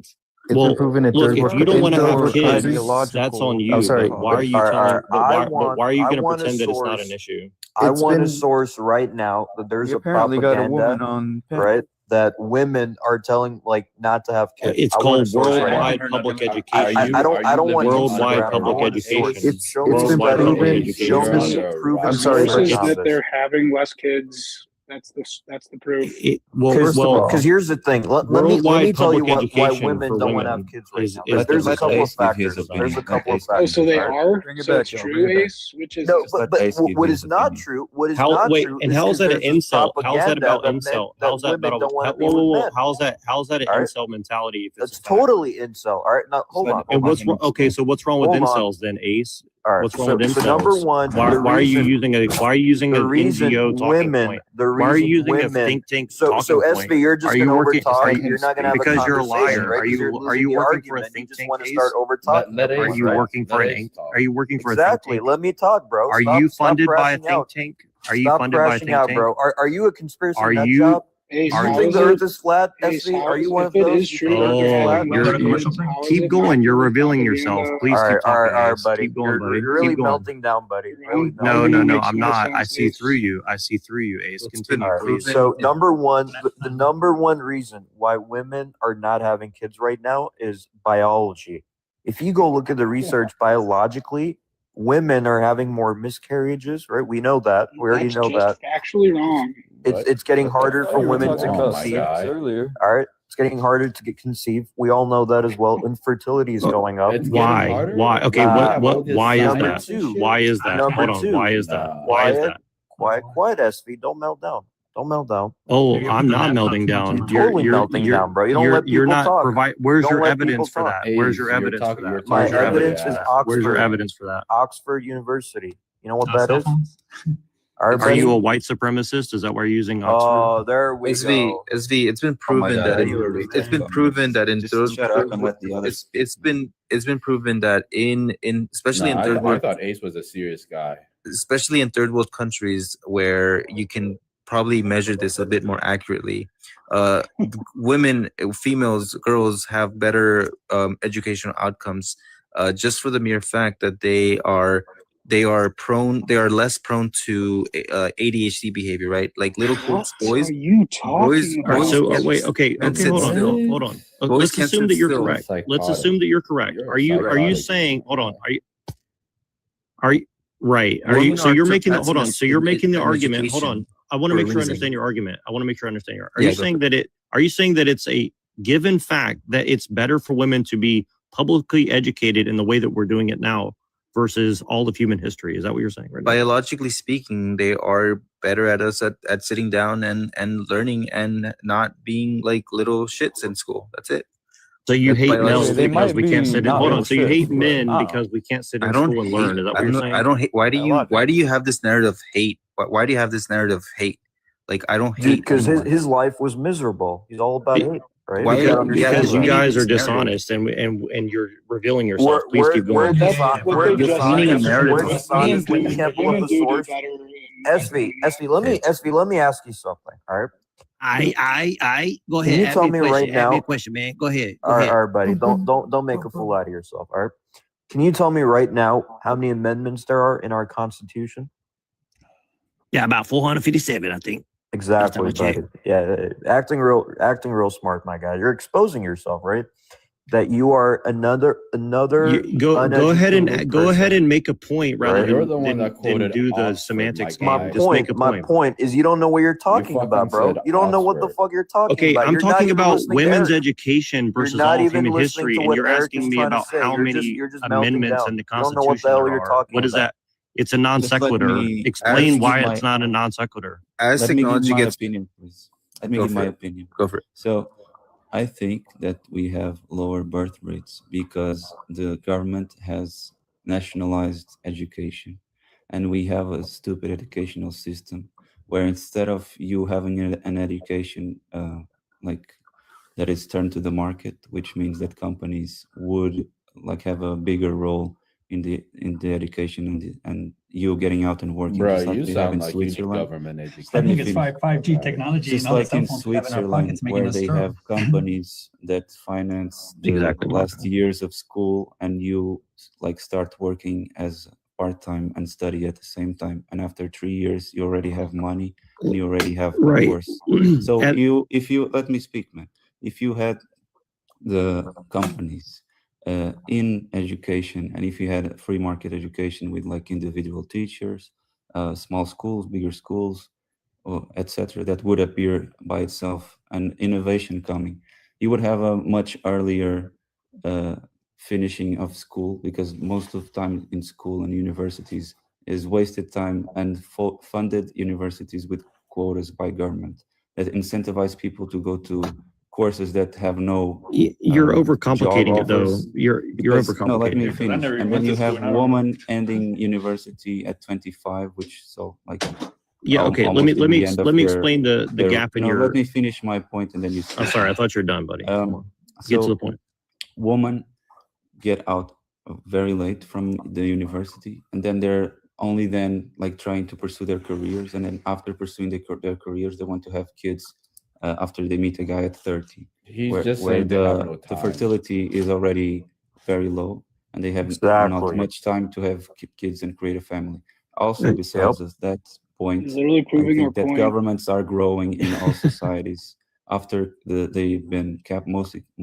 It's been proven in look, third if world you don't want to have countries. kids, that's on you. I'm sorry, But why are you telling? But why are you I going to want a pretend that it's not source. an issue? I It's want a been- source right now that there's We a apparently got a propaganda, woman on right? That women are telling like not to have kids. It's I want a called source right worldwide now. public I education. don't want worldwide Instagram. I public want a source. education. Show me been Worldwide study. public proven- education. Show me it's been- proven I'm sorry, Sources research on that this. they're having less kids That's the proof. Because here's the thing. Let me worldwide tell you public why education women for don't want to women have kids right is- now. is But there's a Let couple of Ace give his factors. opinion. There's a couple of Oh, factors. so they all right? are. Bring it So back, it's Joe, true, bring it back. Ace. Which is No, but but what is not true? What is not true? And is how's 'cause that an there's this incel? How's that propaganda about that incel? that How's that women about don't want to be whoa, with whoa, whoa? men. How's that an All right? incel mentality? If it's That's totally incel. All right, now hold on. and what's wrong? Okay, so what's wrong with Hold on. incels then, Ace? All right. What's wrong with So incels? number one, why are you using an NGO talking point? Why are you using a think tank talking point? SV, you're just Are you gonna working? overtalk. You're not gonna have a because you're a conversation, liar. right? Are 'Cause you're you losing the working for a argument. think You just tank? want to start over talking. Are you working for an? Are you working for a think Exactly. tank? Let me talk, bro. Are Stop, you stop funded by a crashing think out. tank? Are you Stop funded by a crashing think out, tank? bro. Are you a conspiracy Are nut you? job? Ace, Do you how think is the it- earth is flat, Ace, SV? how Are is- you one if of it those? is You true think that the earth is you're flat? having commercial break? How is Keep it going. not You're really revealing yourself. propaganda? Please keep All talking, right, Ace. buddy. Keep going, You're buddy. really Keep going. melting down, buddy. Really No, melting no, down. no. I'm not. I see through you. I see through you, Ace. Continue, All right, please. so number one, the number one reason why women are not having kids right now is biology. If you go look at the research biologically, women are having more miscarriages, right? We know that. We already That's know just that. factually wrong. It's getting harder for women to Oh my conceive. God. All right, it's getting harder to get conceived. We all know that as well. Infertility is going up. Why? Why? Okay. What? Why is Number that? two. Why is that? Number Hold on. two. Why is that? Why is that? Quiet, SV. Don't melt down. Don't melt down. Oh, I'm not melting down. Totally melting down, bro. You don't let You're people not talk. provide. Where's Don't your let people evidence for talk. that? Where's your evidence for that? My Where's your evidence evidence is for that? Oxford. Where's your evidence for that? Oxford University. You know what that is? Are you a white supremacist? Is that why you're using Oxford? Oh, there we SV, go. SV, it's been proven God, that you were it's been proven that in third shut up and let the others it's been proven that in especially in third I world, thought Ace was a serious guy. especially in third world countries where you can probably measure this a bit more accurately. Women, females, girls have better educational outcomes just for the mere fact that they are less prone to ADHD behavior, right? Like little kids, boys. Are you talking All right, so can't- wait, okay, can't okay, sit hold on, still. hold on. Boys Let's can't assume sit that you're still. correct. Let's Psychotic. assume that you're correct. You're Are you psychotic. saying? Hold on. Are you right? Are Women you? So are you're making the hold surpassing on. us So you're in making the argument. Hold education on. I want to for a make sure I reason. understand your argument. I want to make sure I understand your. Are Yeah, you go saying for that Are you saying that it's a given fact that it's better for women to be publicly educated in the way that we're doing it now versus all of human history? Is that what you're saying right now? Biologically speaking, they are better at us at sitting down and learning and not being like little shits in school. That's it. So you That's hate biological males speaking. because we can't sit in. Hold on. So you hate men because we can't sit in I don't school and hate. learn. Is that what you're saying? I don't hate. Why do you have this narrative of hate? Why do you have this narrative of hate? Like I don't Dude, hate because anyone. his life was miserable. He's all about hate, right? Why- You gotta yeah, understand Because you that. guys are this narrative. dishonest and you're revealing yourself. Please keep We're going. dishonest. what We're they just dishonest. said. We're Women dishonest when you do- can't pull up women a do source. better SV, let me ask you something. All right. I go Can ahead. you Ask tell me a me question. right Ask now? me a question, man. Go ahead. Go All right, ahead. all right, buddy. Don't make a fool out of yourself. All right. Can you tell me right now how many amendments there are in our Constitution? Yeah, about 457, I think. Exactly, I checked. buddy. Yeah, acting real smart, my guy. You're exposing yourself, right? That you are another Go ahead uneducated and person, make a point rather right? than, than do the semantics game. My Just make a my point. point is you don't know what you're talking about, bro. said You don't know what the Oxford. fuck you're talking Okay, about. I'm You're not talking even about listening to women's Eric. education You're versus not all of even human listening history, to and what you're Eric asking is me trying to about say. how many You're just melting amendments down. in the You don't know what the Constitution hell there you're are. talking What is about. that? It's a non Just let sequitur. me Explain give why my- it's not a non sequitur. As Let me give technology my gets opinion, please. Let me Go give for my it. opinion. Go for it. So, I think that we have lower birth rates because the government has nationalized education, and we have a stupid educational system where instead of you having an education like that is turned to the market, which means that companies would like have a bigger role in the education and you getting out and working, Bro, just like you they have sound in like you need Switzerland. government Just education. let I me think it's finish. 5G technology Just and all the like cell in phones we have in our Switzerland, pockets making where us they throw. have companies that finance the Exactly. last years of school, and you like start working as part-time and study at the same time, and after 3 years you already have money and you already have a Right. course. So if you let me speak, man. If you had the companies in education, and if you had a free market education with like individual teachers, small schools, bigger schools, or etc., that would appear by itself, and innovation coming. You would have a much earlier finishing of school, because most of the time in school and universities is wasted time, and funded universities with quotas by government that incentivize people to go to courses that have no You're job overcomplicating it, though. offers. You're Because, no, let overcomplicating me it. finish. And then you have woman ending university at 25, which so like Yeah. Okay. Let almost in me the end of let me their- explain the their- gap in no, your. let me finish my point, and then you. I'm sorry. I thought you were done, buddy. Come on. Get to the point. Women get out very late from the university, and then they're only then like trying to pursue their careers, and then after pursuing their careers, they want to have kids after they meet a guy at 30. He's just saying they have no the time. fertility is already very low, and they have not Exactly. much time to have kids and create a family. Also, besides that point, Literally I proving our think that point. governments are growing in all societies after they've been kept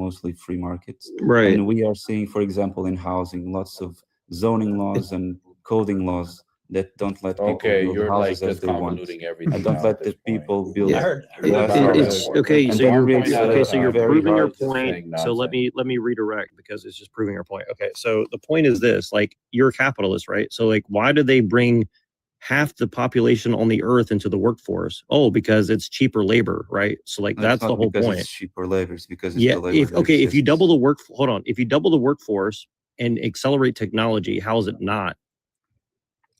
mostly free markets. Right. And we are seeing, for example, in housing, lots of zoning laws and coding laws that don't let people Okay, build you're like houses as just they want. convoluting everything And don't now let at the this point. people build I heard glass about houses. it. Okay, And so that you're creates you're very proving your hard point. saying So let me redirect, because it's just proving your point. Okay, so the point is this: like, you're a capitalist, right? So like, why do they bring half the population on the earth into the workforce? Oh, because it's cheaper labor, right? So like, No, it's that's the not whole because point. it's cheaper labor, it's because it's Yeah. the labor that If you exists. double the work, hold on. If you double the workforce and accelerate technology, how is it not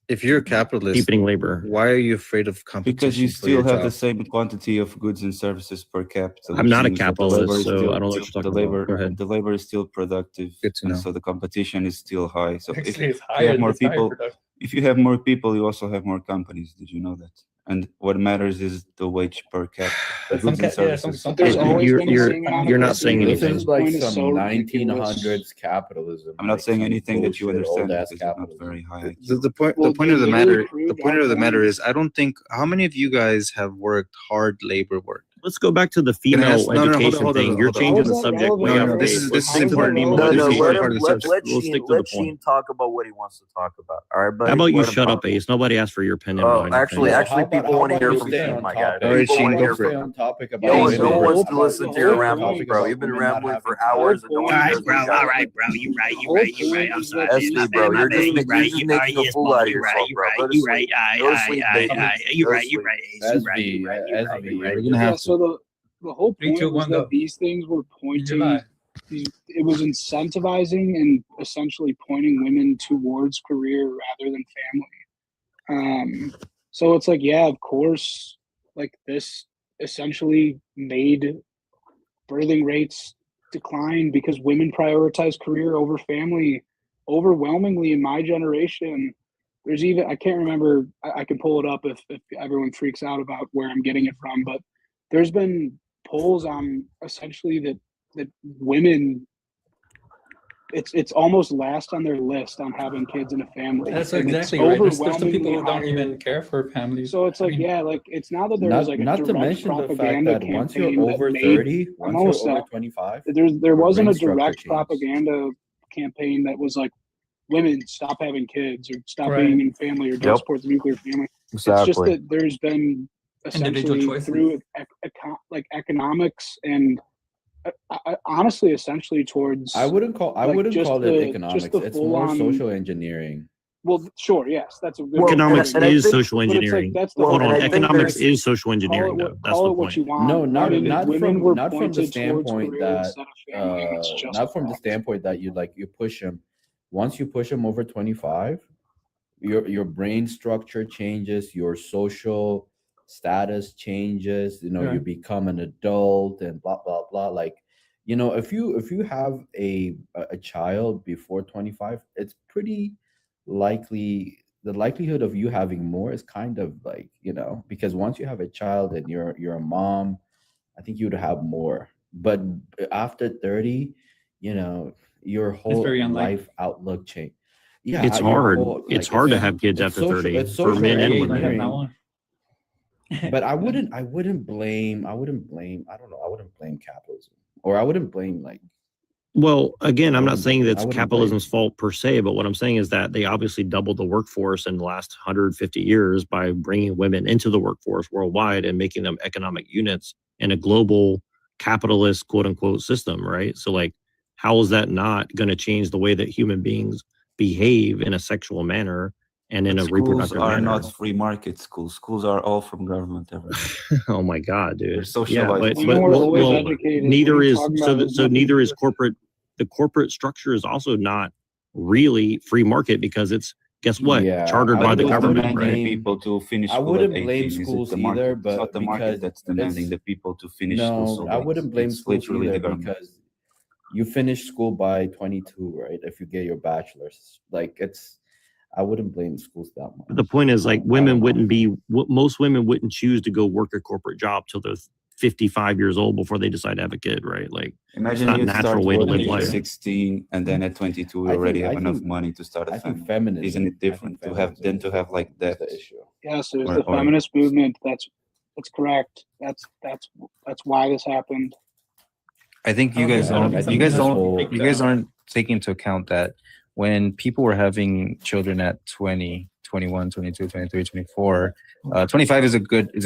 If you're a capitalist, cheapening labor? why are you afraid of competition? Because you for your still have the job? same quantity of goods and services per capita. I'm which not a means that the capitalist, labor is so still- I don't know what you're talking about. Go ahead. The labor is still productive, Good to and know. so the competition is still high. So if Actually, it's you higher- have more it's higher people, production. if you have more people, you also have more companies. Did you know that? And what matters is the wage per capita, the But some goods and ca- yeah, services. some There's companies- always been the same amount of you're not workers. saying This anything. is like Point is some so ridiculous. 1900s capitalism. I'm not like saying some anything that you bullshit understand old-ass because it's not capitalism. very high. The point Well, the point they of the literally matter proved the point our of the matter point. is, I don't think, how many of you guys have worked hard labor work? Let's go back to the Can I female ask- no, no, education hold on, thing. hold on, You're hold on. changing How the is that subject way relevant? No, off no, this base. is Let's this is stick to the important. female No, no, education. let part him of the let, subject. let We'll Sheen stick to the let point. Sheen talk about what he wants to talk about. All right, buddy. How about you Let him shut talk. up, Ace? Nobody asked for your opinion Oh, on actually, anything. actually, people want to hear from stay Sheen, on my guy. topic? All right, People Sheen, want to go hear for it. Stay from on you. topic about No one, women. no one wants The to whole- listen the to your whole ramblings, point- bro. about You've been women not rambling for having hours, and no The one whole cares what you got to say. point- bro. You right. The whole point is that That's these me, bro. You're just things- making a fool out of yourself, bro. Go to sleep. Go to sleep, baby. Go to sleep. SB, SB, you're gonna Yeah, have so to. the whole Three, point two, was one, that go. these things were pointing. July. It was incentivizing and essentially pointing women towards career rather than family. So it's like, yeah, of course, like this essentially made birthing rates decline because women prioritize career over family overwhelmingly in my generation. There's even, I can't remember, I can pull it up if everyone freaks out about where I'm getting it from, but there's been polls on essentially that women, it's almost last on their list on having kids in a family. That's And exactly it's right. There's some people overwhelmingly who don't higher. even care for families. So it's like, yeah, like it's not that there was like a Not to direct mention the fact propaganda that once you're campaign that over made. 30, I'm once almost you're over at. 25, There your wasn't brain a structure direct changes. propaganda campaign that was like, women stop having kids or stop Right. being in family or don't Yep. support the nuclear family. It's just Exactly. that there's been Individual essentially choices. through like economics and honestly, essentially towards. I wouldn't call just it the- economics. just the It's more full-on- social engineering. Well, sure, yes, that's a good. Well, Economics and I is think- social but it's like, engineering. that's the Hold whole on, point. economics there's- is social engineering, though. That's Call the it what point. you want. No, not Women not were from the pointed towards standpoint career that instead of family, and it's just not from the wrong. standpoint that you push them. Once you push them over 25, your brain structure changes, your social status changes. You know, Yeah. you become an adult and blah blah blah. Like, you know, if you have a child before 25, it's pretty likely the likelihood of you having more is kind of like, you know, because once you have a child and you're a mom, I think you'd have more. But after 30, you know, your whole very unlikely. life outlook change. Yeah, It's your hard. whole, It's like, hard to have kids it's after social, 30 it's for social men and I have women. that engineering. one. But I wouldn't blame, I don't know, I wouldn't blame capitalism, or I wouldn't blame like Well, again, I'm not saying I that's wouldn't capitalism's fault per se, but what I'm saying is that they obviously doubled the workforce in the last 150 years by bringing women into the workforce worldwide and making them economic units in a global capitalist quote unquote system, right? So like, how is that not going to change the way that human beings behave in a sexual manner and in But a schools reproductive are manner? not free market schools. Schools are all from government. Everything. Oh my God, They're dude. socialized. Yeah, but, Women were always well, educated. What neither are you is talking so about? that, There's so nothing. neither is corporate. The corporate structure is also not really free market because it's, guess what, Yeah, chartered I by the wouldn't, I government, wouldn't right? blame. People to finish I school at wouldn't 18. blame Is it schools the either, market? It's but not the because market that's demanding it's the people to finish school no, so I late. wouldn't blame It's schools literally either the government. because you finish school by 22, right? If you get your bachelor's, like it's, I wouldn't blame schools that much. But the point is, like, I don't women know. wouldn't be, most women wouldn't choose to go work a corporate job till they're 55 years old before they decide to have a kid, right? Like, it's Imagine not a you natural start way to live working at life. 16 and then at 22 you I already think, have I enough think, money to start a I think family. feminism. Isn't it different to have than to have like that? The issue. Yes, it was Or- the or- feminist movement. That's correct. That's why this happened. I think you guys Yeah, don't. I You think guys this don't. whole- You guys aren't taking into account that when people were having children at 20, 21, 22, 23, 24, 25 is a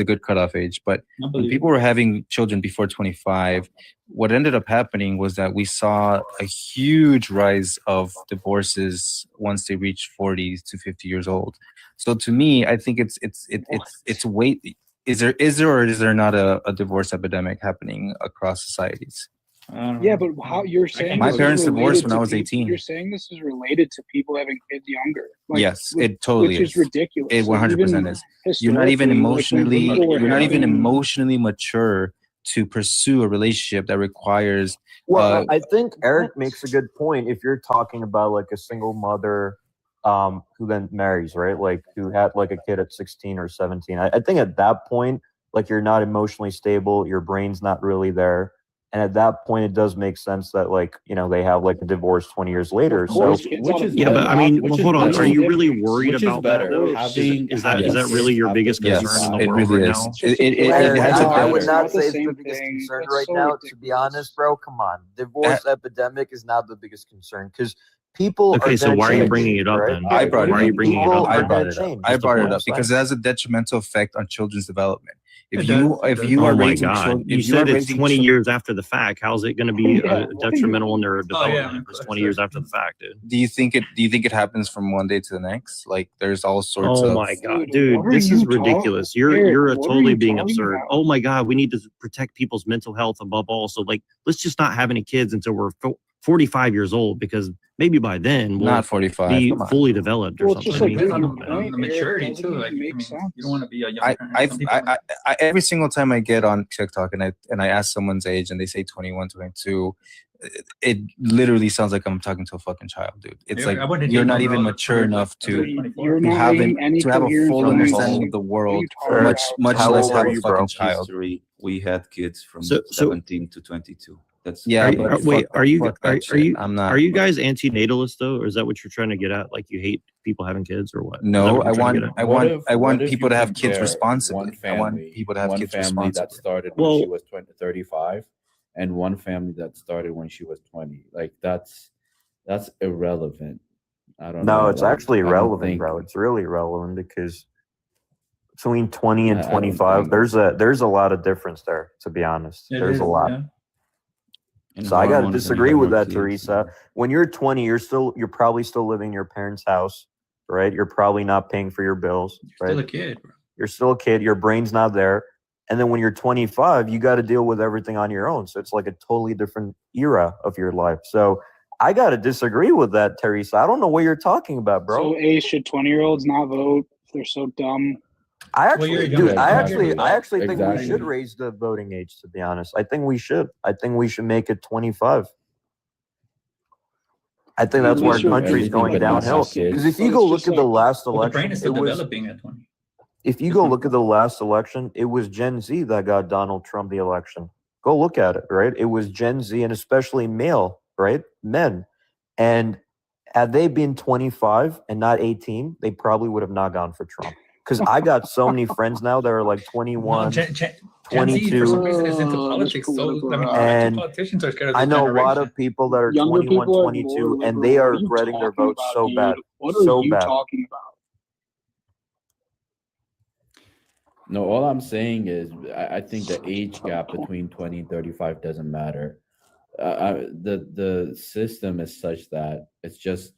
good cutoff age. But when people were having children before 25, what ended up happening was that we saw a huge rise of divorces once they reached 40 to 50 years old. So to me, I think it's weight. Is there or is there not a divorce epidemic happening across societies? Yeah, but how you're saying My this is parents divorced related when to I was people- 18. You're saying this is related to people having kids younger. Yes, it totally which is ridiculous. It Like, 100% even is. You're not even historically, like, when emotionally. people were You're not even having- emotionally mature to pursue a relationship that requires. Well, I think Eric makes a good point. If you're talking about like a single mother who then marries, right? Like who had like a kid at 16 or 17. I think at that point, like you're not emotionally stable, your brain's not really there. And at that point, it does make sense that like, you know, they have like a divorce 20 years later. So which is Yeah, but I mean, well, hold on. Are you really worried Which is about that? better, though? having- Is that having really kids your after biggest concern Yes, in the it world really right is. now? It has a I would better. not say it's same the biggest thing. concern That's right so now. To be honest, bro, come on. Divorce epidemic is not the biggest concern because people. Okay, are so gonna why are you change, bringing it up right? then? I brought it Why up. are you bringing it People up? are I gonna brought it up. change. I That's the brought it point up I'm because saying. it has a detrimental effect on children's development. If It you does, it if does. you Oh are my raising God, children, you if you are said it's raising 20 children, years after the fact. How's it going to be Yeah, detrimental in their Oh, yeah, development if it's 20 years after the fact, dude? do you think it happens from one day to the next? Like there's all sorts Oh of. my God, Dude, dude, what are this is you talking- ridiculous. You're Eric, you're what are totally you being talking absurd. about? Oh my God, we need to protect people's mental health above all. So like, let's just not have any kids until we're 45 years old because maybe by then we'll Not 45. be Come on. fully developed or Well, it's something. just I like mean, your come on, man. point, the maturity Eric, too. doesn't Like, even make I mean, sense. you don't want to be a young I, parent. I've, Some people I every single time I get on TikTok and I ask someone's age and they say 21, 22, it literally sounds like I'm talking to a fucking child, dude. It's Yeah, like I wouldn't you're date not no even girl mature under enough under to 24. You're to not have making any to have a coherent full points. understanding of the What are world, you talking much about? much less old have are a you, fucking bro? child. History, we had kids from So 17 to 22. That's Yeah, Are, but are- wait, fuck, are you fuck that are shit. you I'm not. are you guys anti-natalist though, or is that what you're trying to get at? Like you hate people having kids, or what? Is that No, what I you're trying to want get at? I What want if- I want what if people you to have kids compare responsibly. one I want family- people to have one kids family that responsibly. started when she Well- was 35 and one family that started when she was 20. Like that's irrelevant. I don't know. No, it's like, actually I don't relevant, think- bro. It's really relevant because between 20 and I don't 25, think- there's a lot of difference there. To be honest, It there's is, a lot. yeah. And So I gotta hormones and disagree with that, hormone kids, Teresa. When you're 20, you're probably still living in your parents' house, right? You're probably not paying for your bills, right? Still a kid, bro. You're still a kid. Your brain's not there. And then when you're 25, you got to deal with everything on your own. So it's like a totally different era of your life. So I got to disagree with that, Teresa. I don't know what you're talking about, bro. So, should 20-year-olds not vote if they're so dumb? I actually, you're dude, young. I Exactly. actually think we Exactly. should raise the voting age. To be honest, I think we should. I think we should make it 25. I think that's At where our least you're- country's going Everything but not downhill. have kids. Because if you But go it's look just at the like- last Well, the brain election, is it still was. developing at 20. If you go look at the last election, it was Gen Z that got Donald Trump the election. Go look at it, right? It was Gen Z and especially male, right? Men. And had they been 25 and not 18, they probably would have not gone for Trump. Because I got so many friends now that are like 21, Gen Z, for some 22, reason, is into politics. So, I mean, and politicians are scared of I this know a lot generation. of people that are Younger 21, people are more 22, and liberal. they What are are you regretting their talking votes about, so dude? bad. What are So you bad. talking about? No, all I'm saying is I think the age gap between 20 and 35 doesn't matter. The system is such that it's just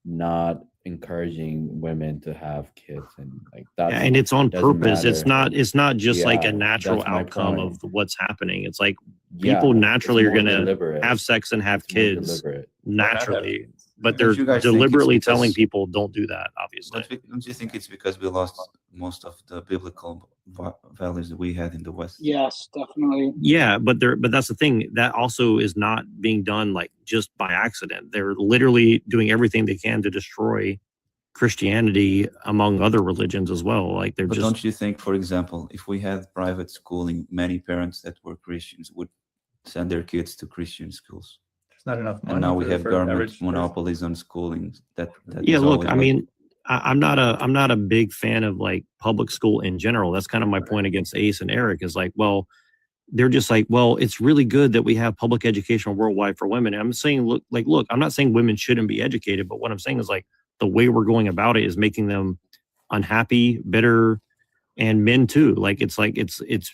not encouraging women to have kids, and like Yeah, that's and it's on doesn't purpose. matter. It's not just like a Yeah, natural that's my outcome point. of what's happening. It's like Yeah, people it's naturally are more gonna deliberate. have sex and have It's more kids deliberate. naturally, but Don't they're you guys think it's deliberately telling because people don't do that, obviously. don't you think it's because we lost most of the biblical values that we had in the West? Yes, definitely. Yeah, but that's the thing. That also is not being done like just by accident. They're literally doing everything they can to destroy Christianity among other religions as well. Like they're But just don't you think, for example, if we had private schooling, many parents that were Christians would send their kids to Christian schools? There's not enough And money now we have for government average person. monopolies on schooling. That yeah, is look, always I like, mean, I'm not a big fan of like public school in general. That's kind of my point against Ace and Eric is like, well, they're just like, well, it's really good that we have public education worldwide for women. And I'm saying, look, I'm not saying women shouldn't be educated, but what I'm saying is like the way we're going about it is making them unhappy, bitter, and men too. Like it's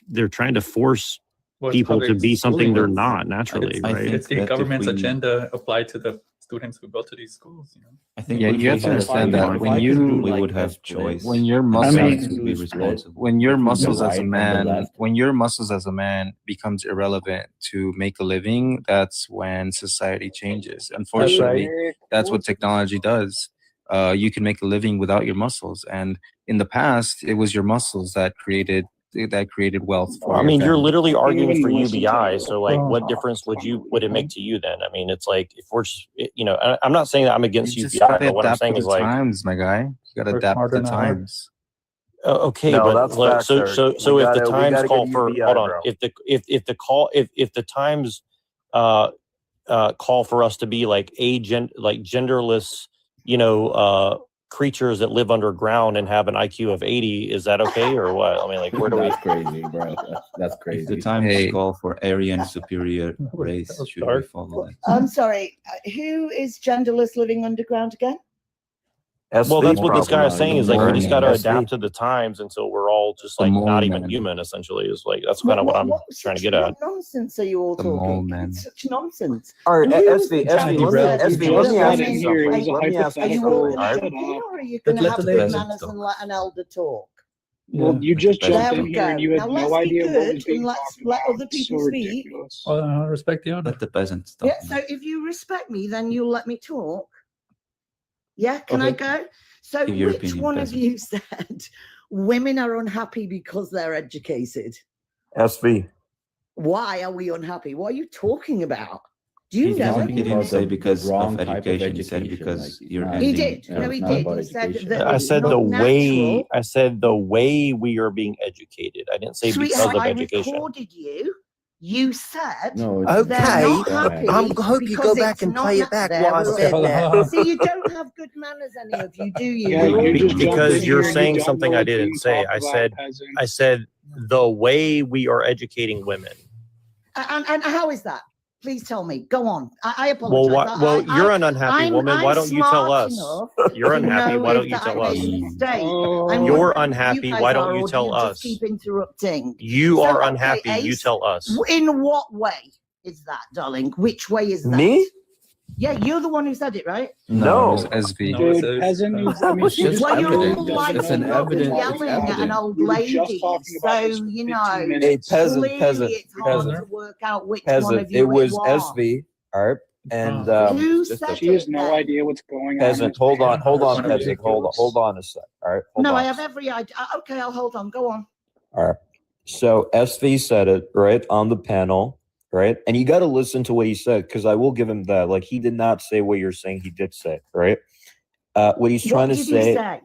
they're trying to force Well, it's people to public be something schooling. they're not naturally, I right? think It's the that if government's we- agenda applied to the students who go to these schools. You know, I think Yeah, if you have we to had understand more, that when you we would have choice. when your and muscles parents would be responsible. when your between the muscles as right a and the man left. when your muscles as a man becomes irrelevant to make a living, that's when society changes. Unfortunately, that's what technology does. You can make a living without your muscles, and in the past it was your muscles that created wealth for Well, I your mean, you're family. literally arguing even for listen to UBI. it. So, like, what difference would it make to you then? I mean, it's like if we're, I'm not saying that I'm You against just UBI, gotta but what I'm adapt to saying the is like, times, my guy. You gotta work adapt to smarter, the not harder. times. okay, No, but that's look, facts, so Eric. so We so if the gotta times get call for UBI, hold on, bro. if the times call for us to be like genderless, creatures that live underground and have an IQ of 80, is that okay or what? I mean, like, where do we? That's crazy, bro. That's If crazy. the times Hey. call for Aryan superior race, That was should we dark. follow that? I'm sorry. Who is genderless living underground again? Well, that's what this guy is saying is like we just got to SV. adapt to the times until we're all just The like mole not even man. human. Essentially, is like that's kind of what I'm trying to get What at. nonsense are you all The mole talking? man. Such nonsense. All right, And who was SV, the SV, judge let that me, said SV, let me women ask Just you here. It was something. a Let me ask you Are you all something. All right. drinking or are you going to Let have the good ladies manners talk. and let an elder talk? Well, you just There jumped There in we here and go. you had Now no let's be idea what was good being and let's talked let about. other It's people so speak. ridiculous. Well, I respect the order. Let the peasants talk. Yeah, so if you respect me, then you'll let me talk. Yeah, can I go? So Give your which opinion, one of peasant. you said women are unhappy because they're educated? SV. Why are we unhappy? What are you talking about? Do you He's know talking He didn't about say the because wrong of type of education. He said education. because Like, you're not- He ending. did. No, he it's not did. about He said education. that I it's said not the way. natural. I said the way we are being educated. I didn't say because Sweetheart, of I education. recorded you. You said No, they're not go happy. ahead. Hope you go back and play it back while I said that. See, you don't have good manners, any of you, do you? Yeah, You're all you just jumped Because in you're here and you saying don't something know I what's being didn't say. talked I about, said peasant. the way we are educating women. And how is that? Please tell me. Go on. I Well, apologize. you're an unhappy woman. Why don't you tell smart us? enough You're to unhappy. know Why don't if you that I tell us? made a mistake. Oh. I'm You're wondering if unhappy. you guys Why don't are, you or do tell you us? just keep interrupting? You So, are okay, unhappy. You Ace, tell us. In what way is that, darling? Which way is that? Me? Yeah, you're the one who said it, right? No, it was SV. Dude, peasant is, I mean, she It's Well, you're evident. all It's like an not evident. It's yelling at an evident. old we were lady. just talking about So, this for you 15 know, minutes. Peasant, clearly it's hard peasant. to work out which one Peasant. of you It was are. SV. All right. And Who just said a She has it no then? idea what's going on. peasant. It's Hold on, hold on, it's peasant. ridiculous. Hold on a sec. All right. Hold No, on I a have sec. every idea. Okay, I'll hold on. Go on. All right. So SV said it right on the panel, right? And you got to listen to what he said because I will give him that. Like he did not say what you're saying. He did say, right? What he's trying What to did he say?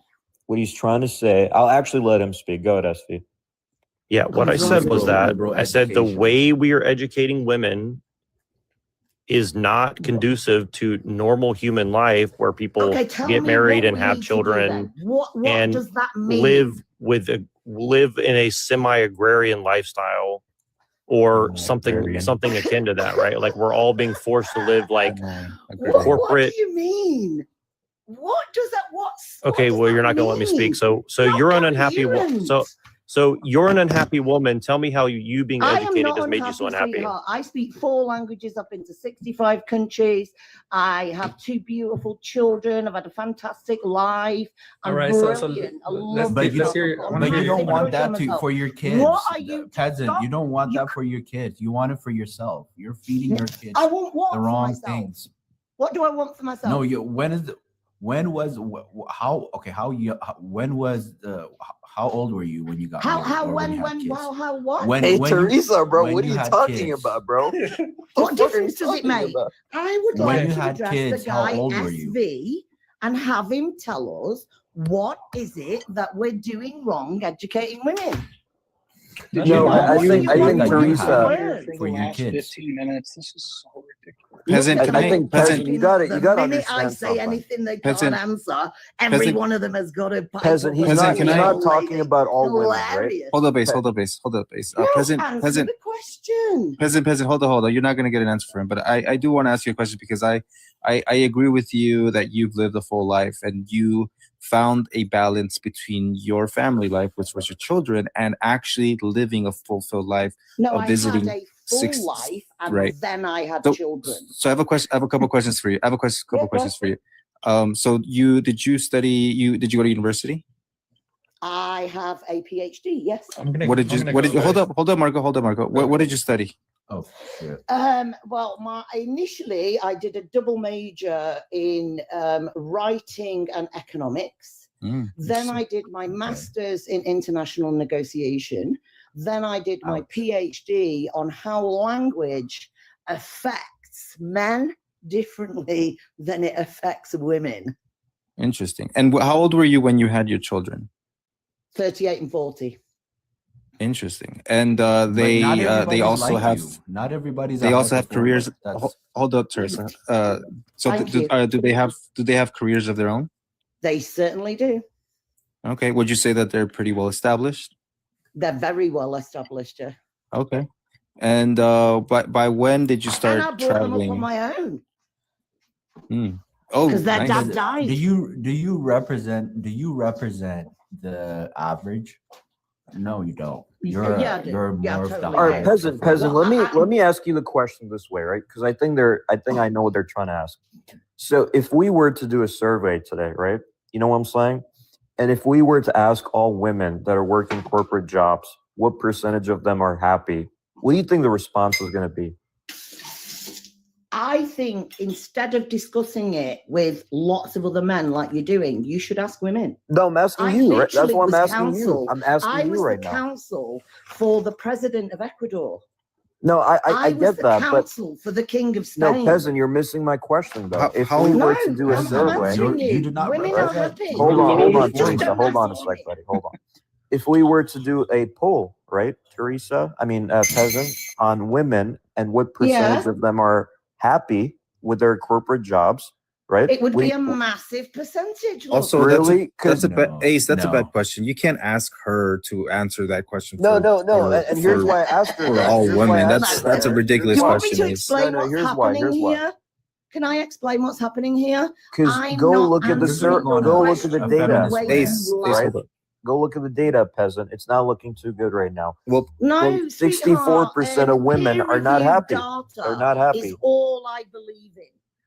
what he's trying to say. I'll actually let him speak. Go ahead, SV. Yeah, what I said was that I said the way we are educating women is not conducive to normal human life where people Okay, tell get me married what and we have need to do children then. What and does that mean? live live in a semi-agrarian lifestyle or something akin to that, right? Like we're all being forced to live like What corporate. do you mean? What does that? Okay, well, you're not going to let me speak. So you're an unhappy woman. So you're an unhappy woman. Tell me how you being I am educated not has made you so unhappy. sweetheart. I speak 4 languages. I've been to 65 countries. I have 2 beautiful children. I've had a fantastic life. I'm brilliant. I love But you myself. don't want that for your kids. What are you, peasant? You don't want that for your kids. You want it for yourself. You're feeding your kids I want what the for wrong myself? things. What do I want for myself? No, how old were you when you got married? What? Hey, Teresa, bro, when what are you you had talking kids. about, bro? What difference does it make? I would When like you to had address kids, the how guy old were you? SV and have him tell us what is it that we're doing wrong educating women. No, I think Teresa. For your kids. 15 minutes. This is so ridiculous. Peasant, I think peasant. You got to The understand minute I say something. anything they Peasant. can't answer, every Peasant. one of them has got a Peasant. He's not talking about all women, right? Hilarious. Hold up, base. Peasant, Answer peasant, the question. peasant. Hold on. You're not going to get an answer from him, but I do want to ask you a question because I agree with you that you've lived a full life and you found a balance between your family life, which was your children, and actually living a fulfilled life No, of visiting I had a full life, and right. then I had children. So I have a question. I have a couple questions for you. Questions for you. So did you go to university? I have a PhD. Yes. What did you hold up, Marco. What did you study? Oh, yeah. Well, initially I did a double major in writing and economics. Then I did my master's in international negotiation. Then I did my PhD on how language affects men differently than it affects women. Interesting. And how old were you when you had your children? 38 and 40. Interesting. And they also have not everybody's they also have careers. Hold up, Teresa. So do they have careers of their own? They certainly do. Okay. Would you say that they're pretty well established? They're very well established. Yeah. Okay. And by when did you start and I brought traveling? them up on my own. Oh, because their nice. dad died. Do you represent the average? No, you don't. You're more of the All right, higher peasant. performer. Let me ask you the question this way, right? Because I think I know what they're trying to ask. So if we were to do a survey today, right? You know what I'm saying? And if we were to ask all women that are working corporate jobs, what percentage of them are happy? What do you think the response is going to be? I think instead of discussing it with lots of other men like you're doing, you should ask women. No, I'm asking you. Right? That's why I'm asking you. I'm I asking was you right the now. counsel for the president of Ecuador. No, I was get the that, but counsel for the king of Spain. no, peasant, you're missing my question though. If we were to do a survey, you do not women are happy. Hold on, Just Teresa. don't Hold on a ask sec, buddy. Hold on. If we were to do a poll, right, Teresa? Peasant, on women and what percentage of them are happy with their corporate jobs, right? It would be a massive percentage. Look. Also, really, that's a bad question. You can't ask her to answer that question. No. And here's why I asked her. For all women, that's a ridiculous Do you want me question. to explain what's happening here? Can I explain what's happening here? Because go look at the data. Right? Go look at the data, peasant. It's not looking too good right now. Well, no, 64% of women are not happy. They're not happy. Is all I believe in.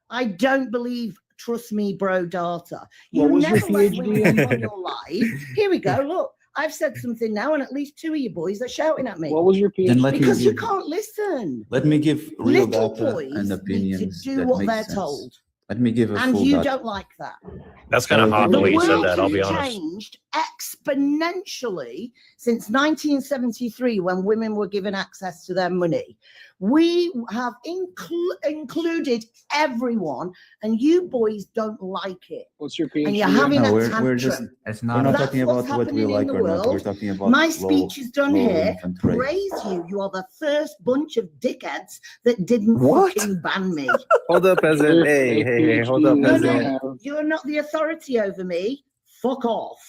I don't believe, trust me, bro, data. You What was your never let PhD women in? on your life. Here we go. Look, I've said something now, and at least 2 of you boys are shouting at me. What was your PhD? Then let me Because you give- can't listen. Let me give real Little data boys and need opinions to do that what make they're sense. told. Let me give a And full you data. don't like that. That's kind of hot the way you said world that. I'll be has honest. changed exponentially since 1973 when women were given access to their money. We have included everyone, and you boys don't like it. What's your PhD? And you're having a we're tantrum. just That's we're not talking what's about what we happening in like the or not. We're world. talking about My low- speech is done low here. infant rate. Praise you. You are the first bunch of dickheads that didn't What? fucking ban me. Hold up, peasant. Hey, hold up, No, peasant. you're not the authority over me. Fuck off.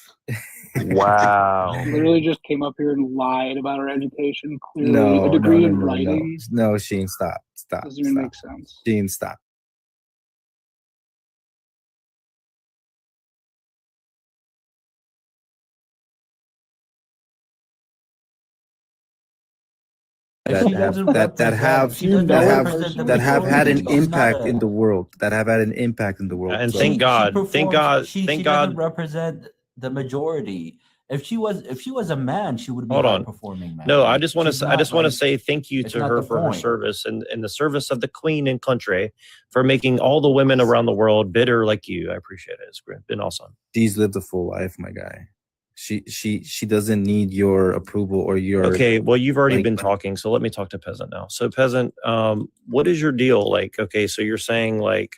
Wow. Literally just came up here and lied about our education. Clearly, a degree in writing No, Sheen, stop. doesn't even make sense. Sheen, stop. that have had an impact in the world, that have had an impact in the world. And So- thank God, thank God, She thank doesn't God. represent the majority. If she was a man, she would be Hold a on. performing man. No, I Like, just want she's to. I not, just want to like, say thank you it's to not her the for her point. service and the service of the Queen and country, for making all the women around the world bitter like you. I appreciate it. It's been awesome. She's lived a full life, my guy. She doesn't need your approval or your. Okay, well, you've already like- been talking, so let me talk to Peasant now. So, Peasant, what is your deal? Like, okay, so you're saying like,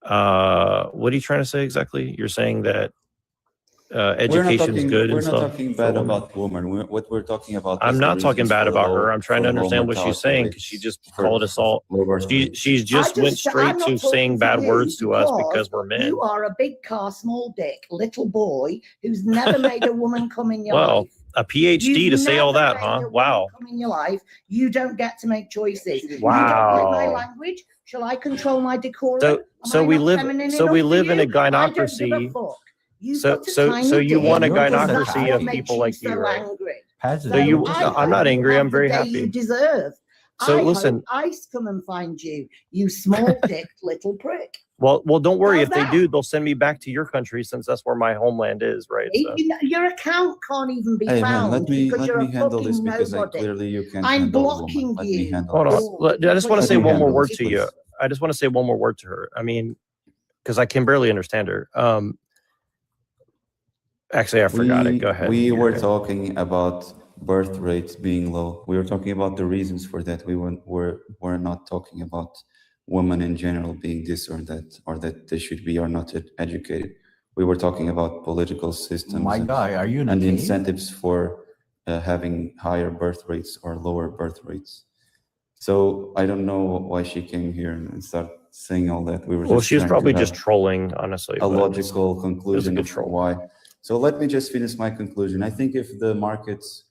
what are you trying to say exactly? You're saying that education is good We're and not stuff. talking for bad women? about women. What we're talking about. I'm is the not talking reasons bad for the about low- her. I'm trying to for the low understand what she's mortality saying rates, because she just for- called us all. low birth rates. She's just went I'm straight not to saying talking to bad you words to us because we're men. You are a big car, small dick, little boy who's never made a woman come in your Well, life. a PhD You've to say all never that, made huh? a woman Wow. come in your life. You don't get to make choices. You don't Wow. like my language. Shall I control my decorum? So, Am so I we not live. feminine So we enough for live in a you? I don't give a gynocracy. fuck. You've So, got a so, tiny so you dick. want a You're just That's gynocracy what of makes people you like so you, right? angry. Peasant. So you. I I'm not hope you angry. have I'm the very day you happy. deserve. So I listen. hope ICE come and find you, you small dick little prick. Well, don't worry. How's If they that? do, they'll send me back to your country since that's where my homeland is, right? So. Your account can't even be Hey man, found because you're a handle this fucking because nobody. clearly you can't I'm handle a woman. blocking Let me you. handle Hold this. on. I just want to Let say me one more handle word this, to you. please. I just want to say one more word to her. I mean, because I can barely understand her. Actually, I forgot it. Go ahead. We You're were okay. talking about birth rates being low. We were talking about the reasons for that. We're not talking about women in general being this or that they should be or not educated. We were talking about political systems. My guy, are you in a and the cave? incentives for having higher birth rates or lower birth rates. So I don't know why she came here and started saying all that. We were Well, just she was trying probably to just have trolling, honestly. a but logical it was a conclusion good of troll. why. So let me just finish my conclusion. I think if the markets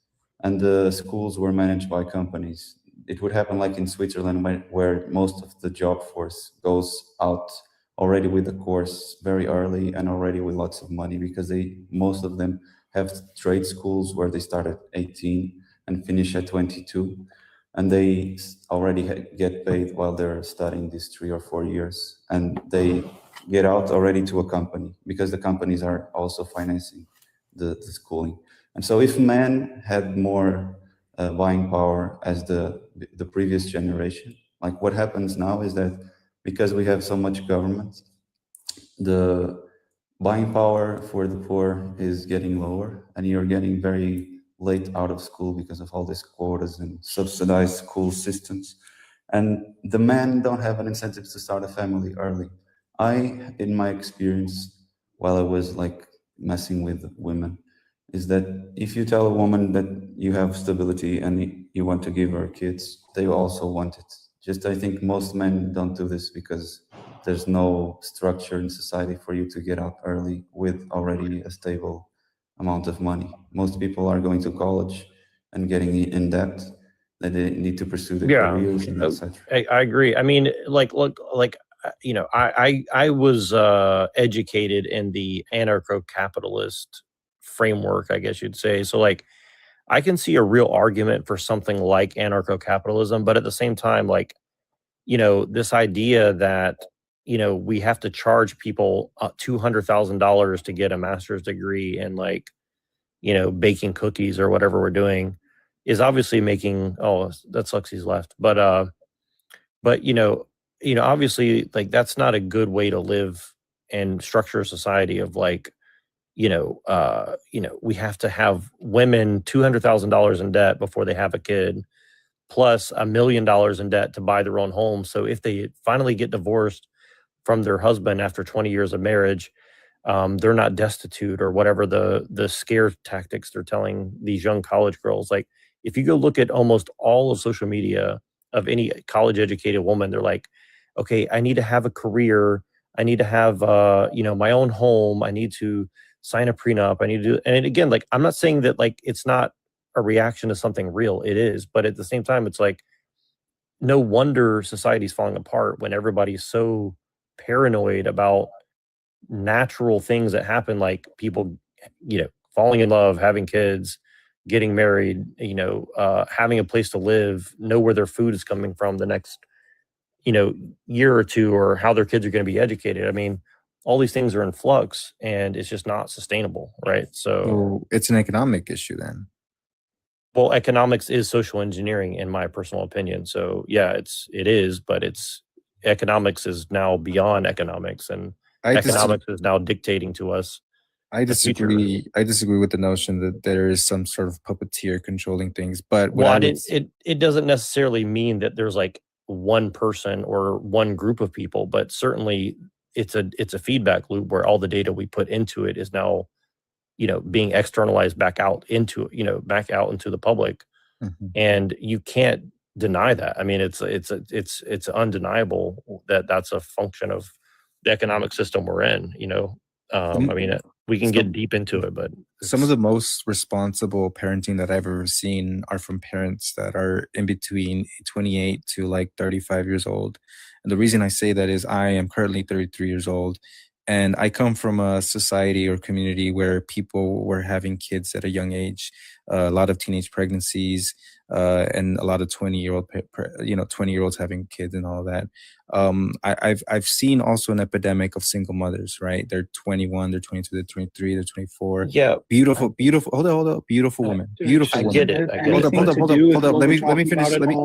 and the schools were managed by companies, it would happen like in Switzerland, where most of the job force goes out already with the course very early and already with lots of money, because most of them have trade schools where they start at 18 and finish at 22, and they already get paid while they're studying these 3 or 4 years, and they get out already to a company because the companies are also financing the schooling. And so if men had more buying power as the previous generation, like what happens now is that because we have so much government, the buying power for the poor is getting lower, and you're getting very late out of school because of all these quotas and subsidized school systems. And the men don't have an incentive to start a family early. In my experience, while I was like messing with women, is that if you tell a woman that you have stability and you want to give her kids, they also want it. Just I think most men don't do this because there's no structure in society for you to get out early with already a stable amount of money. Most people are going to college and getting in debt, that they need to pursue their Yeah, careers and etc. I agree. I mean, look, you know, I was educated in the anarcho-capitalist framework, I guess you'd say. So like, I can see a real argument for something like anarcho-capitalism, but at the same time, like, you know, this idea that, you know, we have to charge people $200,000 to get a master's degree in, like, you know, baking cookies or whatever we're doing is obviously making, oh, that sucks he's left. But you know, obviously, like, that's not a good way to live and structure a society of, like, you know, we have to have women $200,000 in debt before they have a kid, plus $1 million in debt to buy their own home. So if they finally get divorced from their husband after 20 years of marriage, they're not destitute or whatever the scare tactics they're telling these young college girls. Like, if you go look at almost all of social media of any college educated woman, they're like, okay, I need to have a career. I need to have, you know, my own home. I need to sign a prenup. I need to do, and again, like, I'm not saying that like it's not a reaction to something real. It is, but at the same time, it's like, no wonder society's falling apart when everybody's so paranoid about natural things that happen, like people, falling in love, having kids, getting married, having a place to live, know where their food is coming from the next, year or two, or how their kids are going to be educated. I mean, all these things are in flux, and it's just not sustainable, right? So it's an economic issue then. Well, economics is social engineering, in my personal opinion. So yeah, it is, but economics is now beyond economics, and economics is now dictating to us. I the future. disagree. I disagree with the notion that there is some sort of puppeteer controlling things. But what Well, I would it doesn't necessarily mean that there's like one person or one group of people, but certainly it's a feedback loop where all the data we put into it is now, being externalized back out into the public. Mhm. And you can't deny that. I mean, it's undeniable that that's a function of the economic system we're in. I mean, we can get deep into it, but some of the most responsible parenting that I've ever seen are from parents that are in between 28 to like 35 years old. And the reason I say that is I am currently 33 years old, and I come from a society or community where people were having kids at a young age, a lot of teenage pregnancies, and a lot of 20-year-olds having kids and all that. I've seen also an epidemic of single mothers, right? They're 21, they're 22, they're 23, they're 24. Yeah. Beautiful. Hold on. Beautiful women. Dude, Beautiful I women. get it. I get Hold it. up. Hold up. Let me finish. Let me.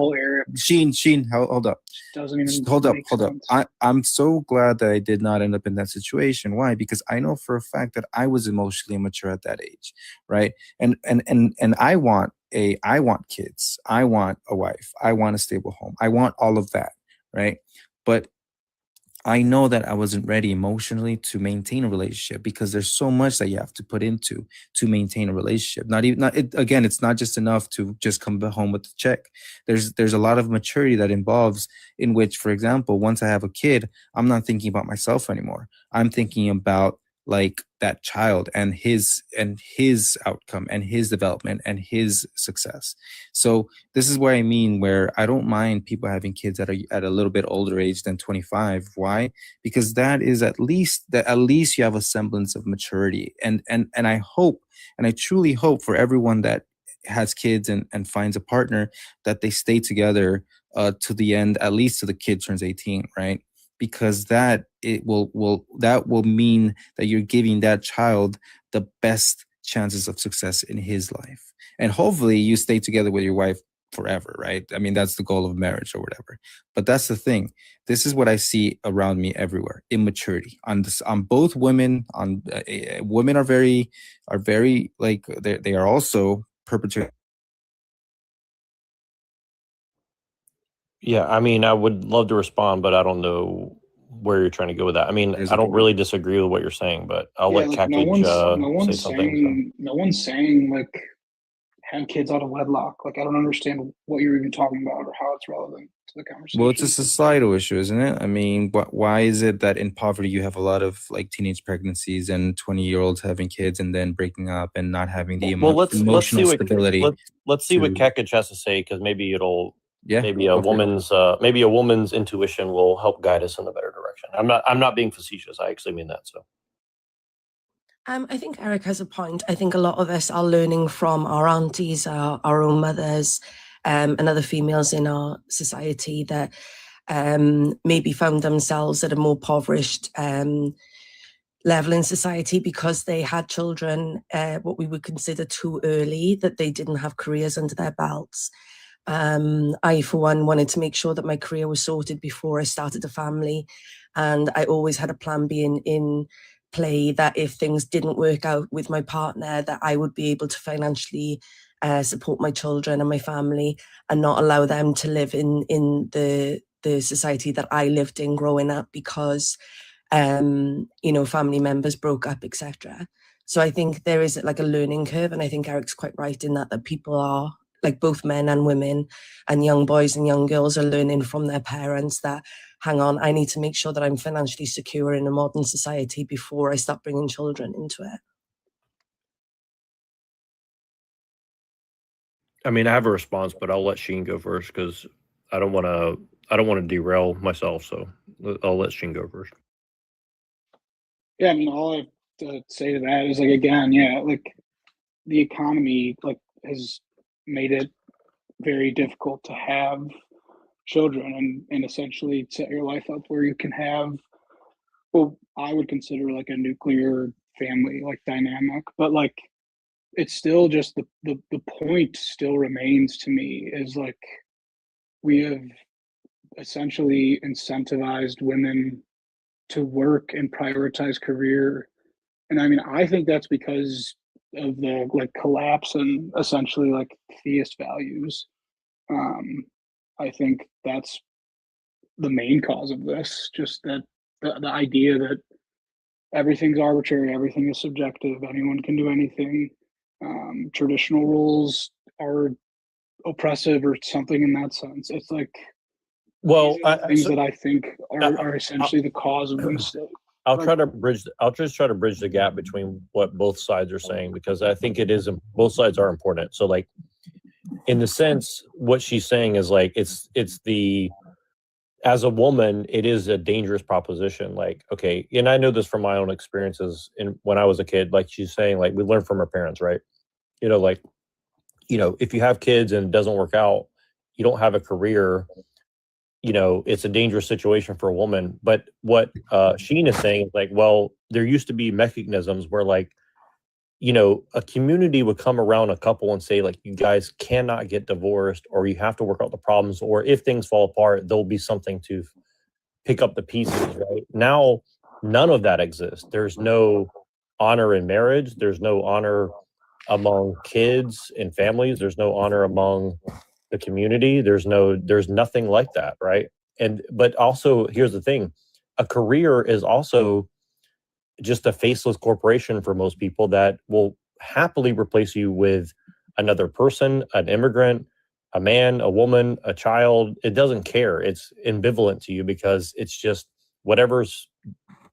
Sheen, hold up. Doesn't even Hold up. make Hold up. sense. I'm so glad that I did not end up in that situation. Why? Because I know for a fact that I was emotionally immature at that age, right? And I want kids. I want a wife. I want a stable home. I want all of that, right? But I know that I wasn't ready emotionally to maintain a relationship, because there's so much that you have to put into to maintain a relationship. Again, it's not just enough to just come home with the check. There's a lot of maturity that involves, in which, for example, once I have a kid, I'm not thinking about myself anymore. I'm thinking about like that child and his outcome and his development and his success. So this is what I mean, where I don't mind people having kids at a little bit older age than 25. Why? Because that is at least you have a semblance of maturity. And I hope, and I truly hope for everyone that has kids and finds a partner, that they stay together to the end, at least till the kid turns 18, right? Because that will mean that you're giving that child the best chances of success in his life. And hopefully you stay together with your wife forever, right? I mean, that's the goal of marriage or whatever. But that's the thing. This is what I see around me everywhere: immaturity on both women. Women are very like they are also perpetrating. Yeah, I mean, I would love to respond, but I don't know where you're trying to go with that. I mean, I don't really disagree with what you're saying, but I'll let like Kakage no say one's something. saying no one's saying like have kids out of wedlock. Like I don't understand what you're even talking about or how it's relevant to the conversation. Well, it's a societal issue, isn't it? I mean, why is it that in poverty you have a lot of like teenage pregnancies and 20-year-olds having kids and then breaking up and not having the emotional stability? Let's see what Kakage has to say, because maybe maybe a woman's intuition will help guide us in a better direction. I'm not being facetious. I actually mean that. So. I think Eric has a point. I think a lot of us are learning from our aunties, our own mothers, and other females in our society that maybe found themselves at a more impoverished level in society because they had children, what we would consider too early, that they didn't have careers under their belts. I, for one, wanted to make sure that my career was sorted before I started a family. And I always had a plan B in play, that if things didn't work out with my partner, that I would be able to financially support my children and my family and not allow them to live in the society that I lived in growing up because, family members broke up, etc. So I think there is like a learning curve. And I think Eric's quite right in that people are, like both men and women and young boys and young girls are learning from their parents that, hang on, I need to make sure that I'm financially secure in a modern society before I start bringing children into it. I mean, I have a response, but I'll let Sheen go first because I don't want to derail myself. So I'll let Sheen go first. Yeah, I mean, all I have to say to that is like, again, yeah, like the economy like has made it very difficult to have children and essentially set your life up where you can have, well, I would consider like a nuclear family like dynamic, but like it's still just the point still remains to me is like we have essentially incentivized women to work and prioritize career. And I mean, I think that's because of the like collapse and essentially like theist values. I think that's the main cause of this, just that the idea that everything's arbitrary, everything is subjective, anyone can do anything. Traditional rules are oppressive or something in that sense. It's like, well, things that I think are essentially the cause of the mistake. I'll try to bridge. I'll just try to bridge the gap between what both sides are saying because I think it is both sides are important. So, like, in the sense, what she's saying is like it's the as a woman, it is a dangerous proposition. Like, okay, and I know this from my own experiences. And when I was a kid, like she's saying, like we learn from our parents, right? Like, if you have kids and it doesn't work out, you don't have a career. It's a dangerous situation for a woman. But what Sheen is saying is like, well, there used to be mechanisms where like, a community would come around a couple and say like, you guys cannot get divorced or you have to work out the problems. Or if things fall apart, there'll be something to pick up the pieces, right? Now, none of that exists. There's no honor in marriage. There's no honor among kids and families. There's no honor among the community. There's nothing like that, right? But also, here's the thing: a career is also just a faceless corporation for most people that will happily replace you with another person, an immigrant, a man, a woman, a child. It doesn't care. It's ambivalent to you because it's just whatever's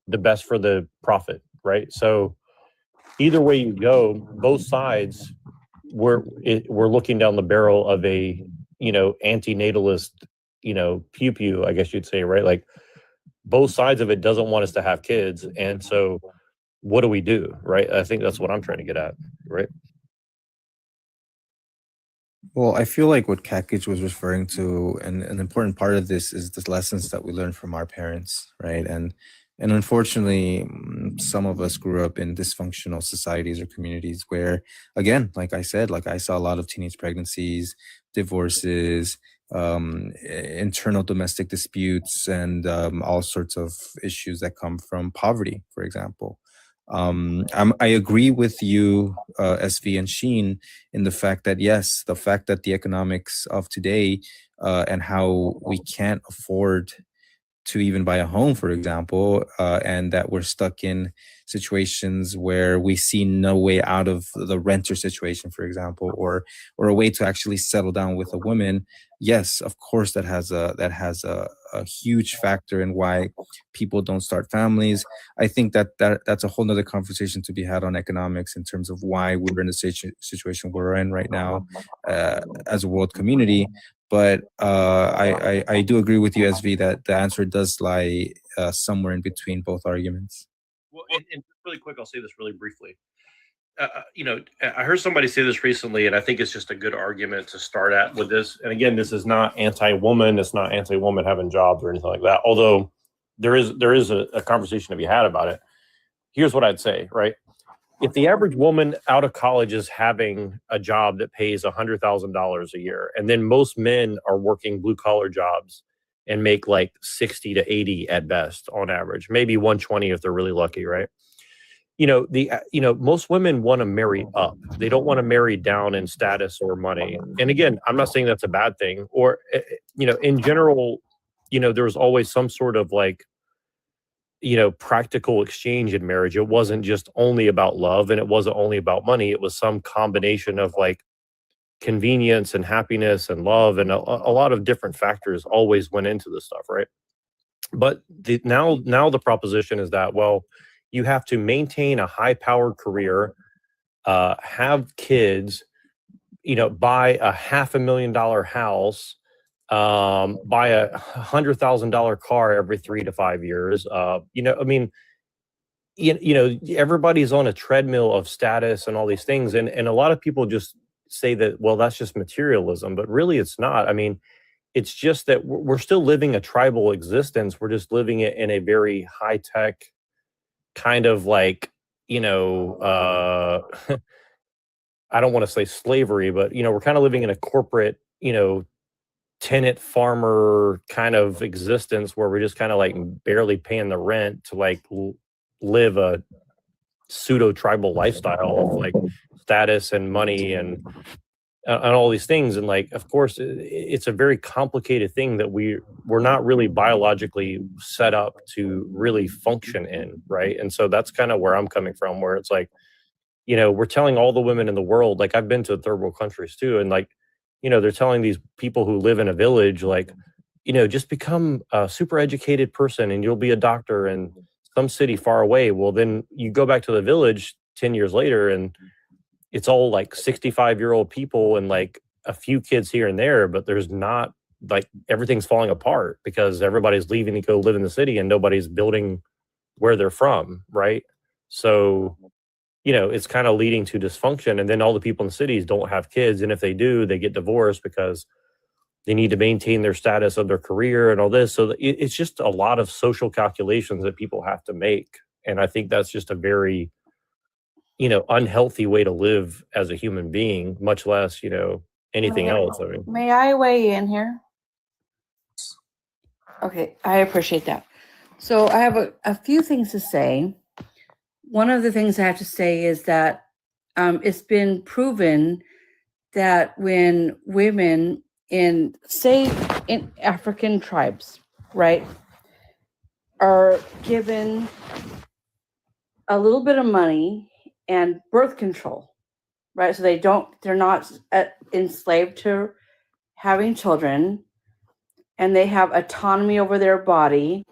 the best for the profit, right? So either way you go, both sides we're looking down the barrel of a anti-natalist pew pew, I guess you'd say, right? Like both sides of it doesn't want us to have kids, and so what do we do, right? I think that's what I'm trying to get at, right? Well, I feel like what Kakich was referring to, and an important part of this is the lessons that we learn from our parents, right? And unfortunately, some of us grew up in dysfunctional societies or communities where, again, like I said, like I saw a lot of teenage pregnancies, divorces, internal domestic disputes, and all sorts of issues that come from poverty, for example. I agree with you, SV and Sheen, in the fact that yes, the fact that the economics of today and how we can't afford to even buy a home, for example, and that we're stuck in situations where we see no way out of the renter situation, for example, or a way to actually settle down with a woman. Yes, of course, that has a huge factor in why people don't start families. I think that's a whole nother conversation to be had on economics in terms of why we're in the situation we're in right now as a world community. But I do agree with you, SV, that the answer does lie somewhere in between both arguments. Well, and just really quick, I'll say this really briefly. I heard somebody say this recently, and I think it's just a good argument to start at with this. And again, this is not anti-woman. It's not anti-woman having jobs or anything like that. Although there is a conversation to be had about it. Here's what I'd say, right? If the average woman out of college is having a job that pays $100,000 a year, and then most men are working blue collar jobs and make like 60 to 80 at best on average, maybe 120 if they're really lucky, right? Most women want to marry up. They don't want to marry down in status or money. And again, I'm not saying that's a bad thing. Or, in general, there's always some sort of like, practical exchange in marriage. It wasn't just only about love and it wasn't only about money. It was some combination of like convenience and happiness and love and a lot of different factors always went into this stuff, right? But now the proposition is that, well, you have to maintain a high-powered career, have kids, buy a $500,000 house, buy a $100,000 car every 3 to 5 years. I mean, everybody's on a treadmill of status and all these things, and a lot of people just say that, well, that's just materialism, but really it's not. I mean, it's just that we're still living a tribal existence. We're just living it in a very high tech kind of like, I don't want to say slavery, but we're kind of living in a corporate, tenant farmer kind of existence where we're just kind of like barely paying the rent to like live a pseudo tribal lifestyle of like status and money and all these things. And like, of course, it's a very complicated thing that we're not really biologically set up to really function in, right? And so that's kind of where I'm coming from, where it's like, we're telling all the women in the world, like I've been to third world countries too, and like, they're telling these people who live in a village, like, just become a super educated person and you'll be a doctor in some city far away. Well, then you go back to the village 10 years later and it's all like 65-year-old people and like a few kids here and there, but there's not, like, everything's falling apart because everybody's leaving to go live in the city and nobody's building where they're from, right? So, it's kind of leading to dysfunction. And then all the people in the cities don't have kids. And if they do, they get divorced because they need to maintain their status of their career and all this. So it's just a lot of social calculations that people have to make. And I think that's just a very, unhealthy way to live as a human being, much less, anything else. I mean, May I weigh in here? Okay, I appreciate that. So I have a few things to say. One of the things I have to say is that it's been proven that when women in African tribes, right, are given a little bit of money and birth control, right? So they're not enslaved to having children, and they have autonomy over their body,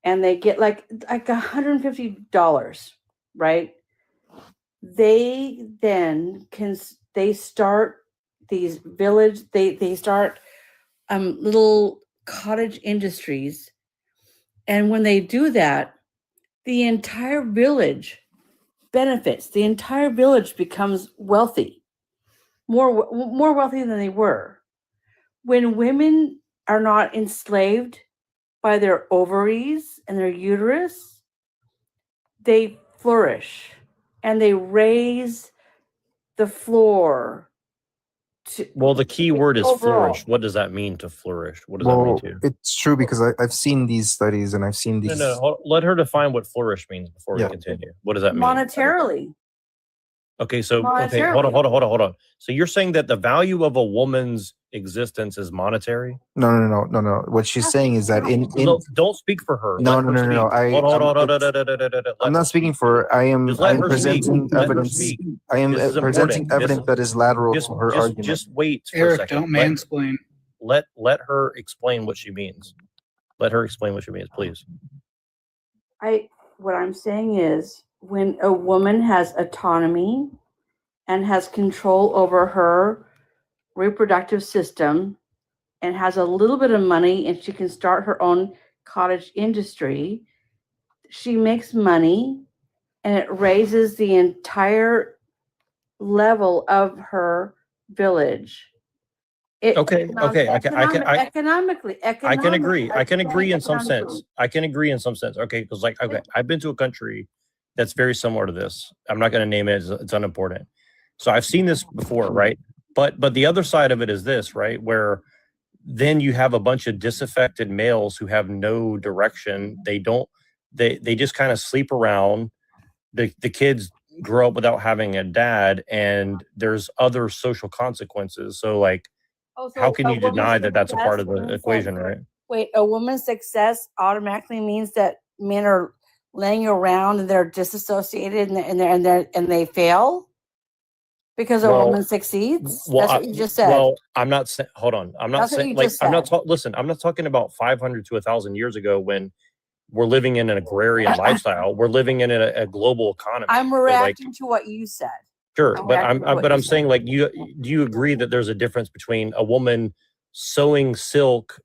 and they get like $150, right? They then they start these they start little cottage industries, and when they do that, the entire village benefits. The entire village becomes wealthy, more wealthy than they were. When women are not enslaved by their ovaries and their uterus, they flourish and they raise the floor. Well, the key word is overall. flourish. What does that mean, to flourish? What does that mean to you? It's true because I've seen these studies and I've seen these. Let her define what flourish means before we continue. What does that mean? Monetarily. Okay, so hold on. So you're saying that the value of a woman's existence is monetary? No. What she's saying is that don't speak for her. No. Hold I'm not speaking for her. I'm presenting evidence. I am presenting evidence that is lateral to her argument. Just wait for Eric, a second. don't mansplain. Let her explain what she means. Let her explain what she means, please. What I'm saying is, when a woman has autonomy and has control over her reproductive system and has a little bit of money and she can start her own cottage industry, she makes money and it raises the entire level of her village. Economically, I can agree. I can agree in some economically. sense. Okay, because I've been to a country that's very similar to this. I'm not going to name it; it's unimportant. So I've seen this before, right? But the other side of it is this, right? Where then you have a bunch of disaffected males who have no direction. They just kind of sleep around. The kids grow up without having a dad, and there's other social consequences. So how can you deny that that's a part of the equation, right? Wait, a woman's success automatically means that men are laying around and they're disassociated and they fail because a woman succeeds? That's what you just said. Well, I'm not saying. Hold on. I'm not saying listen. I'm not talking about 500 to 1,000 years ago when we're living in an agrarian lifestyle. We're living in a global economy. I'm reacting to what you said. Sure, Oh, but exactly what but you're I'm saying, like, do you agree that there's a difference between a woman sewing silk,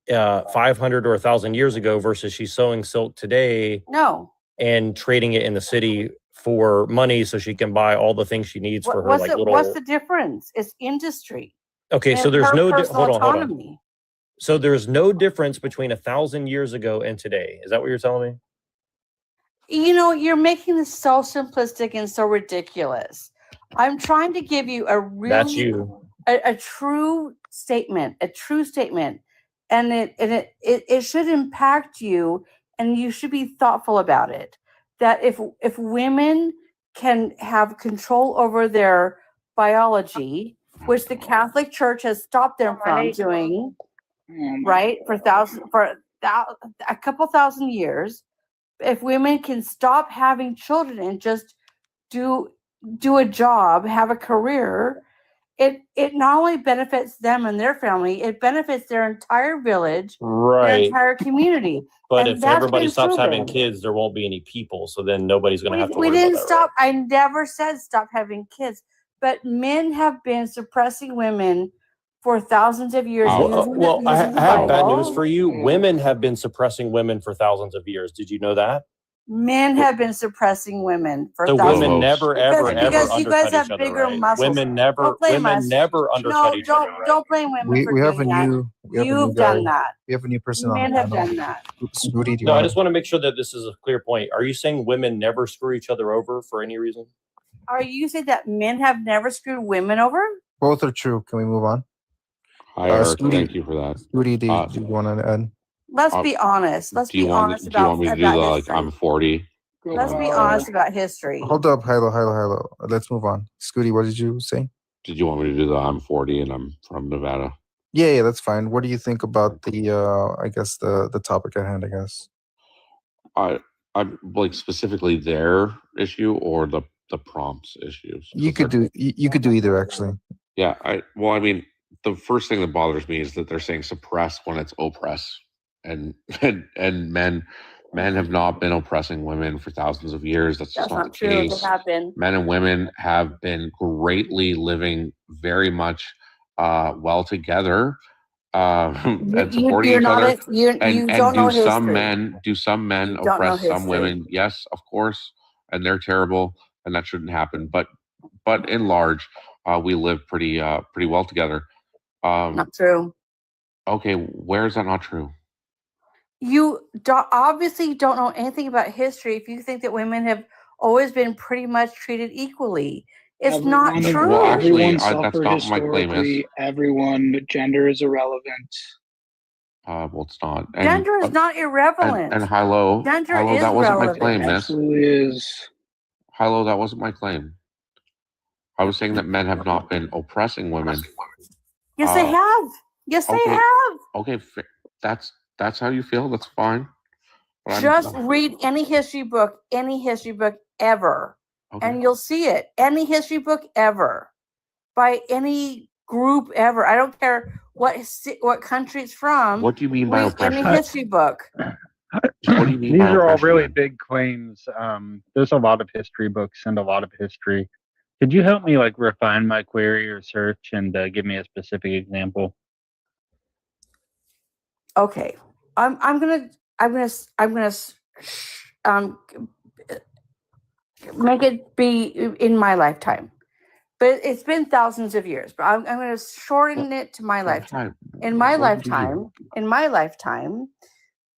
500 or 1,000 years ago versus she's sewing silk today No. and trading it in the city for money so she can buy all the things she needs for her, like, little. What's the difference? It's industry. Okay, so And there's her no personal hold on. autonomy. So there's no difference between 1,000 years ago and today. Is that what you're telling me? You're making this so simplistic and so ridiculous. I'm trying to give you a That's really you. a true statement, and it should impact you, and you should be thoughtful about it. That if women can have control over their biology, which the Catholic Church has stopped them from doing, right, for a couple thousand years. If women can stop having children and just do a job, have a career, it not only benefits them and their family, it benefits their entire village, their Right. entire community. But And if that's everybody been stops having proven. kids, there won't be any people. So then nobody's going to have to We worry didn't about that, stop. I never said stop having kids, but men have been suppressing women for thousands of years. Well, I using the have bad Bible. news for you. Women have been suppressing women for thousands of years. Did you know that? Men have been suppressing women for So thousands. women never, ever, because ever you guys undercut have each other, bigger right? muscles. Women never undercut each other, right? Don't blame women for We have a doing that. new You've done that. We have a new person on Men the have panel. done that. Scooty, do you No, I want just want to make sure that this is a clear point. Are you saying women never screw each other over for any reason? Are you saying that men have never screwed women over? both are true. Can we move on? Hi, Eric. Scooty, Thank you for that. Scooty, do you want to add? Let's be honest. Let's Do you be want honest do you want me to do the about like I'm 40? Let's be honest about history. Hold up, hello. Let's move on. Scooty, what did you say? Did you want me to do the I'm 40 and I'm from Nevada? Yeah, that's fine. What do you think about the I guess the topic at hand, I guess? I'm like specifically their issue or the prompts issues. You could do either actually. Yeah, I mean, the first thing that bothers me is that they're saying suppress when it's oppress, and men have not been oppressing women for thousands of years. That's just not the true. They case. have been. Men and women have been greatly living very much well together, and supporting each other. And do some men oppress some women? Yes, of course, and they're terrible, and that shouldn't happen. But in large, we live pretty well together. Not true. Okay, where is that not true? You obviously don't know anything about history if you think that women have always been pretty much treated equally. It's not true. Well, actually, Everyone that's suffered not what my claim is. historically. Everyone, gender is irrelevant. Well, it's not. Gender is not irrelevant. And Hilo, Gender is that wasn't relevant. my claim, miss. Absolutely is. Hilo, that wasn't my claim. I was saying that men have not been oppressing women. Yes, they have. Yes, they have. Okay, that's how you feel. That's fine. But Just read any history book ever, and you'll see it. Any history book ever, by any group ever. I don't care what country it's from. What do you mean by Read oppression? any history book. What do you mean These by are all oppression, really then? big claims. There's a lot of history books and a lot of history. Could you help me like refine my query or search and give me a specific example? Okay, I'm gonna make it be in my lifetime, but it's been thousands of years. But I'm gonna shorten it to my lifetime. In my lifetime,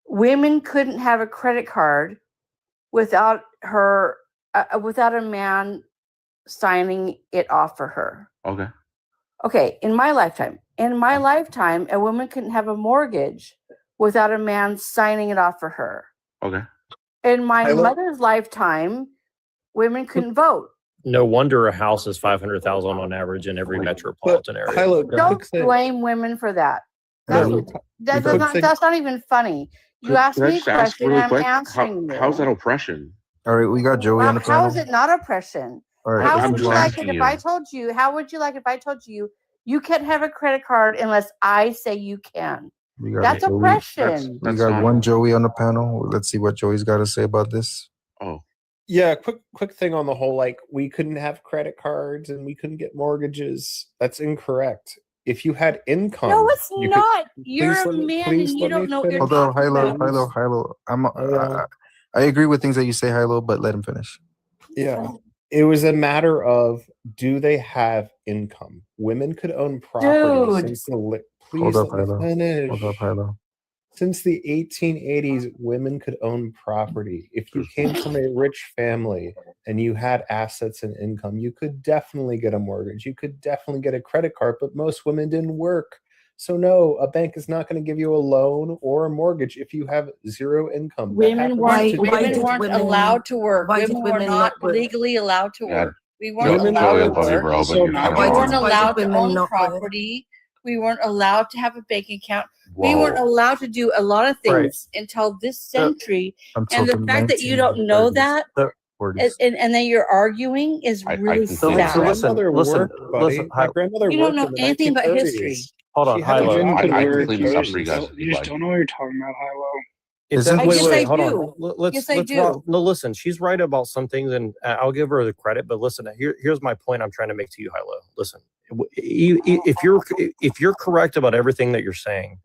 women couldn't have a credit card without a man signing it off for her. Okay. Okay, in my lifetime, a woman couldn't have a mortgage without a man signing it off for her. Okay. In my mother's lifetime, women couldn't vote. No wonder a house is 500,000 on average in every metropolitan area. Don't blame women for that. That's not even funny. You asked me a question, and I'm answering you. How's that oppression? All right, we got Joey on the panel. How is it not oppression? All right, How let's would move you on. like it if I told you? How would you like it if I told you you can't have a credit card unless I say you can? We got That's Joey. oppression. We got one Joey on the panel. Let's see what Joey's got to say about this. Oh, Yeah, quick thing on the whole, like we couldn't have credit cards and we couldn't get mortgages. That's incorrect. If you had income, No, it's you not. could, You're a man and you don't know what you're Hold on, talking about. Hilo. I agree with things that you say, Hilo, but let him finish. Yeah. It was a matter of, do they have income? Women could own property Dude. since the Hold please up, let me Hilo. finish. Hold up, Hilo. Since the 1880s, women could own property. If you came from a rich family and you had assets and income, you could definitely get a mortgage. You could definitely get a credit card, but most women didn't work. So no, a bank is not going to give you a loan or a mortgage if you have zero income. Women weren't allowed to work. Women were not legally allowed to work. We weren't allowed to work. We weren't allowed to own property. We weren't allowed to have a bank account. We weren't allowed to do a lot of things until this century. Until And the the fact that you don't know 1930s. that and then you're arguing is really So sad. listen, My grandmother You don't worked know in the anything about 1930s. history. Hold on, She had a Hilo. job. Women could I can work. clean You this up just for you guys. don't- you just don't know what you're talking about, Hilo. It Isn't- does, Yes, I hold do. on. Let's Yes, I let's do. no, listen. She's right about some things, and I'll give her the credit. But listen, here's my point. I'm trying to make to you, Hilo. Listen, if you're correct about everything that you're saying,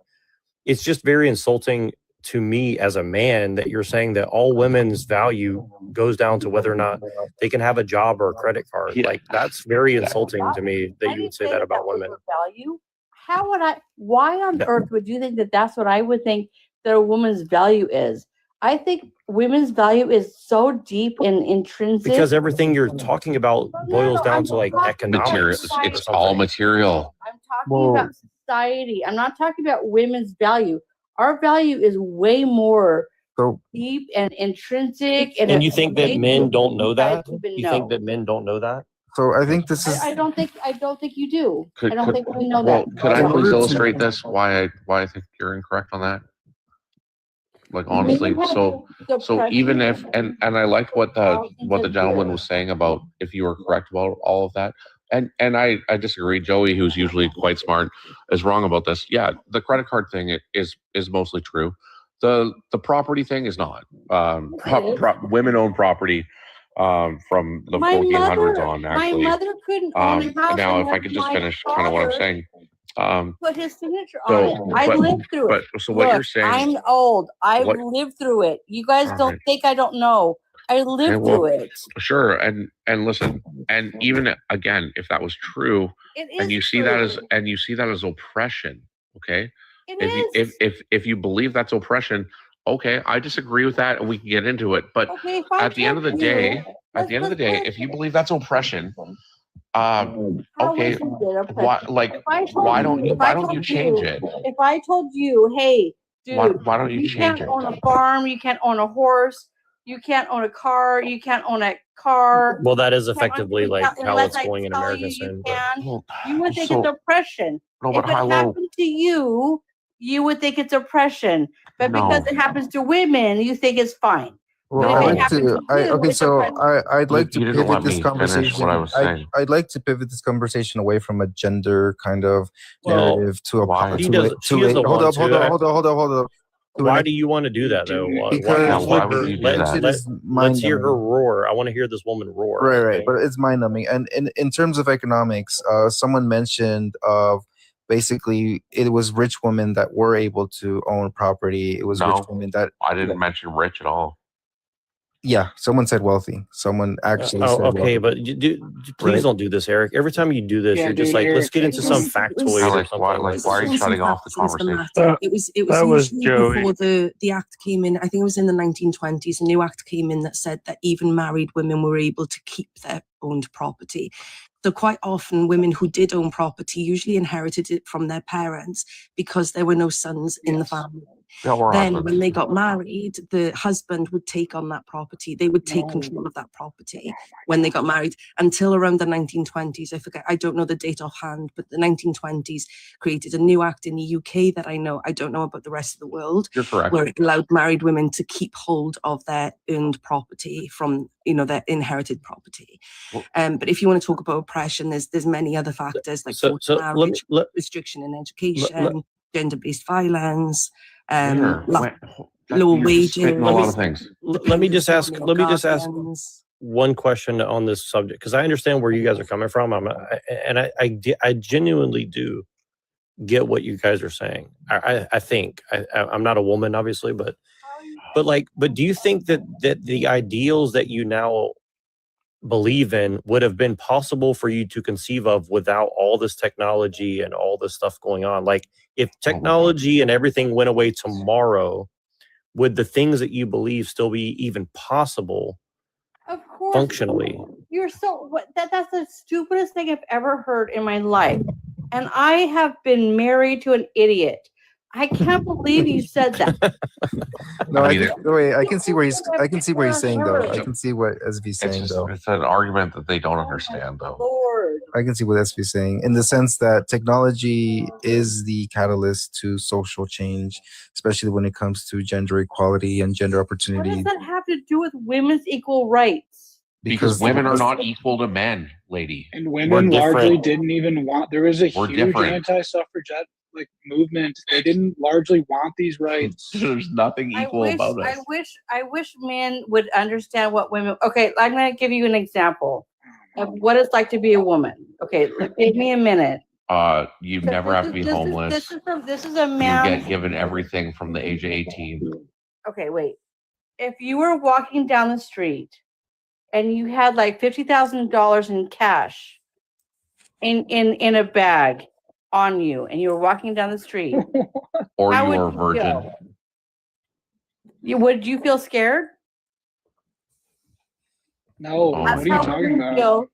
it's just very insulting to me as a man that you're saying that all women's value goes down to whether or not they can have a job or a credit card. Like that's very insulting to me that you would say that about women. Value? How would I? Why on earth would you think that that's what I would think that a woman's value is? I think women's value is so deep and intrinsic. Because everything you're talking about boils down to like Material. economics. It's all material. I'm talking about society. I'm not talking about women's value. Our value is way more deep and intrinsic. And you think that men don't know that? even You know. think that men don't know that? So I think this is. I don't think you do. Could, I don't could- think we know well, that. could I please illustrate this? Why I think you're incorrect on that? Like honestly, so even if and I like what the gentleman was saying about if you were correct about all of that, and I disagree. Joey, who's usually quite smart, is wrong about this. Yeah, the credit card thing is mostly true. The property thing is not. Women own property from the 1400s on. Actually, my mother couldn't own a house. now if I unless could just my finish kind of what I'm father saying. Put his signature So, on it. I but- lived through but- it. so what you're saying- I'm old. I've what- lived through it. You guys All don't right. think I don't know. I lived Okay, well, through it. Sure, and listen, and even again, if that was true, It and is you see that as true. oppression, okay? It If you believe that's oppression, okay, I disagree with that, and we can get into it. But Okay, if I at the end of the told you- day, if you believe that's oppression, How okay, is it oppression? why like If I told why don't you- you if I why don't you told change you- it? If I told you, hey, dude, Why don't you change can't it? own a farm, you can't own a horse, you can't own a car, you can't own a car. Well, that is you can't own- effectively like how unless it's I going in tell America you soon. you would think so- it's oppression. No, If but it Hilo- happened to you, you would think it's oppression. But because No. it happens to women, you think it's fine. Well, But if I'd it like happens to. to you, Okay, it's so oppression. I'd like to You didn't pivot let this me finish conversation. what I was saying. I'd like to pivot this conversation away from a gender kind of Well, narrative to a why? She to does. a, She to is a the hold one up, hold to. up, hold up, hold up, hold up. To Why an- do you want to do that though? Because Yeah, why would you do that? it is Let's hear her mind-numbing. roar. I want to hear this woman roar. Right. But it's mind numbing. And in terms of economics, someone mentioned of basically it was rich women that were able to own property. It was rich No, women that I didn't mention rich at all. yeah, someone said wealthy. Someone actually said Okay, wealthy. but please Right. don't do this, Eric. Every time you do this, Yeah, you're just dude, like, let's Eric, get into it some was- factoid or Alex, something. why like are you this. shutting off the conversation? It was that was usually Joey. before the act came in. I think it was in the 1920s. A new act came in that said that even married women were able to keep their owned property. So quite often women who did own property usually inherited it from their parents because there were no sons in the family. Yeah, we're Then husbands. when they got married, the husband would take on that property. They would take control of that property when they got married until around the 1920s. I don't know the date offhand, but the 1920s created a new act in the UK that I know. I don't know about the rest of the world. You're correct. Where it allowed married women to keep hold of their earned property from, their inherited property. But if you want to talk about oppression, there's many other factors like forced marriage, restriction in education, gender-based violence. Where? lower You're just spitting wages. a lot of things. Let me just ask. Let me just ask guardians. one question on this subject, because I understand where you guys are coming from. I genuinely do get what you guys are saying. I think I'm not a woman, obviously, but do you think that the ideals that you now believe in would have been possible for you to conceive of without all this technology and all this stuff going on? Like, if technology and everything went away tomorrow, would the things that you believe still be even possible Of course. functionally? You're so that's the stupidest thing I've ever heard in my life. And I have been married to an idiot. I can't believe you said that. No, I can see where he's saying though. I can see what SV's saying though. It's an argument that they don't understand though. Lord. I can see what SV's saying in the sense that technology is the catalyst to social change, especially when it comes to gender equality and gender What opportunity. does that have to do with women's equal rights? Because women are not equal to men, lady. And women largely didn't even want. There was a huge anti-suffragette movement. They didn't largely want these rights. There's nothing equal about us. I wish men would understand what women. Okay, I'm going to give you an example of what it's like to be a woman. Okay, give me a minute. You never have to be homeless. This is a man. You get given everything from the age of 18. Okay, wait. If you were walking down the street and you had like $50,000 in cash in a bag on you, and you were walking down the street, or you were a virgin, would you feel scared? No. What are you talking about?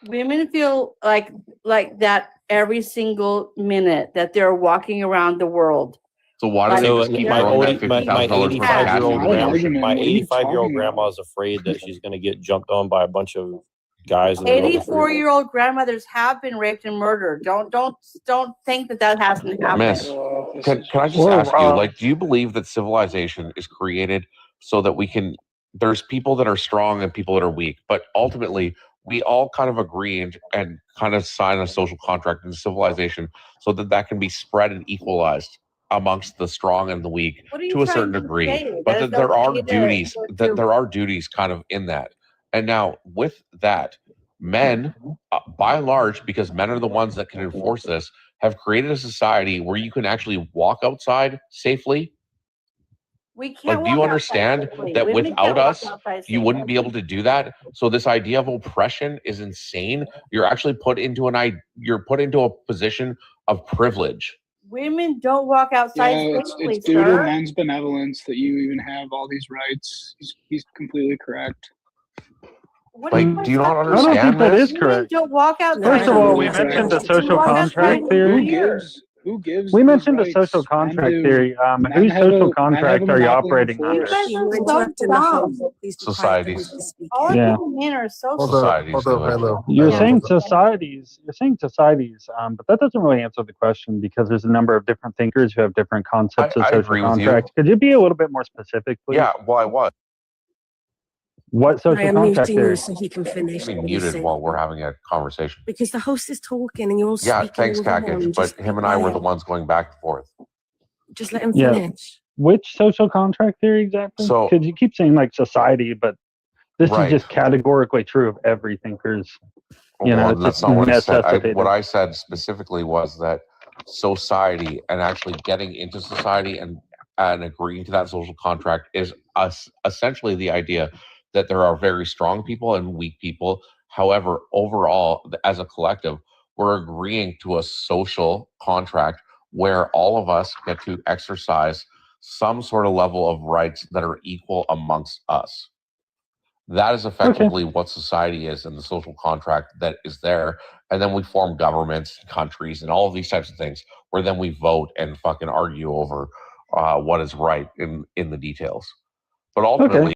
Women feel like that every single minute that they're walking around the world. So why do they just keep throwing that $50,000 my 85-year-old grandma is afraid that she's going to get jumped on by a bunch of guys. 84-year-old grandmothers have been raped and murdered. Don't think that hasn't happened. Miss, can I just ask you, do you believe that civilization is created so that we can? There's people that are strong and people that are weak, but ultimately we all kind of agree and kind of sign a social contract in civilization so that can be spread and equalized amongst the strong and the weak to a certain degree. But that there are duties kind of in that. And now with that, men, by and large, because men are the ones that can enforce this, have created a society where you can actually walk outside safely. We can't. Do you understand that without us, you wouldn't be able to do that? So this idea of oppression is insane. You're actually put into a position of privilege. Women don't walk outside. Yeah, it's due to men's benevolence that you even have all these rights. He's completely correct. Do you not understand? I don't think that is correct. Don't walk outside. First of all, we mentioned the social contract theory. Who gives? We mentioned the social contract theory. Whose social contract are you operating under? Societies. Yeah. Men are so. You're saying societies. But that doesn't really answer the question because there's a number of different thinkers who have different concepts of social contract. Could you be a little bit more specific, please? Yeah. Why? What? What social contract theory? So he can finish. Be muted while we're having a conversation. Because the host is talking and you're all Yeah, speaking. thanks, over him. Kakich. But him and I were the ones going back and forth. Just let him finish. Which social contract theory exactly? So, because you keep saying like society, but this is just categorically true of every thinker's. That's not what I said. What I said specifically was that society and actually getting into society and agreeing to that social contract is essentially the idea that there are very strong people and weak people. However, overall, as a collective, we're agreeing to a social contract where all of us get to exercise some sort of level of rights that are equal amongst us. That is effectively what society is and the social contract that is there. And then we form governments, countries, and all of these types of things where then we vote and fucking argue over what is right in the details. But ultimately,